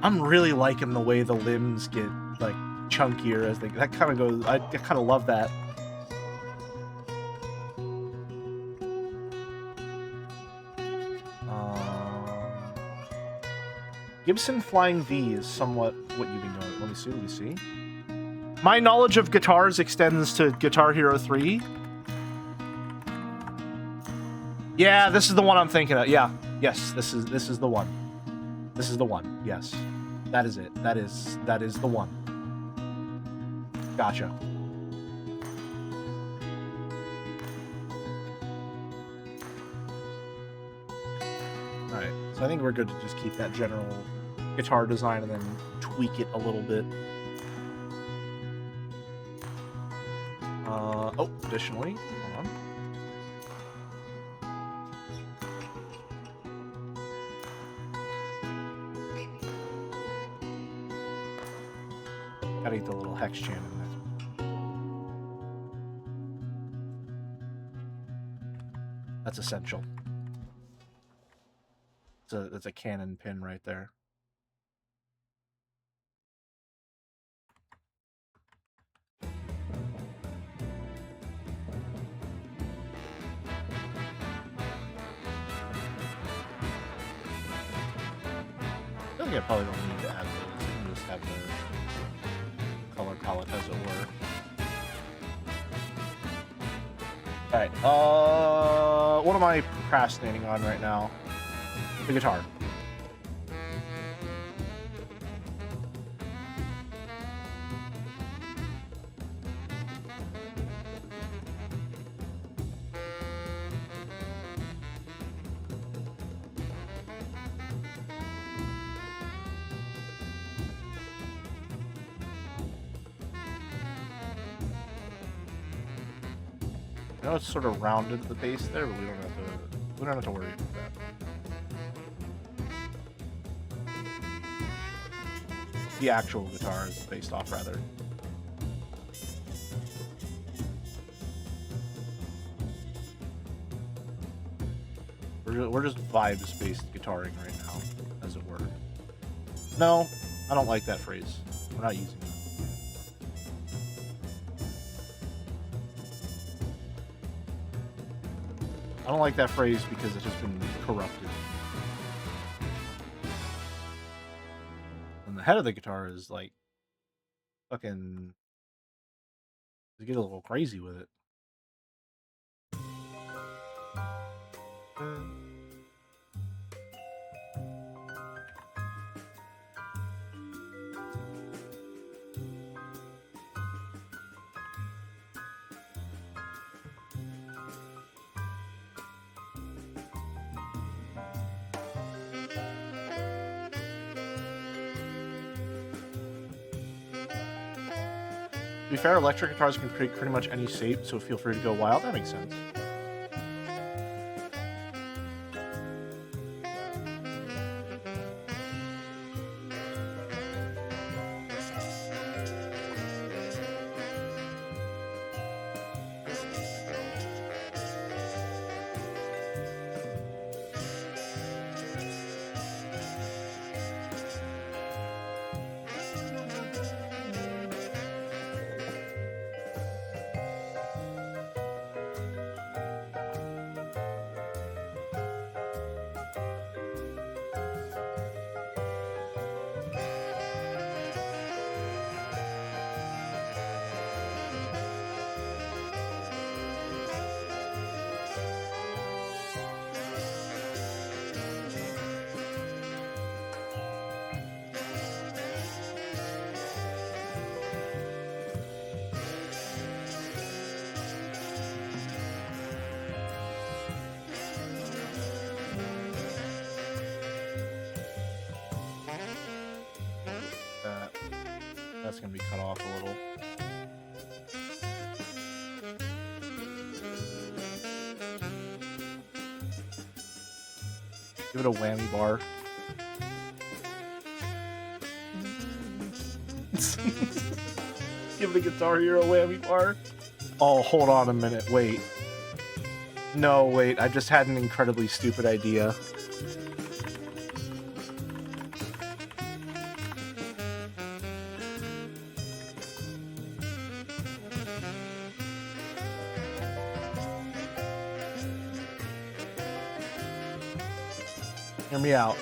I'm really liking the way the limbs get like chunkier as that kind of goes. I kind of love that. Gibson Flying V is somewhat what you've been doing. Let me see. My knowledge of guitars extends to Guitar Hero 3. Yeah, this is the one I'm thinking of. Yeah, yes, this is the one. This is the one. Yes, that is it. That is the one. Gotcha. All right. So So I think we're good to just keep that general guitar design and then tweak it a little bit. Oh, additionally, hold on. Gotta get the little hex chant in there. That's essential. That's a cannon pin right there. I feel like I probably don't need to add those. I can just have the color palette as it were. Alright, what am I procrastinating on right now? The guitar. I know it's sort of rounded at the base there, but we don't have to worry about that. The actual guitar is based off, rather. We're just vibes-based guitaring right now, as it were. No, I don't like that phrase. We're not using it. I don't like that phrase because it's just been corrupted. And the head of the guitar is like fucking. They get a little crazy with it. To be fair, electric guitars can create pretty much any shape, so feel free to go wild. That makes sense. That's gonna be cut off a little. Give it a whammy bar. Give the Guitar Hero a whammy bar. Oh, hold on a minute. Wait. No, wait. I just had an incredibly stupid idea. Hear me out.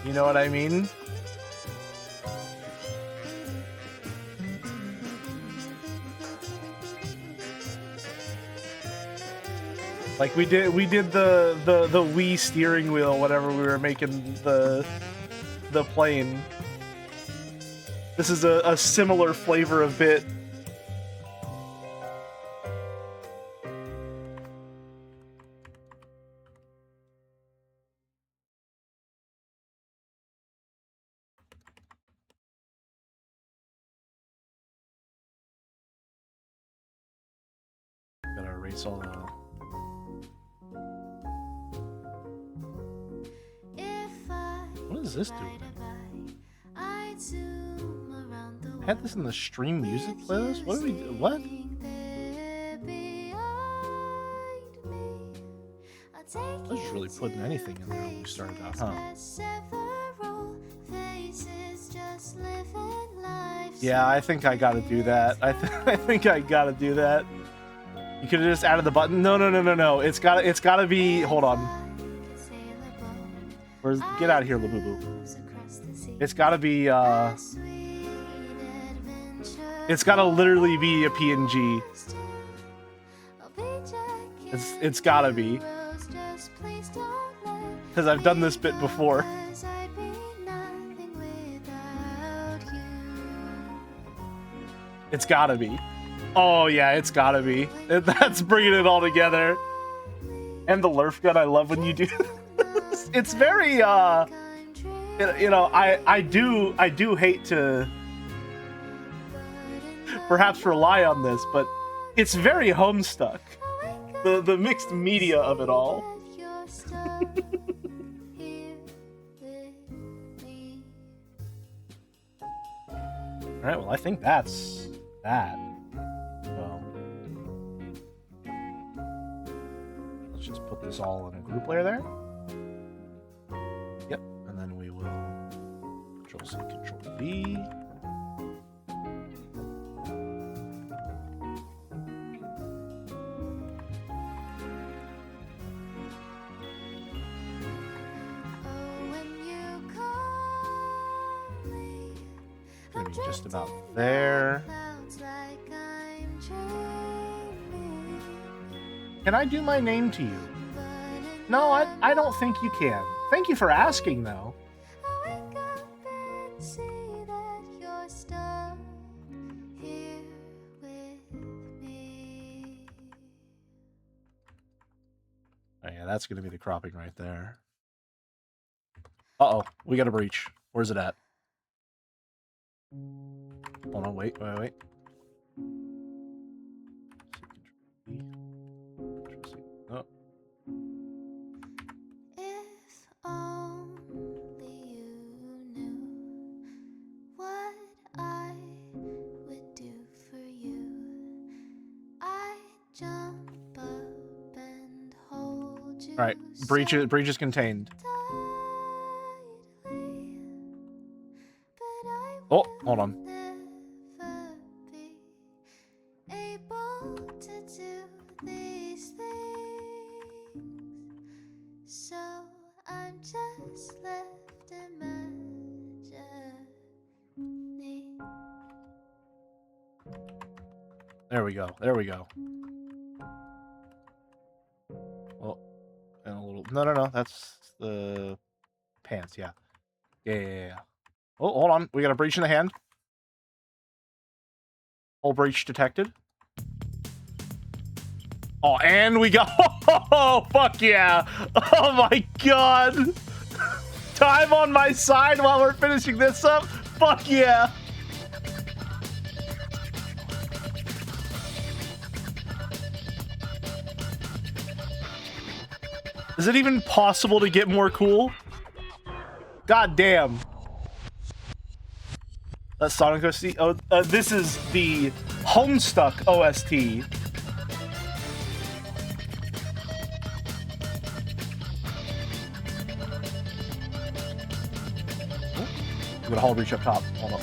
You know what I mean? Like we did the Wii steering wheel whenever we were making the plane. This is a similar flavor of bit. Gotta erase all the... What is this doing? I had this in the stream music playlist? What do we do? What? I was just really putting anything in there when we started out, huh? Yeah, I think I gotta do that. I think I gotta do that. You could have just added the button. No. It's gotta be. Hold on. Get out of here, Labubu. It's gotta be. It's gotta literally be a PNG. It's gotta be. Because I've done this bit before. It's gotta be. Oh yeah, it's gotta be. That's bringing it all together. And the Lurf gun, I love when you do this. It's very, you know, I do hate to perhaps rely on this, but it's very Homestuck. The mixed media of it all. Alright, well, I think that's that. So, let's just put this all in a group layer there. Yep, and then we will Control-C, Control-V. Just about there. Can I do my name to you? No, I don't think you can. Thank you for asking, though. Oh, yeah, that's going to be the cropping right there. Uh-oh, we got a breach. Where's it at? Hold on, wait. Oh. If only you knew what I would do for you, I'd jump up and hold you. All right, breach is contained. Oh, hold on. So I'm just left imagining. There we go. Well, and a little. No. That's the pants. Yeah. Oh, hold on. We got a breach in the hand. Whole breach detected. Oh, and we got... Oh, fuck yeah. Oh, my God. Time on my side while we're finishing this up. Fuck yeah. Is it even possible to get more cool? God damn. That's Sonic OST. Oh, this is the Homestuck OST. I'm gonna hold reach up top. Hold on.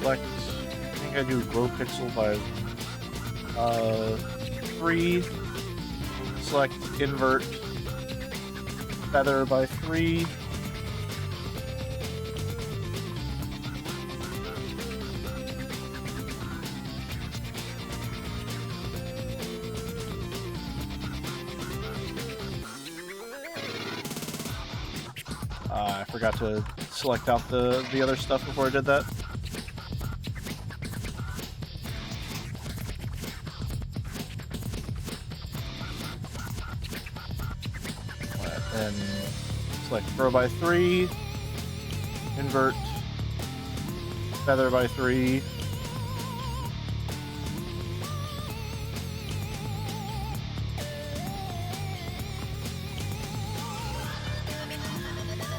select, I think I do grow pixel by 3, select invert feather by 3. I forgot to select out the other stuff before I did that. And select grow by 3, invert feather by 3.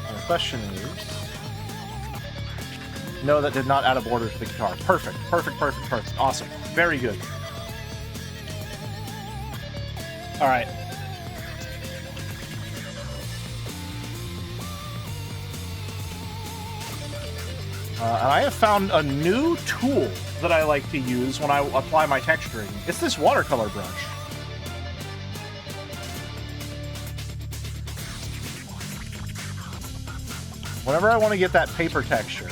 And the question is, no, that did not add a border to the guitar. Perfect, perfect, perfect, perfect. Awesome. Very good. All right. And I have found a new tool that I like to use when I apply my texturing. It's this watercolor brush. Whenever I want to get that paper texture,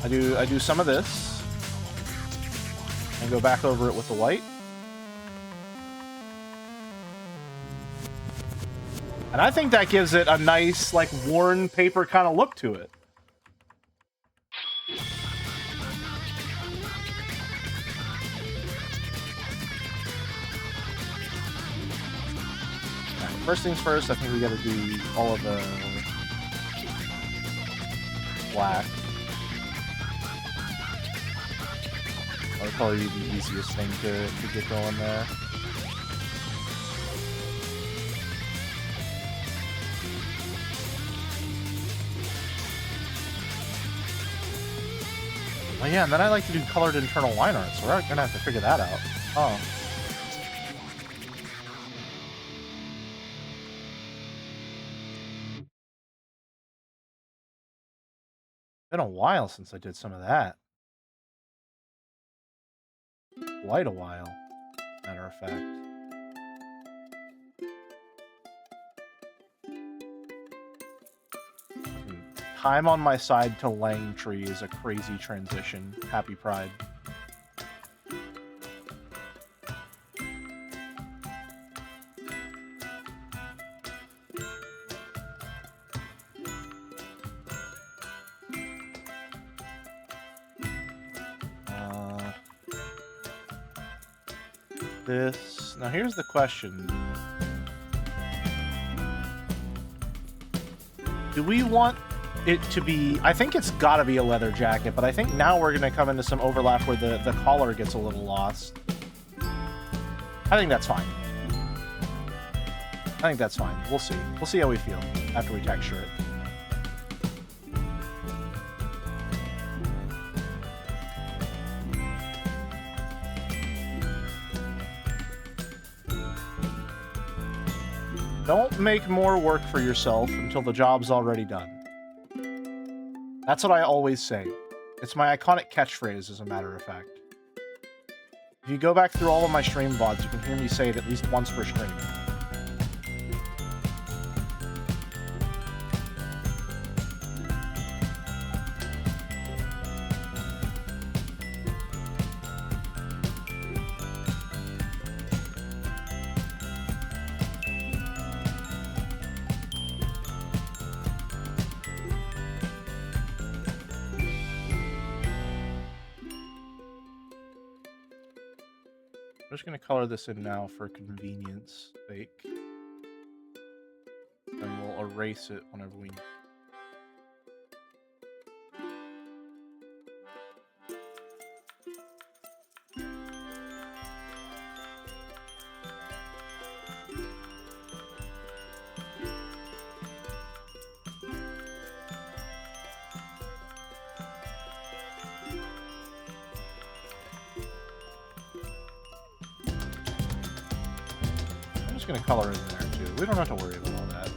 I do some of this and go back over it with the white. And I think that gives it a nice, like, worn paper kind of look to it. Right, first things first, I think we gotta do all of the black. That would probably be the easiest thing to get going there. Oh yeah, and then I like to do colored internal line art, so we're gonna have to figure that out. Oh. Been a while since I did some of that. Quite a while, matter of fact. Time on my side to Lang Tree is a crazy transition. Happy Pride. This. Now here's the question. Do we want it to be... I think it's gotta be a leather jacket, but I think now we're gonna come into some overlap where the collar gets a little lost. I think that's fine. I think that's fine. We'll see. We'll see how we feel after we texture it. Don't make more work for yourself until the job's already done. That's what I always say. It's my iconic catchphrase, as a matter of fact. If you go back through all of my stream VODs, you can hear me say it at least once per stream. I'm just going to color this in now for convenience sake. And we'll erase it whenever we... Going to color in there too. We don't have to worry about all that.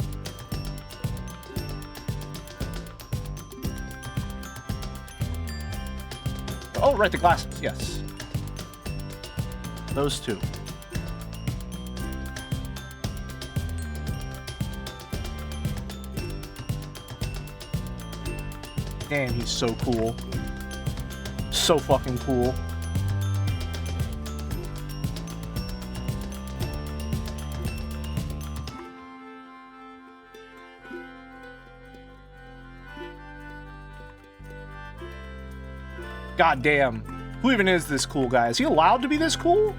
Oh, right, the glasses. Yes. Those two. Damn, he's so cool. So fucking cool. God damn. Who even is this cool guy? Is he allowed to be this cool?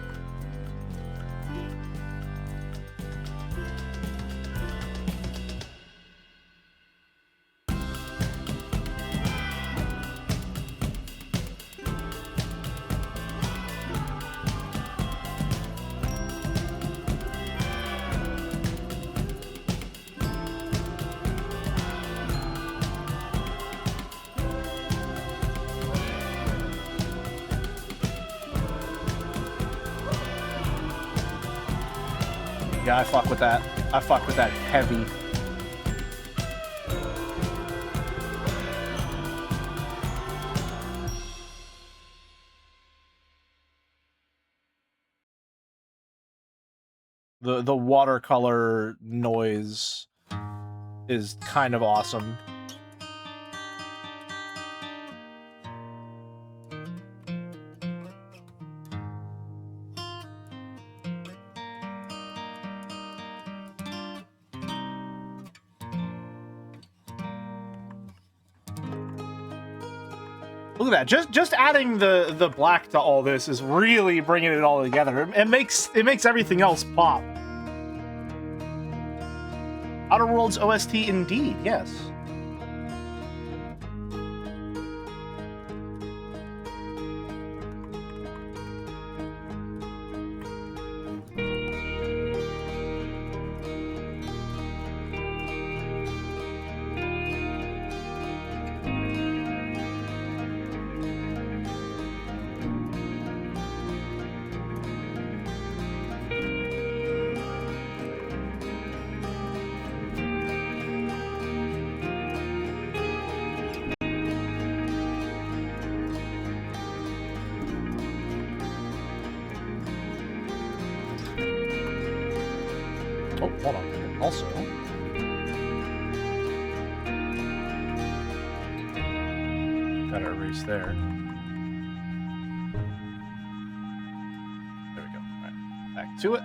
Yeah, I fuck with that. I fuck with that heavy. The watercolor noise is kind of awesome. Look at that! Just adding the black to all this is really bringing it all together. It makes everything else pop. Outer Worlds OST, indeed. Yes. Oh, hold on. Also, gotta erase there. There we go. All right, back to it.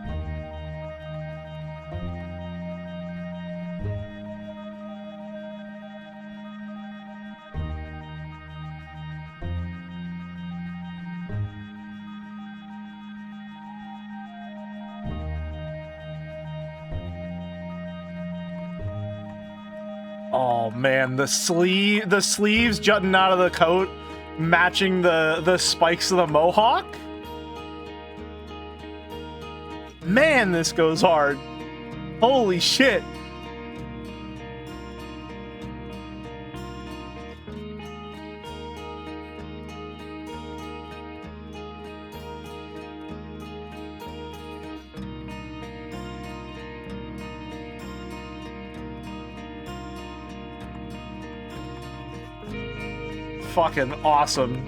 Oh man, the sleeves jutting out of the coat, matching the spikes of the mohawk. Man, this goes hard. Holy shit. Fucking awesome.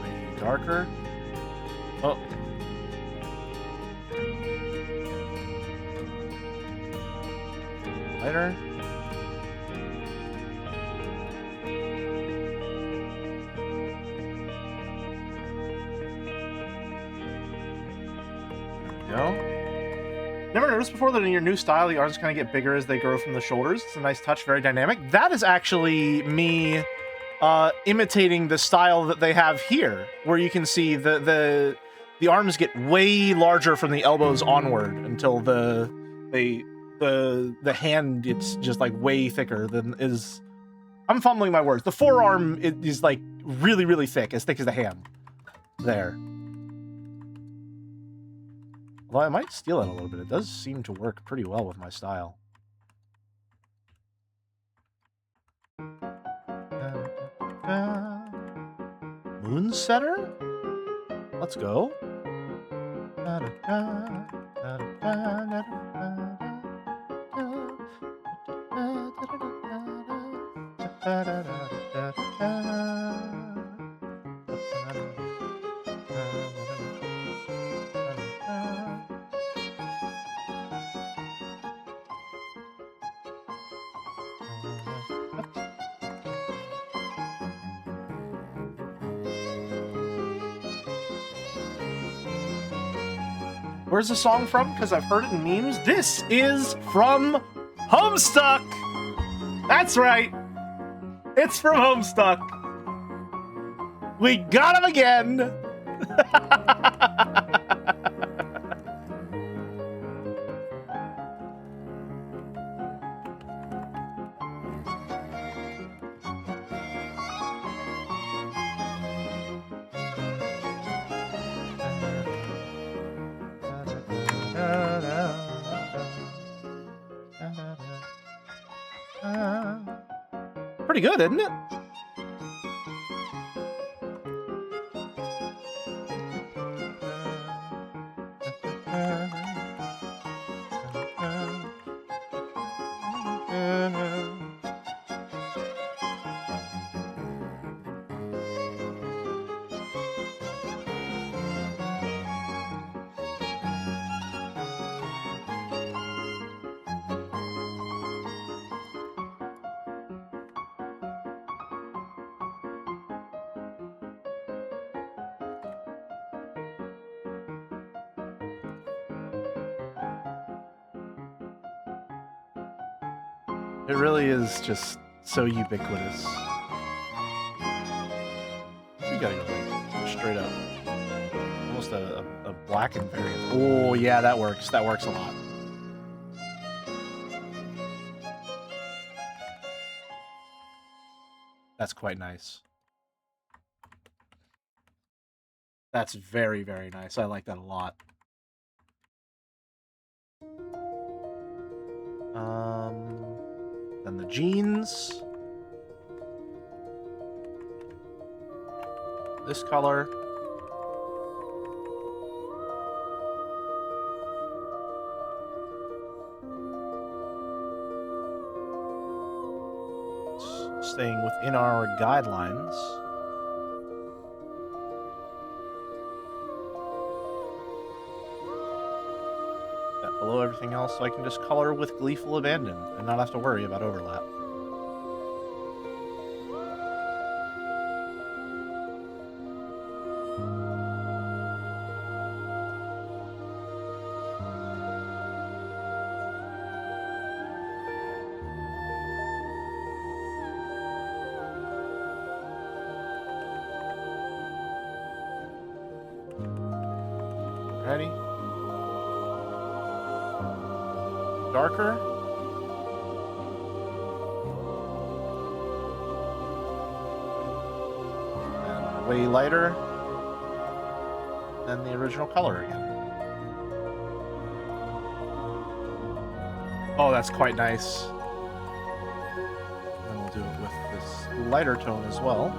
Maybe darker. Oh. Lighter. Go. Never noticed before that in your new style, the arms kind of get bigger as they grow from the shoulders. It's a nice touch, very dynamic. That is actually me imitating the style that they have here, where you can see the arms get way larger from the elbows onward until the hand gets just like way thicker than is. I'm fumbling my words. The forearm is like really, really thick as the hand. There. Although I might steal it a little bit. It does seem to work pretty well with my style. Moonsetter? Let's go. Where's the song from? Because I've heard it in memes. This is from Homestuck! That's right! It's from Homestuck! We got him again! Pretty good, isn't it? It really is just so ubiquitous. We gotta go like straight up. Almost a blackened variant. Oh yeah, that works. That works a lot. That's quite nice. That's very, very nice. I like that a lot. Then the jeans. This color. Staying within our guidelines. That below everything else, so I can just color with gleeful abandon and not have to worry about overlap. Ready? Darker. And way lighter than the original color again. Oh, that's quite nice. And we'll do it with this lighter tone as well.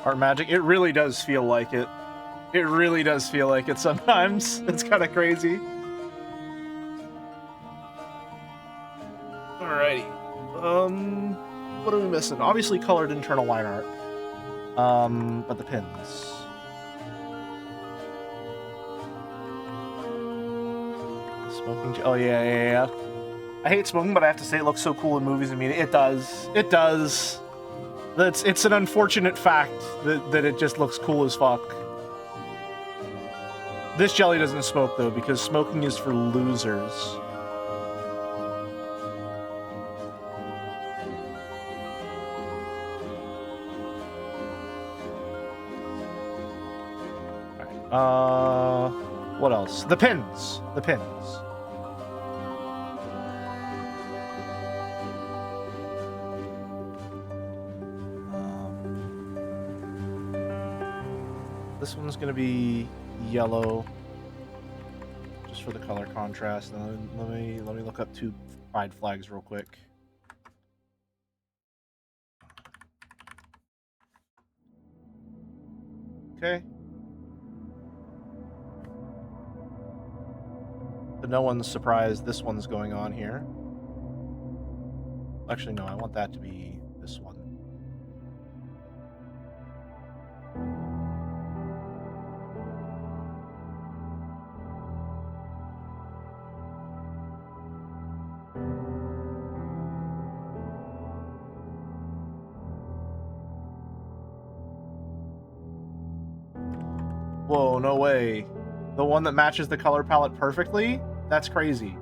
Art magic, it really does feel like it. It really does feel like it sometimes. It's kind of crazy. Alrighty. What are we missing? Obviously colored internal line art. But the pins. Smoking, oh yeah. I hate smoking, but I have to say it looks so cool in movies and media. It does. It does. It's an unfortunate fact that it just looks cool as fuck. This jelly doesn't smoke, though, because smoking is for losers. Alright, what else? The pins! The pins. This one's gonna be yellow, just for the color contrast. And let me look up 2 pride flags real quick. Okay. So no one's surprised this one's going on here. Actually, no, I want that to be this one. Whoa, no way. The one that matches the color palette perfectly? That's crazy.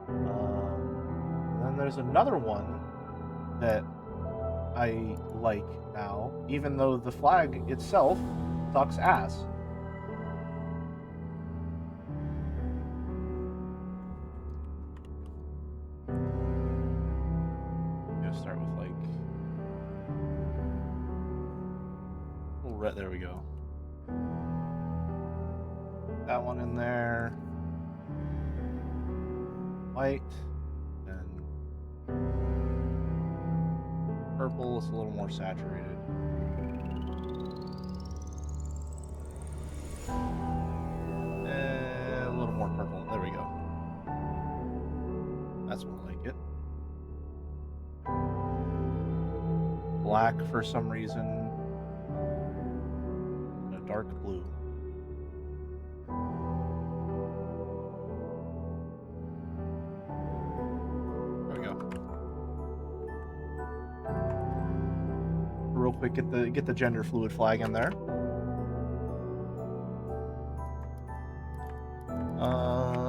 And then there's another one that I like now, even though the flag itself sucks ass. I'm gonna start with like little red. There we go. That one in there. White and purple is a little more saturated. A little more purple. There we go. That's more like it. Black for some reason. And a dark blue. There we go. Real quick, get the gender fluid flag in there.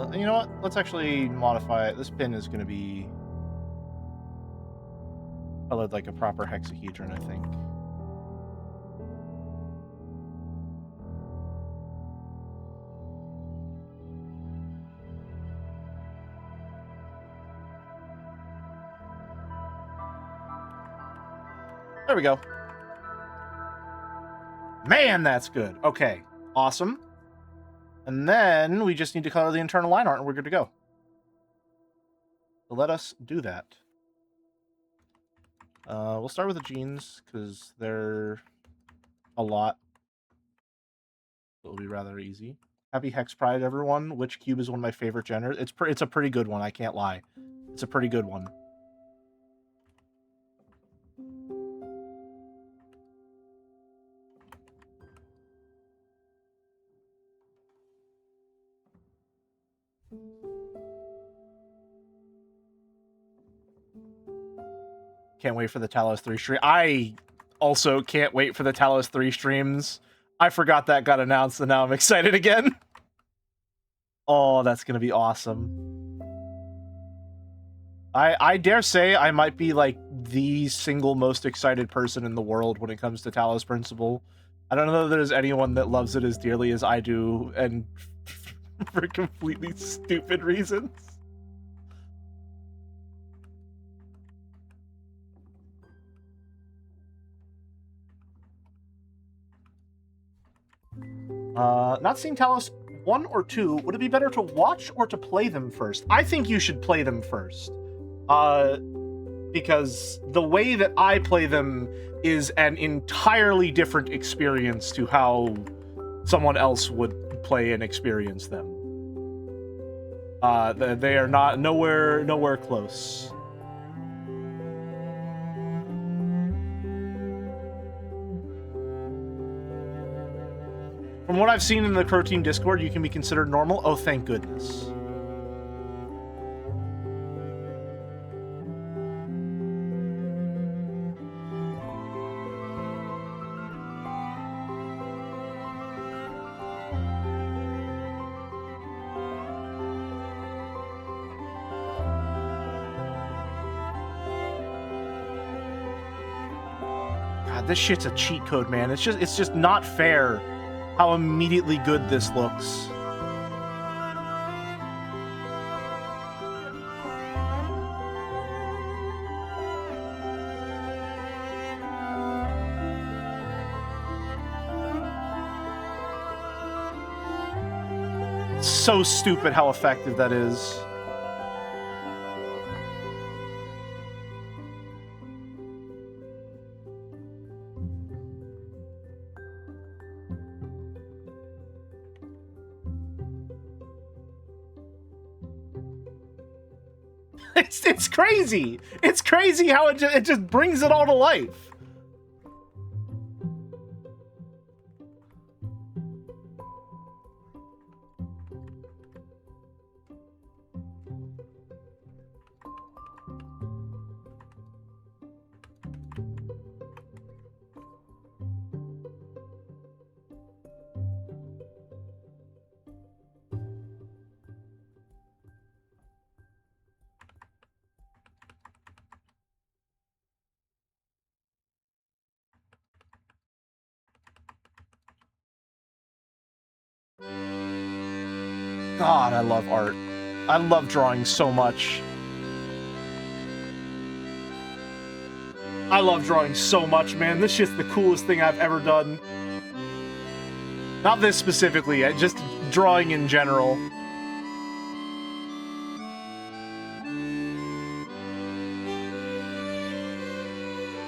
And you know what? Let's actually modify it. This pin is going to be colored like a proper hexahedron, I think. There we go. Man, that's good. Okay, awesome. And then we just need to color the internal line art and we're good to go. So let us do that. We'll start with the jeans because they're a lot. It'll be rather easy. Happy Hex Pride, everyone. Witch Cube is one of my favorite genders. It's a pretty good one, I can't lie. It's a pretty good one. Can't wait for the Talos 3 stream. I also can't wait for the Talos 3 streams. I forgot that got announced and now I'm excited again. Oh, that's going to be awesome. I dare say I might be like the single most excited person in the world when it comes to Talos Principle. I don't know if there's anyone that loves it as dearly as I do, and for completely stupid reasons. Not seeing Talos 1 or 2, would it be better to watch or to play them first? I think you should play them first. Because the way that I play them is an entirely different experience to how someone else would play and experience them. They are not nowhere close. From what I've seen in the Crow Team Discord, you can be considered normal. Oh, thank goodness. God, this shit's a cheat code, man. It's just not fair how immediately good this looks. so stupid how effective that is. It's crazy. It's crazy how it just brings it all to life. God, I love art. I love drawing so much. I love drawing so much, man. This shit's the coolest thing I've ever done. Not this specifically, just drawing in general.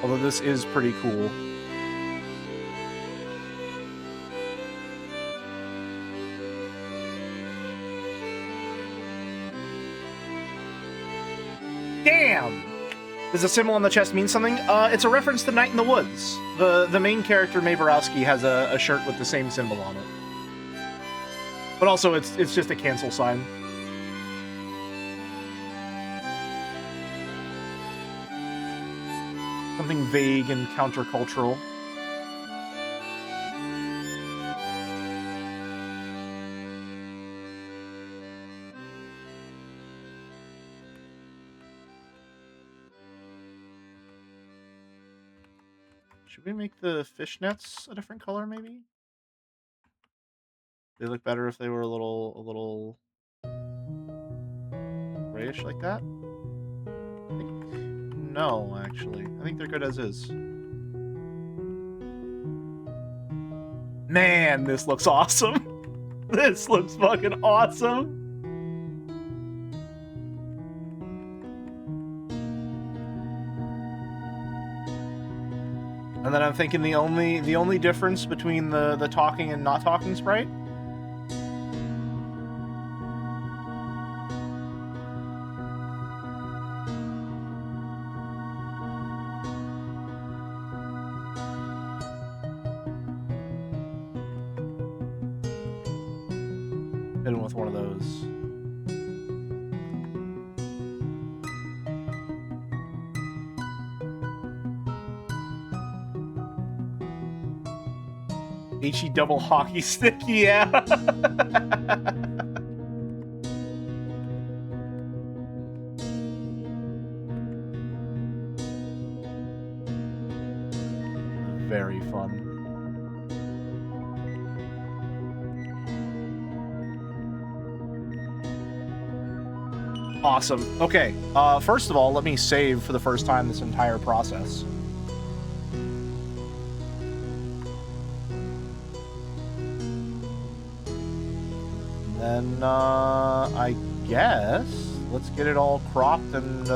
Although this is pretty cool. Damn! Does a symbol on the chest mean something? It's a reference to Night in the Woods. The main character, Mae Borowski, has a shirt with the same symbol on it. But also, it's just a cancel sign. Something vague and countercultural. Should we make the fishnets a different color, maybe? They look better if they were a little grayish like that. No, actually. I think they're good as is. Man, this looks awesome. This looks fucking awesome. And then I'm thinking the only difference between the talking and not talking sprite. Hit him with one of those. HE double hockey stick, yeah. Very fun. Awesome. Okay, first of all, let me save for the first time this entire process. Then, I guess, let's get it all cropped and,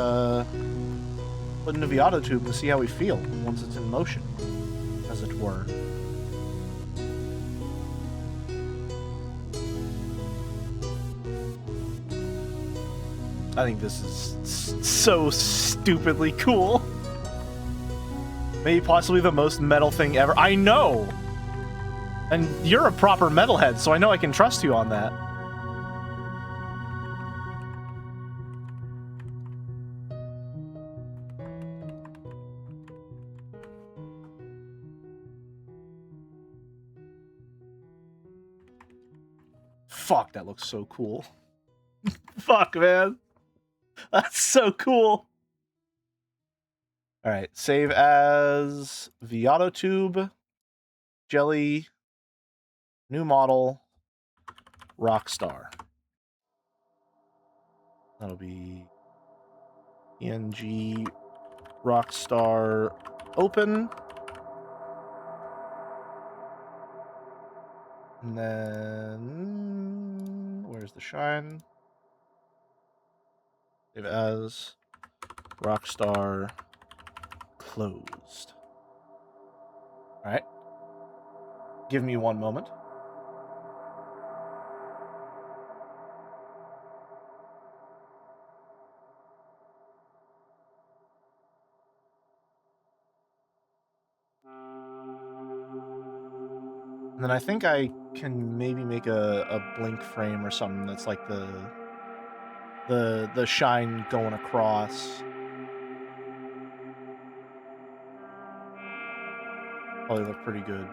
put in a Viato tube and see how we feel once it's in motion, as it were. I think this is so stupidly cool. Maybe possibly the most metal thing ever. I know! And you're a proper metalhead, so I know I can trust you on that. Fuck, that looks so cool. Fuck, man. That's so cool. All right, save as Viato tube, jelly, new model, Rockstar. That'll be PNG Rockstar open. And then where Where's the shine? Save as Rockstar closed. All right. Give me one moment. And then I think I can maybe make a blink frame or something that's like the shine going across. Probably look pretty good.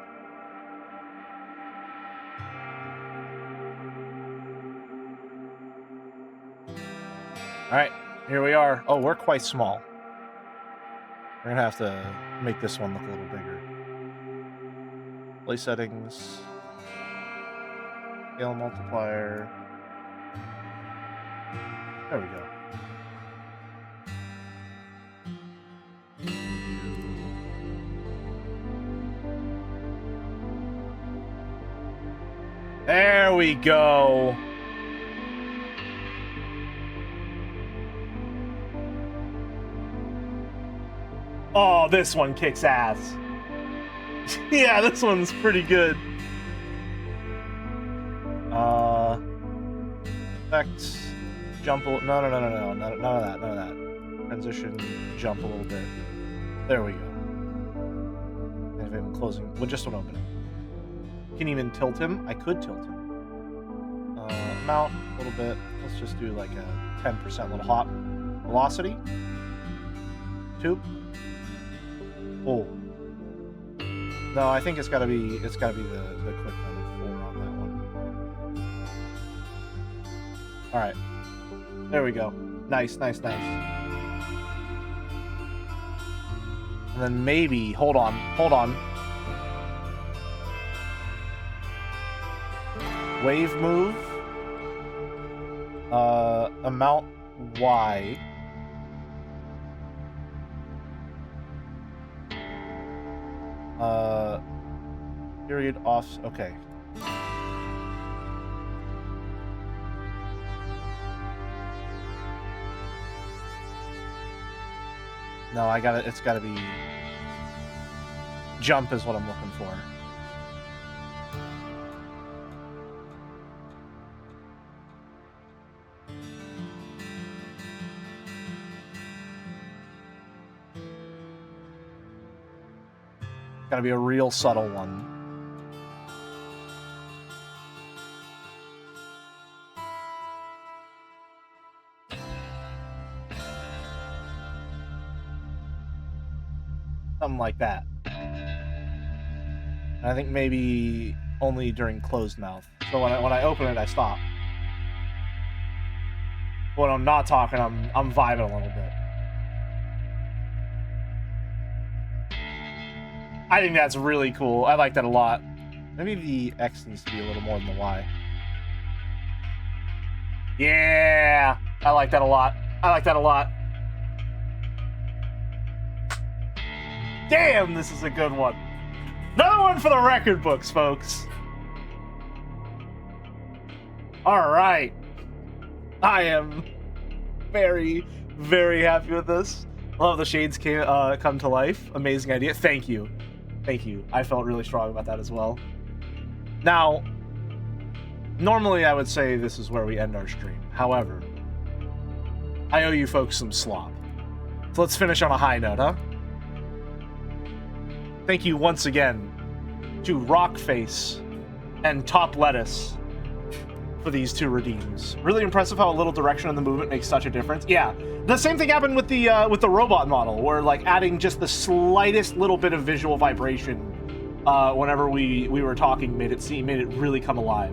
All right, here we are. Oh, we're quite small. We're gonna have to make this one look a little bigger. Play settings. Scale multiplier. There we go. There we go. Oh, this one kicks ass. Yeah, this one's pretty good. Effects. Jump a... No, none of that. Transition, jump a little bit. There we go. And if I'm closing... Well, just one opening. Can even tilt him? I could tilt him. Mount a little bit. Let's just do like a 10% little hop. Velocity. 2. Oh. No, I think it's gotta be the quick one. 4 on that one. Alright. There we go. Nice. And then maybe hold on. Wave move. Amount Y. Period off. Okay. No, it's gotta be... Jump is what I'm looking for. Gotta be a real subtle one. Something like that. And I think maybe only during closed mouth. So when I open it, I stop. When I'm not talking, I'm vibing a little bit. I think that's really cool. I like that a lot. Maybe the X needs to be a little more than the Y. Yeah! I like that a lot. Damn, this is a good one. Another one for the record books, folks. All right. I am very, very happy with this. Love the shades come to life. Amazing idea. Thank you. I felt really strong about that as well. Now, normally I would say this is where we end our stream. However, I owe you folks some slop. So let's finish on a high note, huh? Thank you once again to Rockface and Top Lettuce for these 2 redeems. Really impressive how a little direction in the movement makes such a difference. Yeah, the same thing happened with the robot model, where like adding just the slightest little bit of visual vibration whenever we were talking made it really come alive.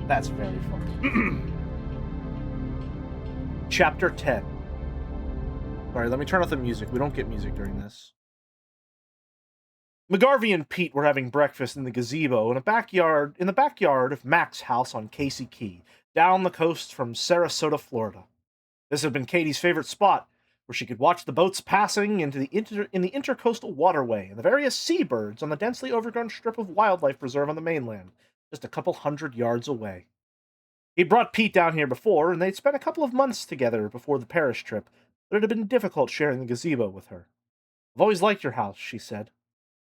That's very fun. Chapter 10. Sorry, let me turn off the music. We don't get music during this. McGarvey and Pete were having breakfast in the gazebo in the backyard of Mac's house on Casey Key, down the coast from Sarasota, Florida. This had been Katie's favorite spot, where she could watch the boats passing in the intercoastal waterway and the various seabirds on the densely overgrown strip of wildlife preserve on the mainland. just a couple 100 yards away. He'd brought Pete down here before, and they'd spent a couple of months together before the parish trip, but it had been difficult sharing the gazebo with her. "I've always liked your house," she said.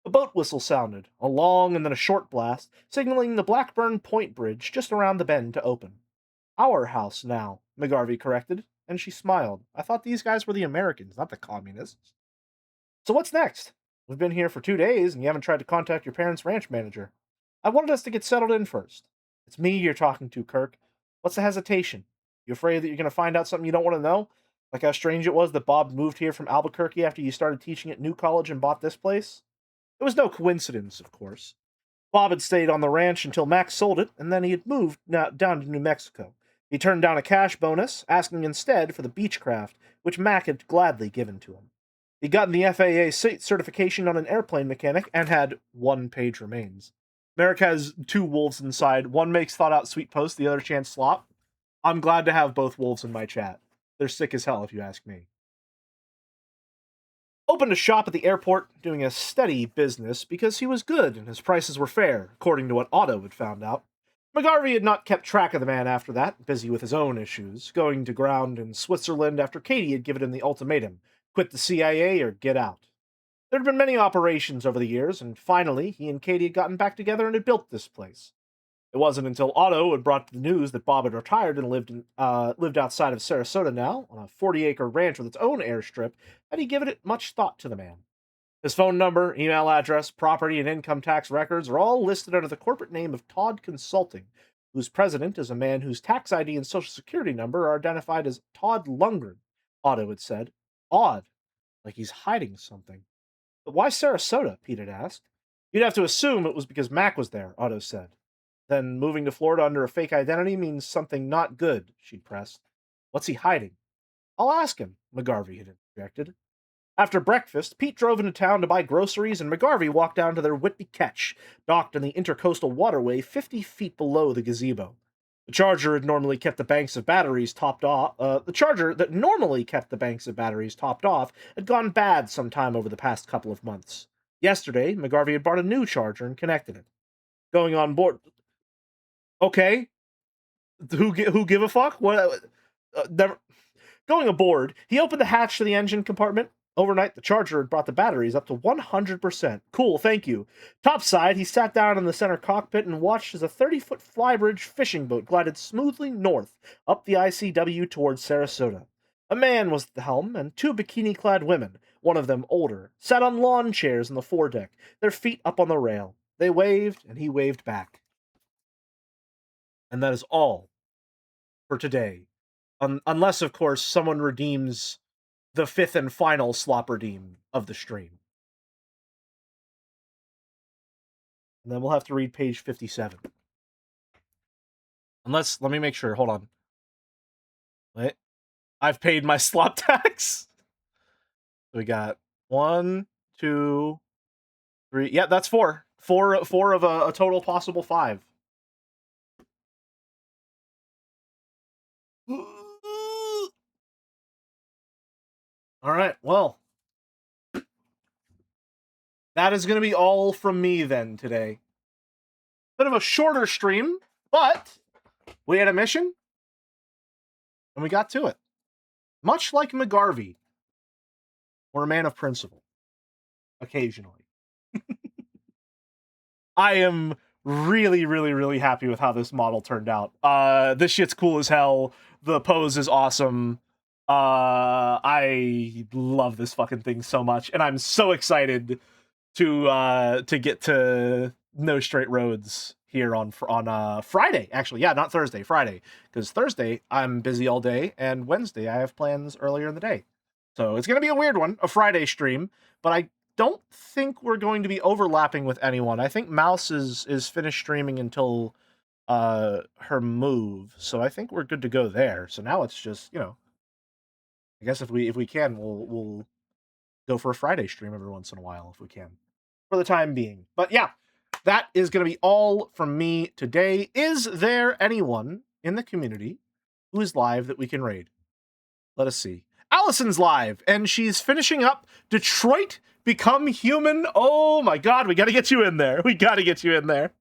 A boat whistle sounded, a long and then a short blast, signaling the Blackburn Point Bridge just around the bend to open. "Our house now," McGarvey corrected, and she smiled. "I thought these guys were the Americans, not the communists." "So what's next? We've been here for 2 days, and you haven't tried to contact your parents' ranch manager. I wanted us to get settled in first." "It's me you're talking to, Kirk. What's the hesitation? You afraid that you're going to find out something you don't want to know? Like how strange it was that Bob moved here from Albuquerque after you started teaching at New College and bought this place?" It was no coincidence, of course. Bob had stayed on the ranch until Max sold it, and then he had moved down to New Mexico. He turned down a cash bonus, asking instead for the Beechcraft, which Mac had gladly given to him. He'd gotten the FAA certification on an airplane mechanic and had one page remains. Merrick has 2 wolves inside. One makes thought-out sweet post, the other chants slop. I'm glad to have both wolves in my chat. They're sick as hell, if you ask me. Opened a shop at the airport, doing a steady business because he was good and his prices were fair, according to what Otto had found out. McGarvey had not kept track of the man after that, busy with his own issues, going to ground in Switzerland after Katie had given him the ultimatum: quit the CIA or get out. There had been many operations over the years, and finally he and Katie had gotten back together and had built this place. It wasn't until Otto had brought the news that Bob had retired and lived outside of Sarasota now, on a 40-acre ranch with its own airstrip, that he given it much thought to the man. His phone number, email address, property, and income tax records are all listed under the corporate name of Todd Consulting, whose president is a man whose tax ID and social security number are identified as Todd Lundgren, Otto had said. Odd, like he's hiding something. "But why Sarasota?" Pete had asked. "You'd have to assume it was because Mac was there," Otto said. "Then moving to Florida under a fake identity means something not good," she pressed. "What's he hiding?" "I'll ask him," McGarvey had interjected. After breakfast, Pete drove into town to buy groceries, and McGarvey walked down to their Whitby ketch, docked in the intercoastal waterway 50 feet below the gazebo. The charger had normally kept the banks of batteries topped off. The charger that normally kept the banks of batteries topped off had gone bad sometime over the past couple of months. Yesterday, McGarvey had bought a new charger and connected it. Going on board. Okay, who give a fuck? What? Never. Going aboard, he opened the hatch to the engine compartment. Overnight, the charger had brought the batteries up to 100%. Cool, thank you. Topside, he sat down in the center cockpit and watched as a 30-foot flybridge fishing boat glided smoothly north up the ICW towards Sarasota. A man was at the helm, and 2 bikini-clad women, one of them older, sat on lawn chairs on the foredeck, their feet up on the rail. They waved, and he waved back. And that is all for today. Unless, of course, someone redeems the 5th and final slop redeem of the stream. And then we'll have to read page 57. Unless, let me make sure. Hold on. Wait. I've paid my slop tax. We got 1, 2, 3. Yeah, that's 4. Four of a total possible 5. All right, well, that is going to be all from me then today. Bit of a shorter stream, but we had a mission, and we got to it. Much like McGarvey, or a man of principle, occasionally. I am really, really, really happy with how this model turned out. This shit's cool as hell. The pose is awesome. I love this fucking thing so much, and I'm so excited to get to No Straight Roads here on Friday. Actually, yeah, not Thursday, Friday, because Thursday I'm busy all day, and Wednesday I have plans earlier in the day. So it's gonna be a weird one, a Friday stream, but I don't think we're going to be overlapping with anyone. I think Mouse is finished streaming until her move, so I think we're good to go there. So now it's just, I guess if we can, we'll go for a Friday stream every once in a while if we can, for the time being. But yeah, that is going to be all from me today. Is there anyone in the community who is live that we can raid? Let us see. Allison's live, and she's finishing up Detroit Become Human. Oh my god, we got to get you in there. We got to get you in there.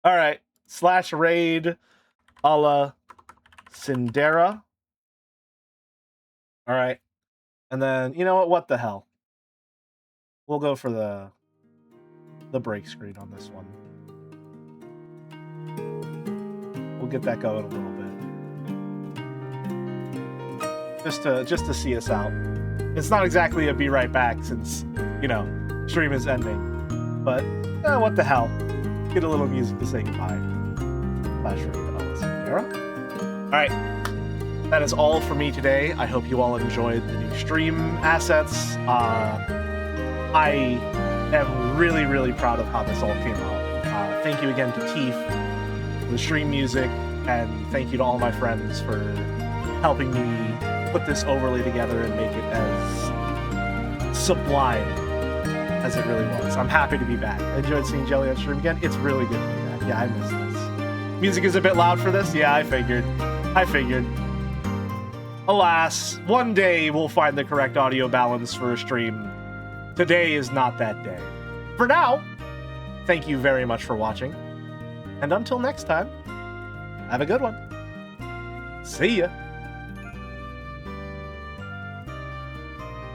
All right. Slash raid a la Cinderella. All right. And then, you know what the hell? We'll go for the break screen on this one. We'll get that going a little bit. Just to see us out. It's not exactly a be right back since, you know, stream is ending. But what the hell? Get a little music to say goodbye. Slash raid a la Cinderella. All right. That is all for me today. I hope you all enjoyed the new stream assets. I am really, really proud of how this all came out. Thank you again to Teef for the stream music, and thank you to all my friends for helping me put this overlay together and make it as sublime as it really was. I'm happy to be back. I enjoyed seeing Jelly on stream again. It's really good to be back. Yeah, I miss this. Music is a bit loud for this? Yeah, I figured. Alas, one day we'll find the correct audio balance for a stream. Today is not that day. For now, thank you very much for watching. And until next time, have a good one. See ya.